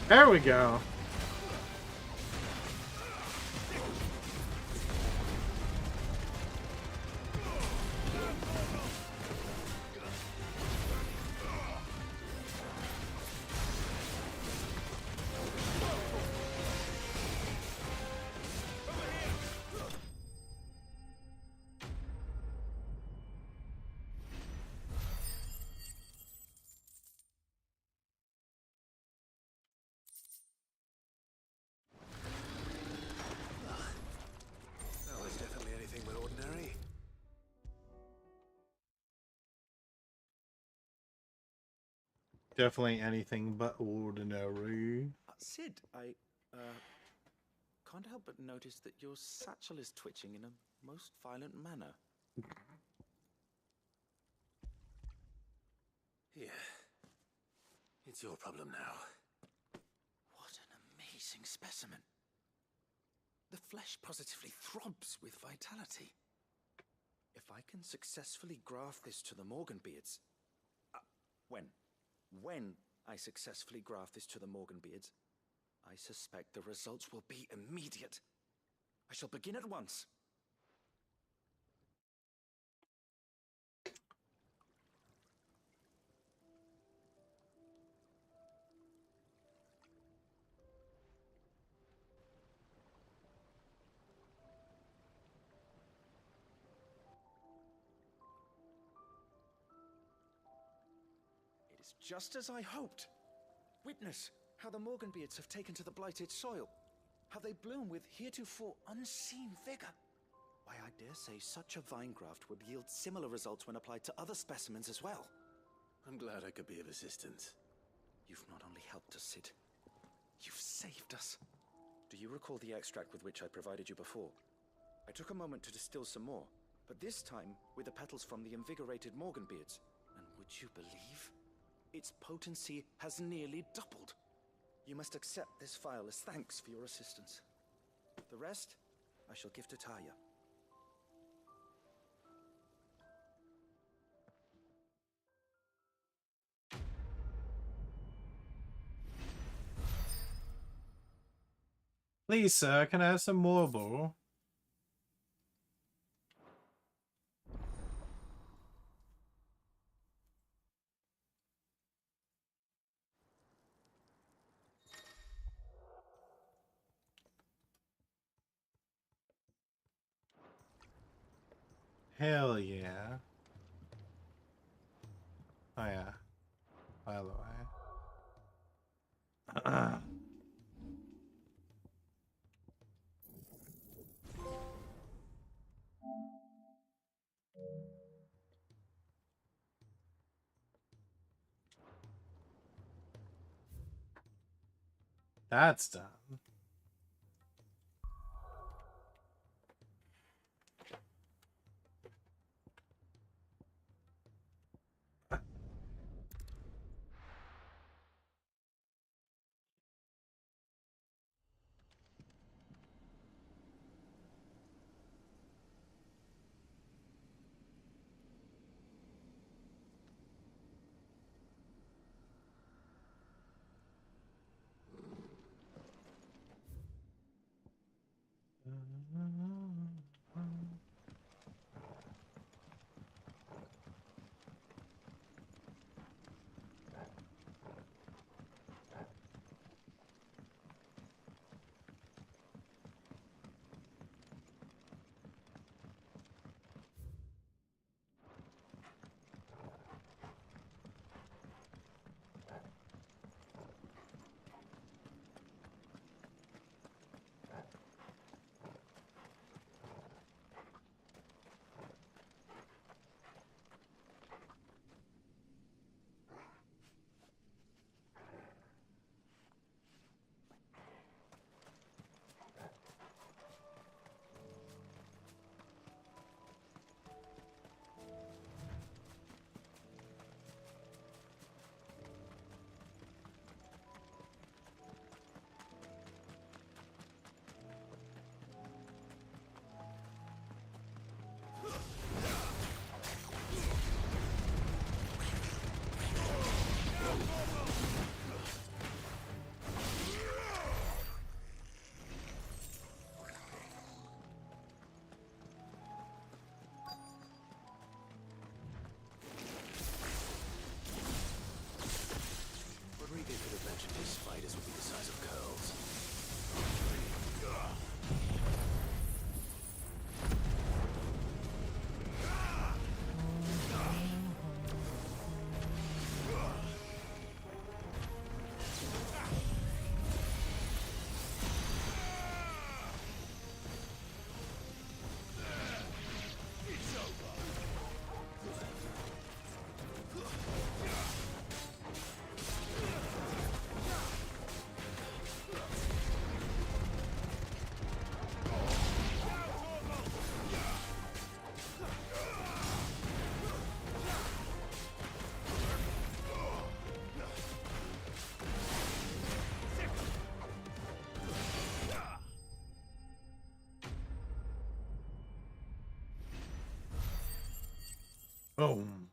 There we go. That was definitely anything but ordinary. Definitely anything but ordinary. Sid, I can't help but notice that your satchel is twitching in a most violent manner. Here. It's your problem now. What an amazing specimen. The flesh positively throbs with vitality. If I can successfully graft this to the Morganbeards... when I successfully graft this to the Morganbeards, I suspect the results will be immediate. I shall begin at once. It is just as I hoped. Witness how the Morganbeards have taken to the blighted soil, how they bloom with heretofore unseen vigor. Why, I dare say such a vine graft would yield similar results when applied to other specimens as well. I'm glad I could be of assistance. You've not only helped us, Sid, you've saved us. Do you recall the extract with which I provided you before? I took a moment to distill some more, but this time with the petals from the invigorated Morganbeards. And would you believe? Its potency has nearly doubled. You must accept this vial as thanks for your assistance. The rest, I shall give to Taya. Please, sir, can I have some marble? Hell yeah. Oh yeah. By the way. That's done. Boom.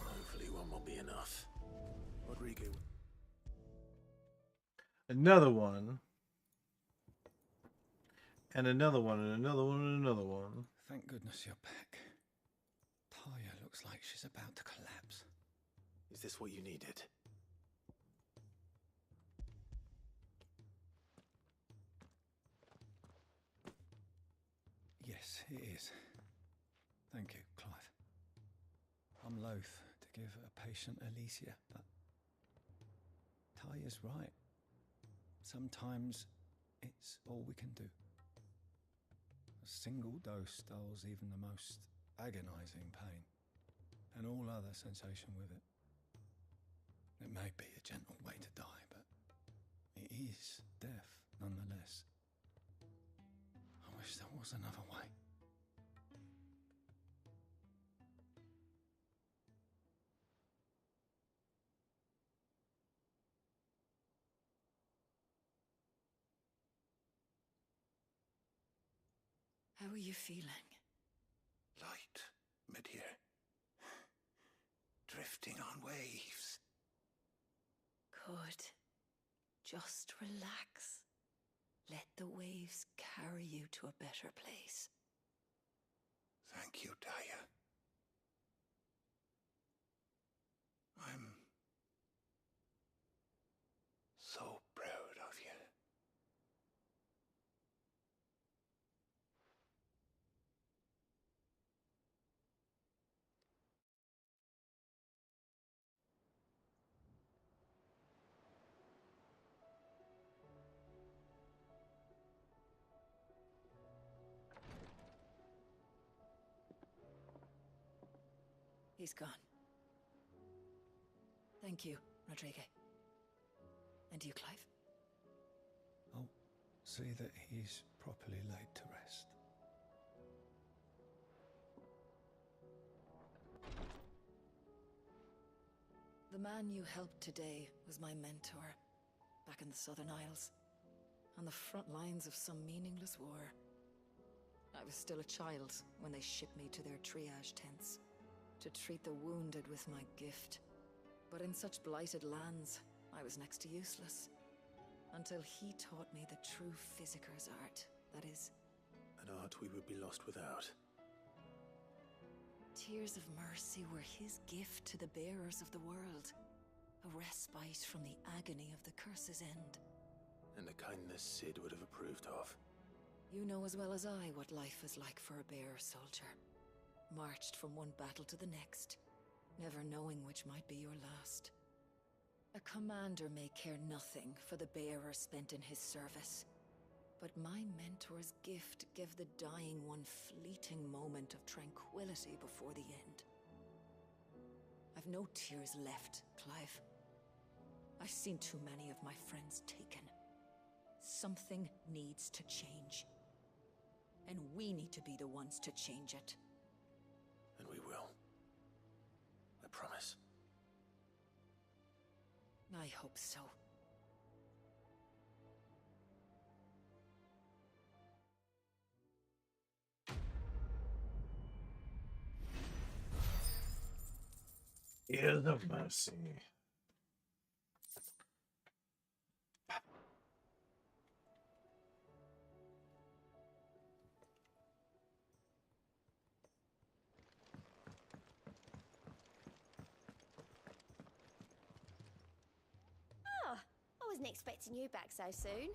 Hopefully one will be enough. Rodrigo. Another one. And another one, and another one, and another one. Thank goodness you're back. Taya looks like she's about to collapse. Is this what you needed? Yes, it is. Thank you, Clive. I'm loath to give a patient Alicia, but Taya's right. Sometimes it's all we can do. A single dose dulls even the most agonizing pain, and all other sensation with it. It may be a gentle way to die, but it is death nonetheless. I wish there was another way. How are you feeling? Light, mid-here. Drifting on waves. Good. Just relax. Let the waves carry you to a better place. Thank you, Taya. I'm so proud of you. He's gone. Thank you, Rodrigo. And you, Clive? I'll see that he's properly laid to rest. The man you helped today was my mentor, back in the Southern Isles, on the front lines of some meaningless war. I was still a child when they shipped me to their triage tents, to treat the wounded with my gift. But in such blighted lands, I was next to useless. Until he taught me the true physicker's art, that is... An art we would be lost without. Tears of mercy were his gift to the bearers of the world. A respite from the agony of the curse's end. And a kindness Sid would have approved of. You know as well as I what life is like for a bearer soldier. Marched from one battle to the next, never knowing which might be your last. A commander may care nothing for the bearer spent in his service, but my mentor's gift gave the dying one fleeting moment of tranquility before the end. I've no tears left, Clive. I've seen too many of my friends taken. Something needs to change. And we need to be the ones to change it. And we will. I promise. I hope so. Tears of mercy. I wasn't expecting you back so soon.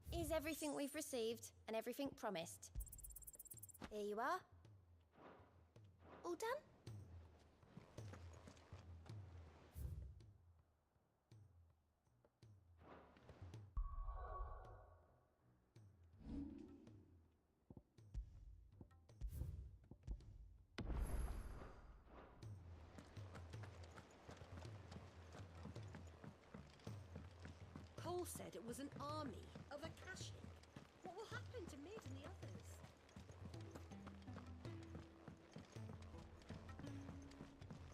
Here's everything we've received and everything promised. Here you are. All done? Cole said it was an army of Akashic. What will happen to Mid and the others?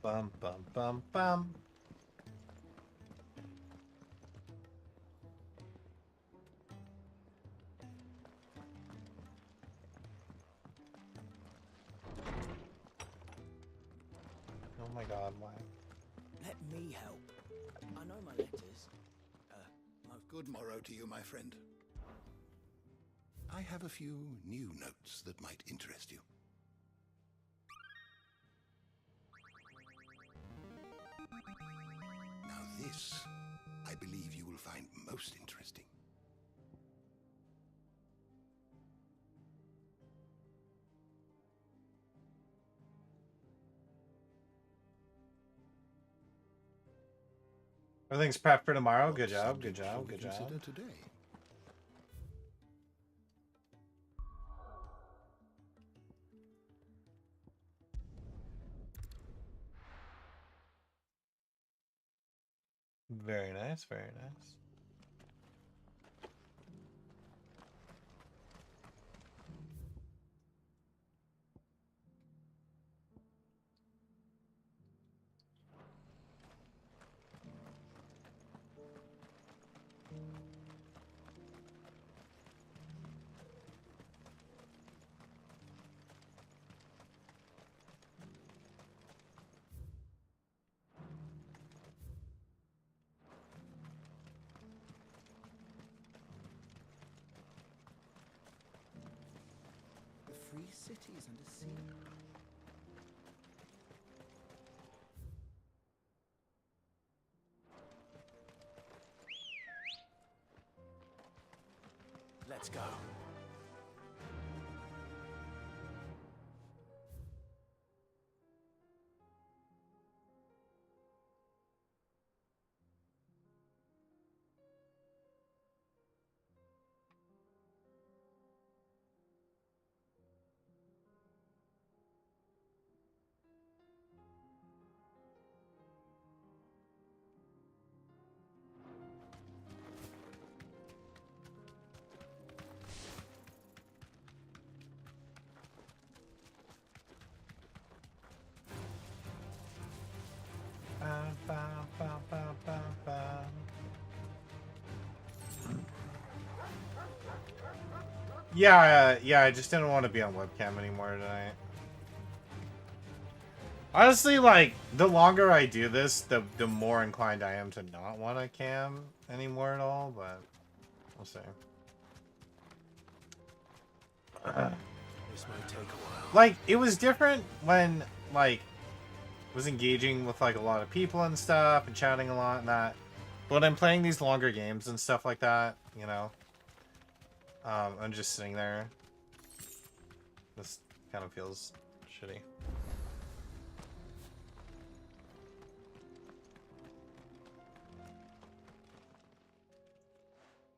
Bum bum bum bum. Oh my god, why? Let me help. I know my letters. Good morrow to you, my friend. I have a few new notes that might interest you. Now this, I believe you will find most interesting. Everything's prepped for tomorrow. Good job, good job, good job. Consider today. Very nice, very nice. The free cities under sea. Let's go. Yeah, I just didn't want to be on webcam anymore tonight. Honestly, like, the longer I do this, the more inclined I am to not want to cam anymore at all, but we'll see. This might take a while. Like, it was different when, like, was engaging with, like, a lot of people and stuff, and chatting a lot and that. But when I'm playing these longer games and stuff like that, you know, I'm just sitting there. This kind of feels shitty.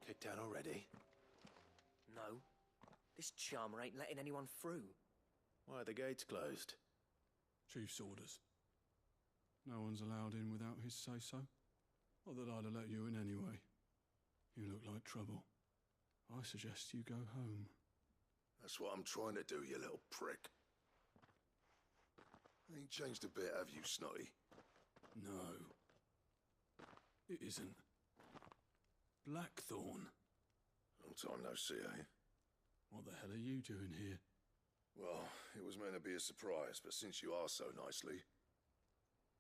Kicked down already? No. This charmer ain't letting anyone through. Why are the gates closed? Chief's orders. No one's allowed in without his say-so. Not that I'd have let you in anyway. You look like trouble. I suggest you go home. That's what I'm trying to do, you little prick. Ain't changed a bit, have you, Snotty? No. It isn't. Blackthorn. Long time no see, eh? What the hell are you doing here? Well, it was meant to be a surprise, but since you asked so nicely,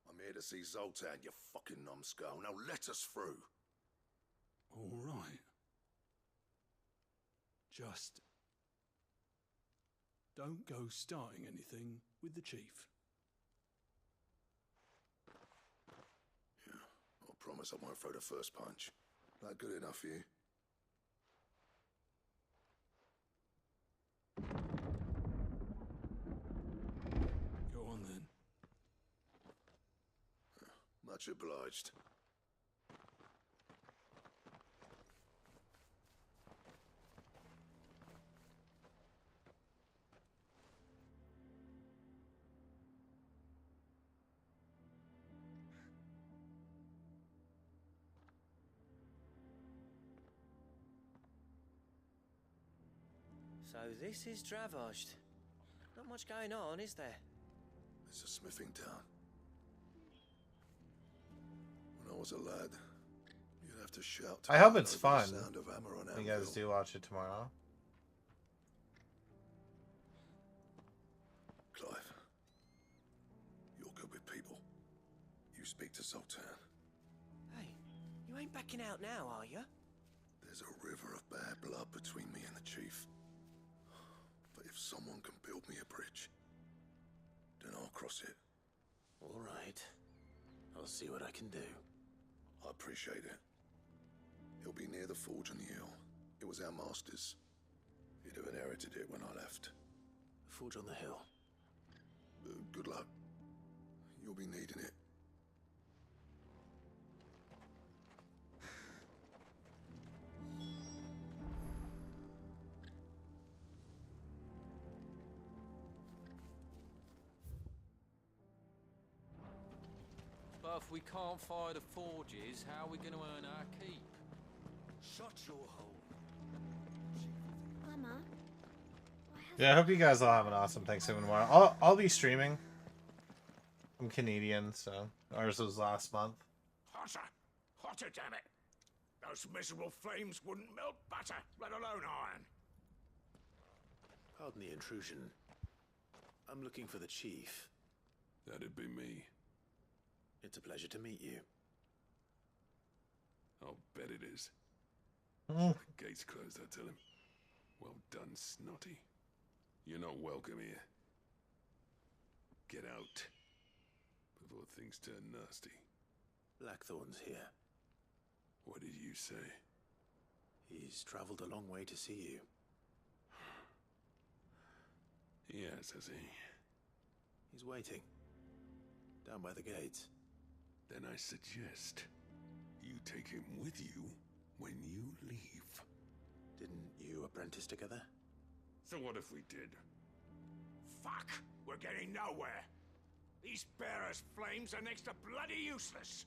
I'm here to see Zoltan, you fucking numbskull. Now let us through. All right. Just don't go starting anything with the chief. Yeah, I promise I won't throw the first punch. That good enough for you? Go on then. Much obliged. So this is Dravaged. Not much going on, is there? It's a smithing town. When I was a lad, you'd have to shout. I hope it's over the fun. sound of hammer on You guys anvil. do watch it tomorrow. Clive, you're good with people. you speak to Zoltan. Hey, you ain't backing out now, are you? There's a river of bad blood between me and the chief. But if someone can build me a bridge, then I'll cross it. All right. I'll see what I can do. I appreciate it. It'll be near the forge on the hill. It was our master's. He'd have inherited it when I left. The forge on the hill. Good luck. You'll be needing it. But if we can't fire the forges, how are we going to earn our keep? Shut your hole. Mama. Yeah, I hope you guys all have an awesome Thanksgiving tomorrow. I'll be streaming. I'm Canadian, so ours was last month. Hotter! Hotter, damn it! Those miserable flames wouldn't melt butter, let alone iron. Pardon the intrusion. I'm looking for the chief. That'd be me. It's a pleasure to meet you. I'll bet it is. Mm. Gate's closed, I tell him. Well done, Snotty. You're not welcome here. Get out before things turn nasty. Blackthorn's here. What did you say? He's traveled a long way to see you. Yes, has he? He's waiting. Down by the gates. Then I suggest you take him with you when you leave. Didn't you apprentice together? So what if we did? Fuck! We're getting nowhere! These bearers' flames are next to bloody useless!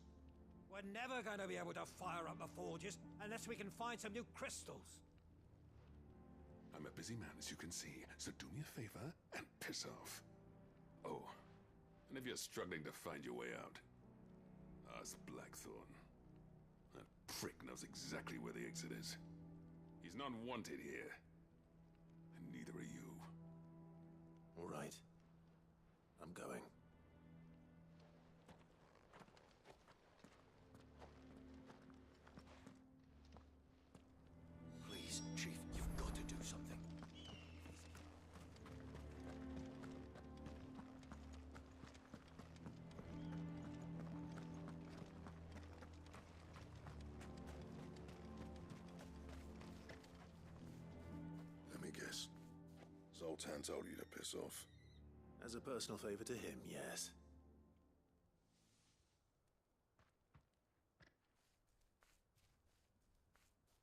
We're never going to be able to fire up the forges unless we can find some new crystals. I'm a busy man, as you can see, so do me a favor and piss off. Oh, and if you're struggling to find your way out, ask Blackthorn. That prick knows exactly where the exit is. He's not wanted here, and neither are you. All right. I'm going. Please, Chief, you've got to do something. Let me guess. Zoltan told you to piss off. As a personal favor to him, yes.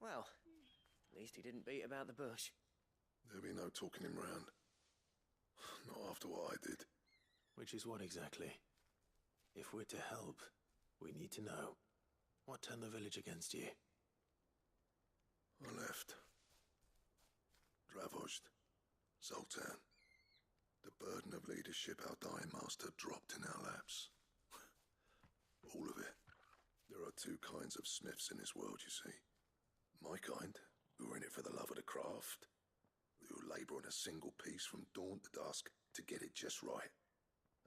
Well, at least he didn't beat about the bush. There'll be no talking him round. Not after what I did. Which is what exactly? If we're to help, we need to know. What turned the village against you? I left. Dravozd. Zoltan. The burden of leadership our dying master dropped in our laps. All of it. There are two kinds of smiths in this world, you see. My kind, who are in it for the love of the craft, who labour on a single piece from dawn to dusk to get it just right.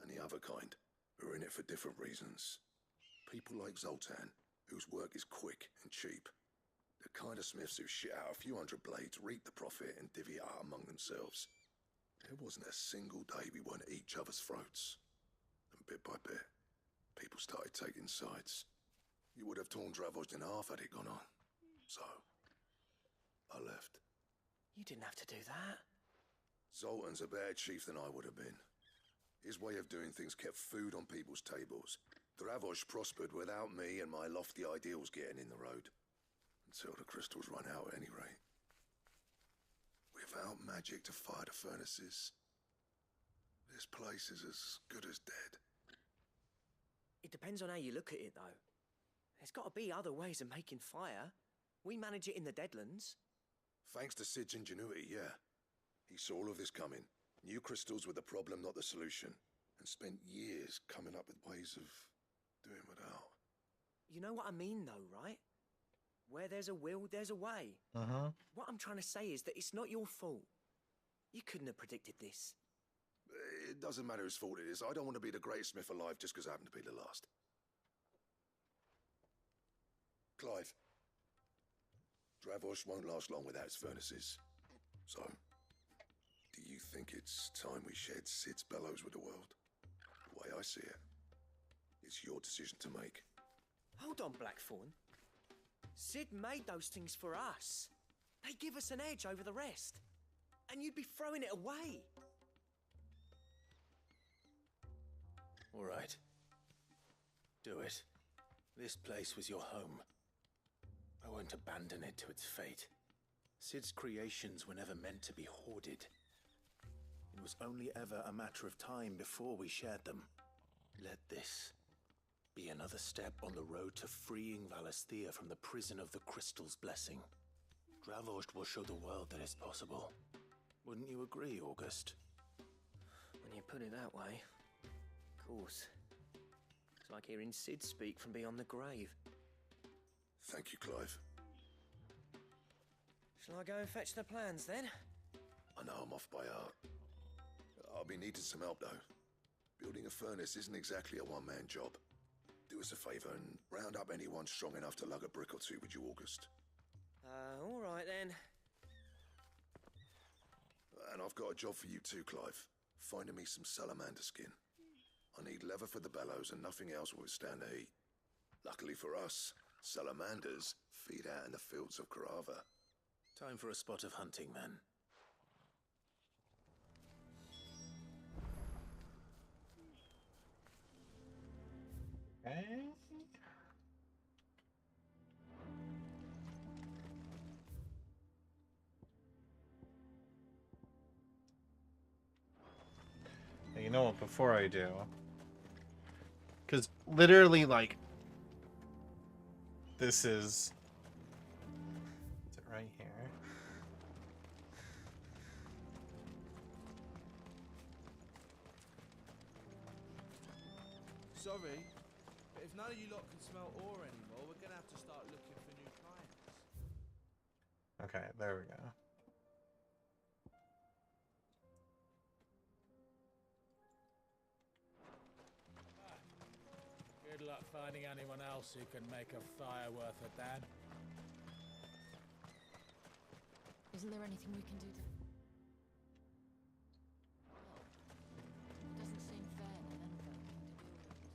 And the other kind, who are in it for different reasons. People like Zoltan, whose work is quick and cheap. The kind of smiths who shit out a few hundred blades, reap the profit, and divvy it out among themselves. There wasn't a single day we weren't at each other's throats. And bit by bit, people started taking sides. You would have torn Dravozd in half had it gone on. So, I left. You didn't have to do that. Zoltan's a better chief than I would have been. His way of doing things kept food on people's tables. Dravozd prospered without me and my lofty ideals getting in the road. Until the crystals run out at any rate. Without magic to fire the furnaces, this place is as good as dead. It depends on how you look at it, though. There's got to be other ways of making fire. We manage it in the Deadlands. Thanks to Sid's ingenuity, yeah. He saw all of this coming. Knew crystals were the problem, not the solution. And spent years coming up with ways of doing without. You know what I mean, though, right? Where there's a will, there's a way. What I'm trying to say is that it's not your fault. You couldn't have predicted this. It doesn't matter whose fault it is. I don't want to be the greatest smith alive just because I happen to be the last. Clive. Dravosh won't last long without its furnaces. So, do you think it's time we shared Sid's bellows with the world? The way I see it, it's your decision to make. Hold on, Blackthorn. Sid made those things for us. They give us an edge over the rest. And you'd be throwing it away. All right. Do it. This place was your home. I won't abandon it to its fate. Sid's creations were never meant to be hoarded. It was only ever a matter of time before we shared them. Let this be another step on the road to freeing Valisthea from the prison of the Crystal's blessing. Dravost will show the world that it's possible. Wouldn't you agree, August? When you put it that way, of course. It's like hearing Sid speak from beyond the grave. Thank you, Clive. Shall I go and fetch the plans, then? I know I'm off by heart. I'll be needing some help, though. Building a furnace isn't exactly a one-man job. Do us a favour and round up anyone strong enough to lug a brick or two with you, August. All right, then. And I've got a job for you too, Clive. Finding me some salamander skin. I need leather for the bellows and nothing else will withstand the heat. Luckily for us, salamanders feed out in the fields of Karava. Time for a spot of hunting, then. Okay. You know what, before I do, because literally, like, this is it right here? Sorry, but if none of you lot can smell ore anymore, we're gonna have to start looking for new clients. Okay, there we go. Good luck finding anyone else who can make a fire worth a damn. Isn't there anything we can do to... It doesn't seem fair that none of that can do with it.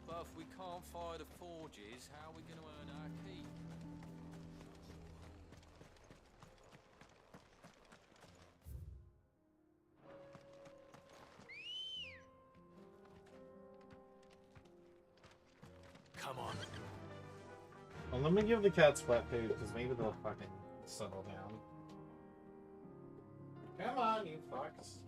But if we can't fire the forges, how are we going to earn our keep? Come on. Well, let me give the cats flat food, because maybe they'll fucking settle down. Come on, you fucks.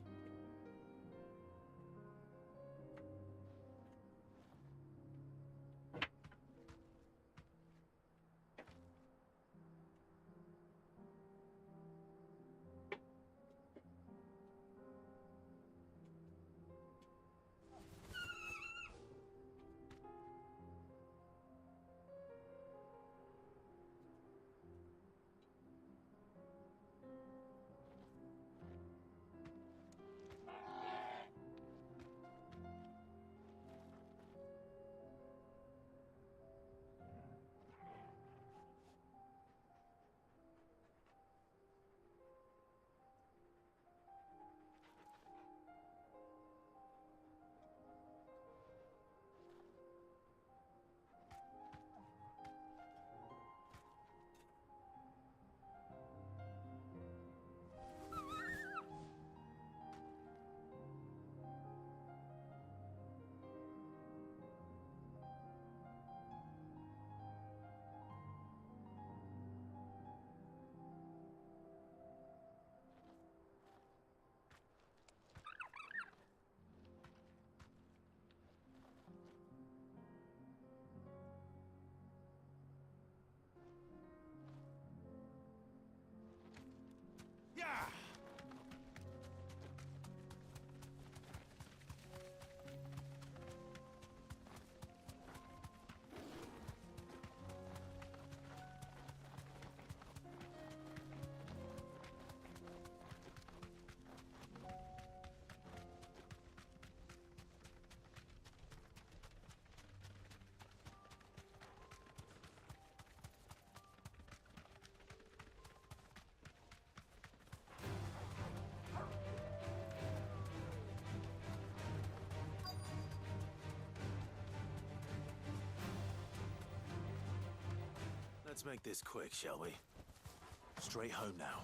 Let's make this quick, shall we? Straight home now.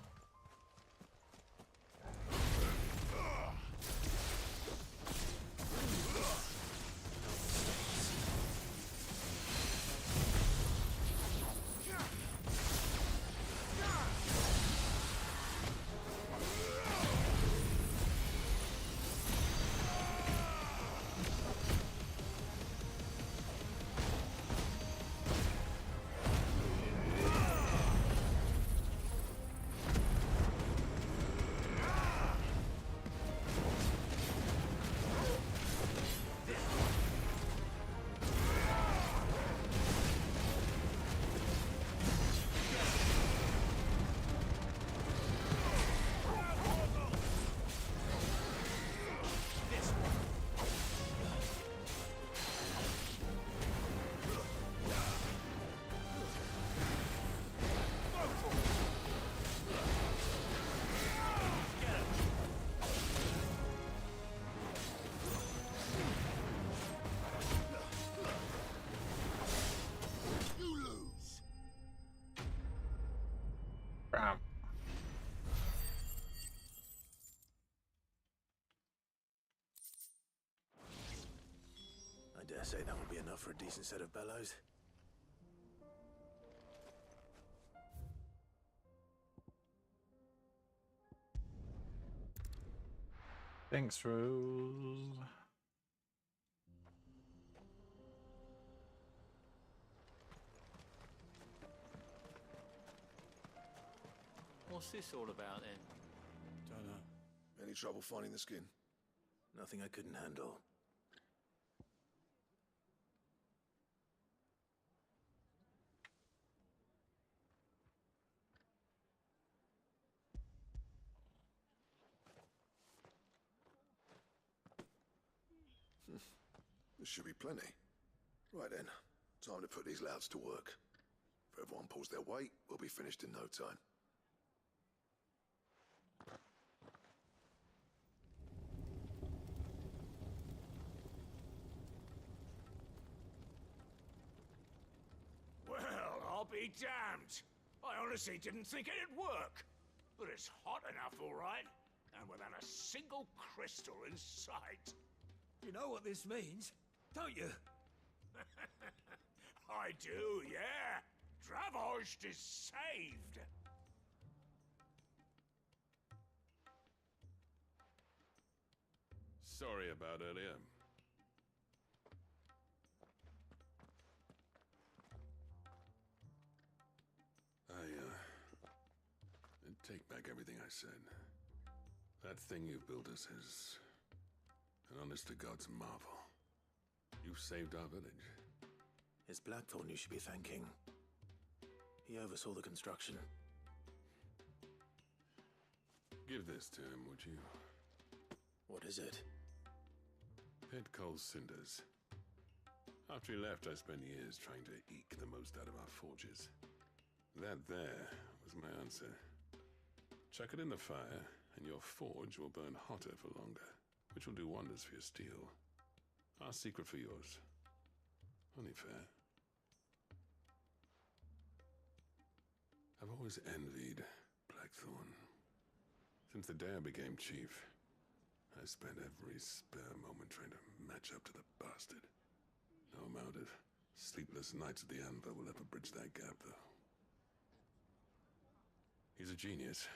I dare say that will be enough for a decent set of bellows. Thanks, Rose. What's this all about then? Don't know. Any trouble finding the skin? Nothing I couldn't handle. This should be plenty. Right then, time to put these louts to work. If everyone pulls their weight, we'll be finished in no time. Well, I'll be damned. I honestly didn't think it'd work. But it's hot enough, all right. And without a single crystal in sight. You know what this means, don't you? I do, yeah. Dravost is saved. Sorry about earlier. I take back everything I said. That thing you've built us is an honest-to-God's marvel. You've saved our village. It's Blackthorn you should be thanking. He oversaw the construction. Give this to him, would you? What is it? Pit Coal's cinders. After he left, I spent years trying to eke the most out of our forges. That there was my answer. Chuck it in the fire, and your forge will burn hotter for longer, which will do wonders for your steel. Our secret for yours. Only fair. I've always envied Blackthorn. Since the day I became chief, I spent every spare moment trying to match up to the bastard. No amount of sleepless nights at the Anvil will ever bridge that gap, though. He's a genius.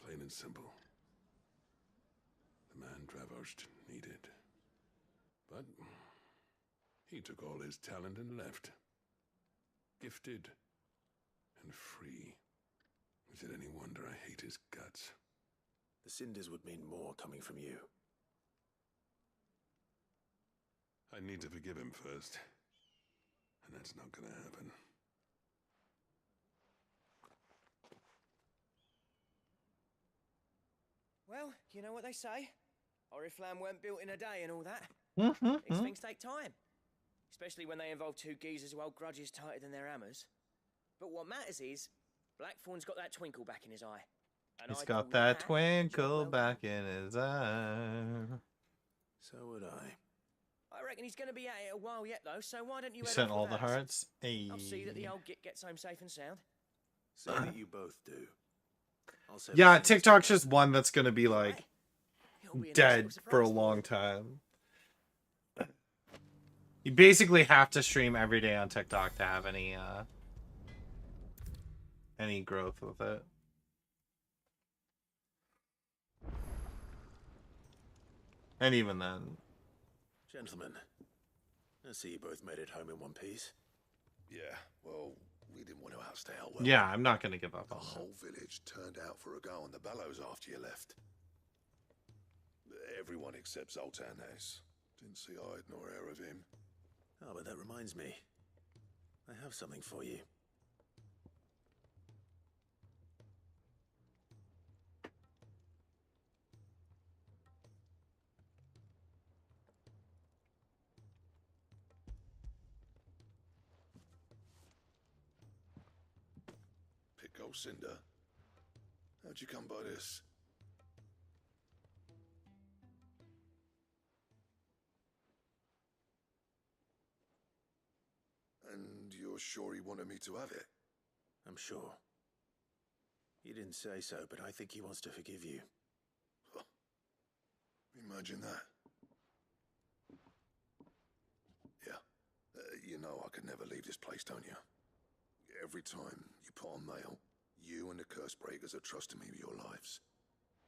Plain and simple. The man Dravost needed. But he took all his talent and left. Gifted and free. Is it any wonder I hate his guts? The cinders would mean more coming from you. I need to forgive him first. And that's not gonna happen. Well, you know what they say. Oriflamme weren't built in a day and all that. Mm-hmm. These things take time. Especially when they involve two geezers who hold grudges tighter than their hammers. But what matters is, Blackthorn's got that twinkle back in his eye. And He's I got call that job twinkle well done. back in his eye. So would I. I reckon he's going to be at it a while yet, though, so why don't you You head sent off all with the us? hearts? Hey. I'll see that the old git gets home safe and sound. See that you both do. I'll save Yeah, the scenes TikTok's for just one that's gonna be like It'll be a nice dead little for a surprise. long time. You basically have to stream every day on TikTok to have any growth with it. And even then. Gentlemen, I see you both made it home in one piece. Yeah, well, we didn't want to outstay our welcome. Yeah, I'm not gonna give up The on that. whole village turned out for a go on the bellows after you left. Everyone except Zoltan has. Didn't see hide nor hair of him. Oh, but that reminds me. I have something for you. Pick old Cinder. How'd you come by this? And you're sure he wanted me to have it? I'm sure. He didn't say so, but I think he wants to forgive you. Imagine that. Yeah. You know I could never leave this place, don't you? Every time you put on mail, you and the curse breakers are trusting me with your lives.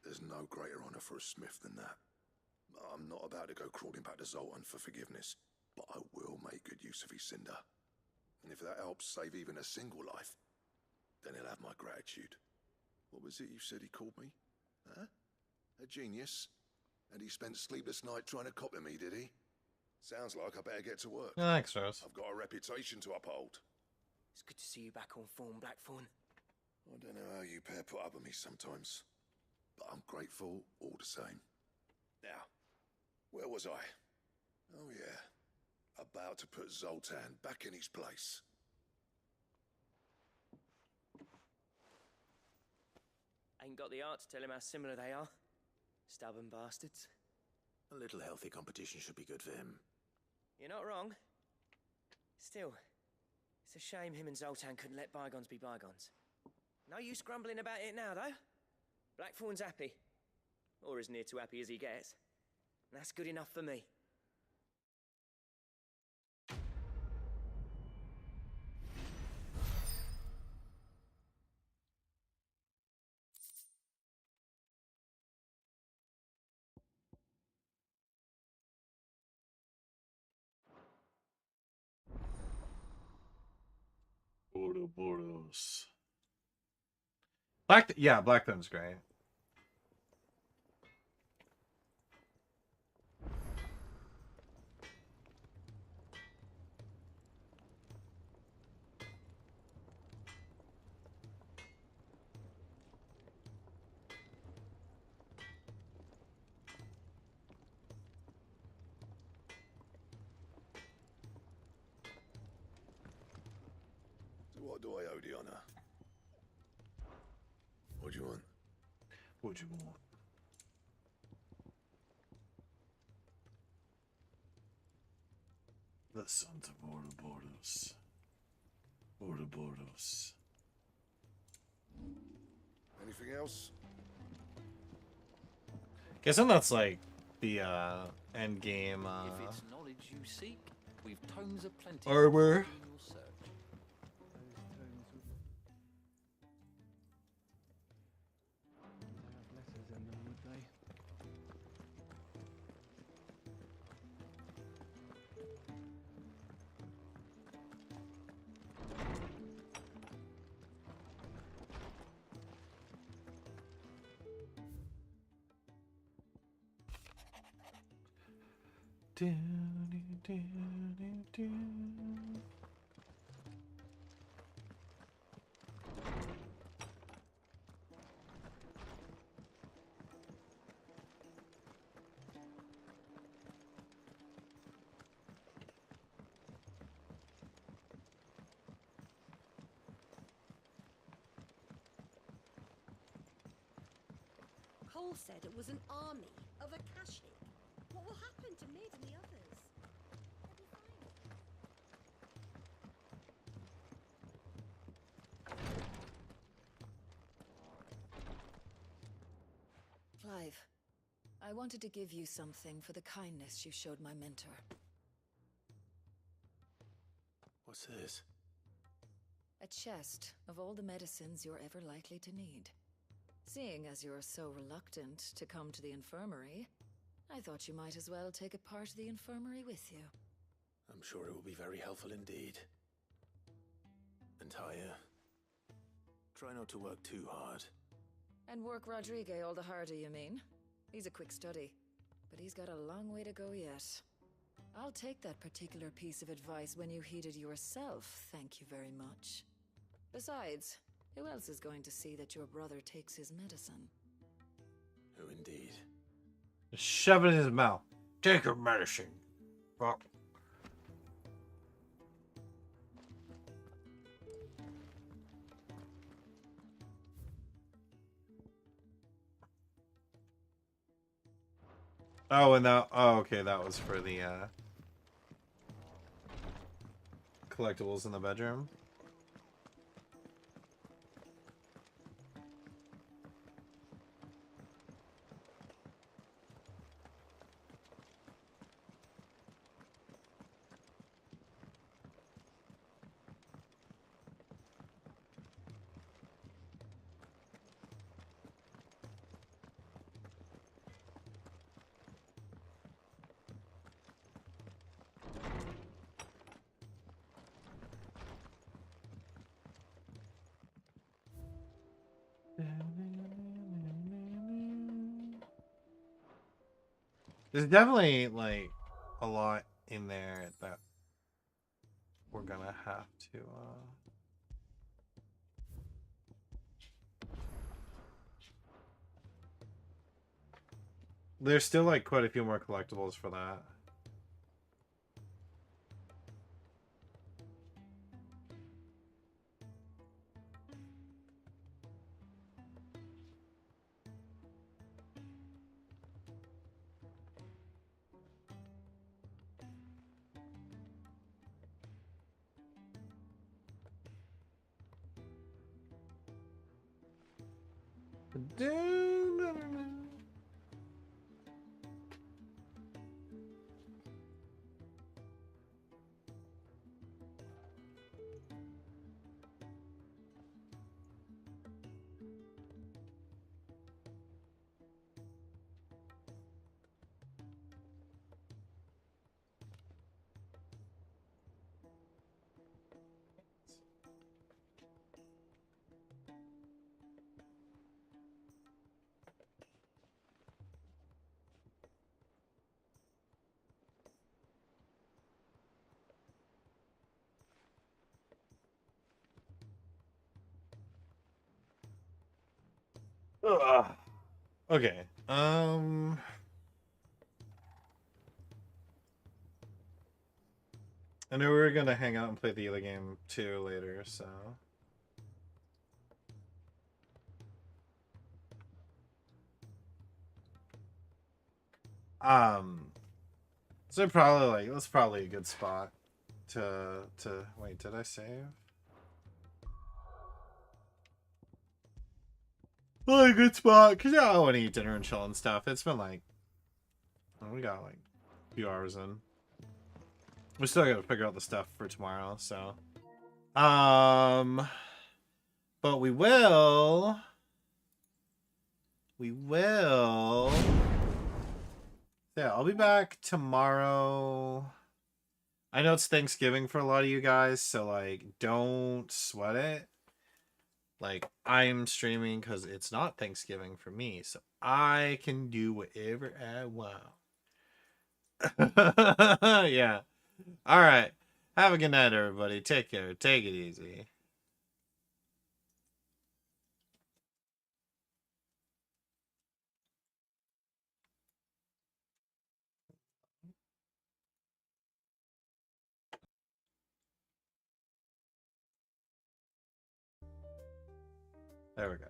There's no greater honor for a smith than that. I'm not about to go crawling back to Zoltan for forgiveness, but I will make good use of his cinder. And if that helps save even a single life, then he'll have my gratitude. What was it you said he called me? Huh? A genius? And he spent sleepless night trying to copy me, did he? Sounds like I better get to work. Thanks, Rose. I've got a reputation to uphold. It's good to see you back on form, Blackthorn. I don't know how you pair put up with me sometimes, but I'm grateful all the same. Now, where was I? Oh yeah, about to put Zoltan back in his place. Ain't got the art to tell him how similar they are. Stubborn bastards. A little healthy competition should be good for him. You're not wrong. Still, it's a shame him and Zoltan couldn't let bygones be bygones. No use grumbling about it now, though. Blackthorn's happy. Or as near to happy as he gets. And that's good enough for me. Blackthorn's great. What do I owe the honor? What do you want? What do you want? The Santa Bordos. Bordos. Anything else? Guessing that's like the end game If it's knowledge you seek, we've tomes aplenty armor. in your search. Cole said it was an army of Akashic. What will happen to Mid and the others? I wanted to give you something for the kindness you showed my mentor. What's this? A chest of all the medicines you're ever likely to need. Seeing as you're so reluctant to come to the infirmary, I thought you might as well take a part of the infirmary with you. I'm sure it will be very helpful indeed. And Taya, try not to work too hard. And work Rodrigue all the harder, you mean? He's a quick study, but he's got a long way to go yet. I'll take that particular piece of advice when you heed it yourself, thank you very much. Besides, who else is going to see that your brother takes his medicine? Who indeed? Just shove it in his mouth. Take your medicine. Well. Oh, and that. Oh, okay. That was for the collectibles in the bedroom. There's definitely like a lot in there that we're gonna have to There's still like quite a few more collectibles for that. Ugh. Okay. I know we were gonna hang out and play the other game too later, so. So probably like that's probably a good spot to wait. Did I save? Probably a good spot because yeah, I want to eat dinner and chill and stuff. It's been like we got like a few hours in. We still gotta figure out the stuff for tomorrow, so. But we will. Yeah, I'll be back tomorrow. I know it's Thanksgiving for a lot of you guys, so like don't sweat it. Like I'm streaming because it's not Thanksgiving for me, so I can do whatever I want. Yeah. All right. Have a good night, everybody. Take care. Take it easy. There we go.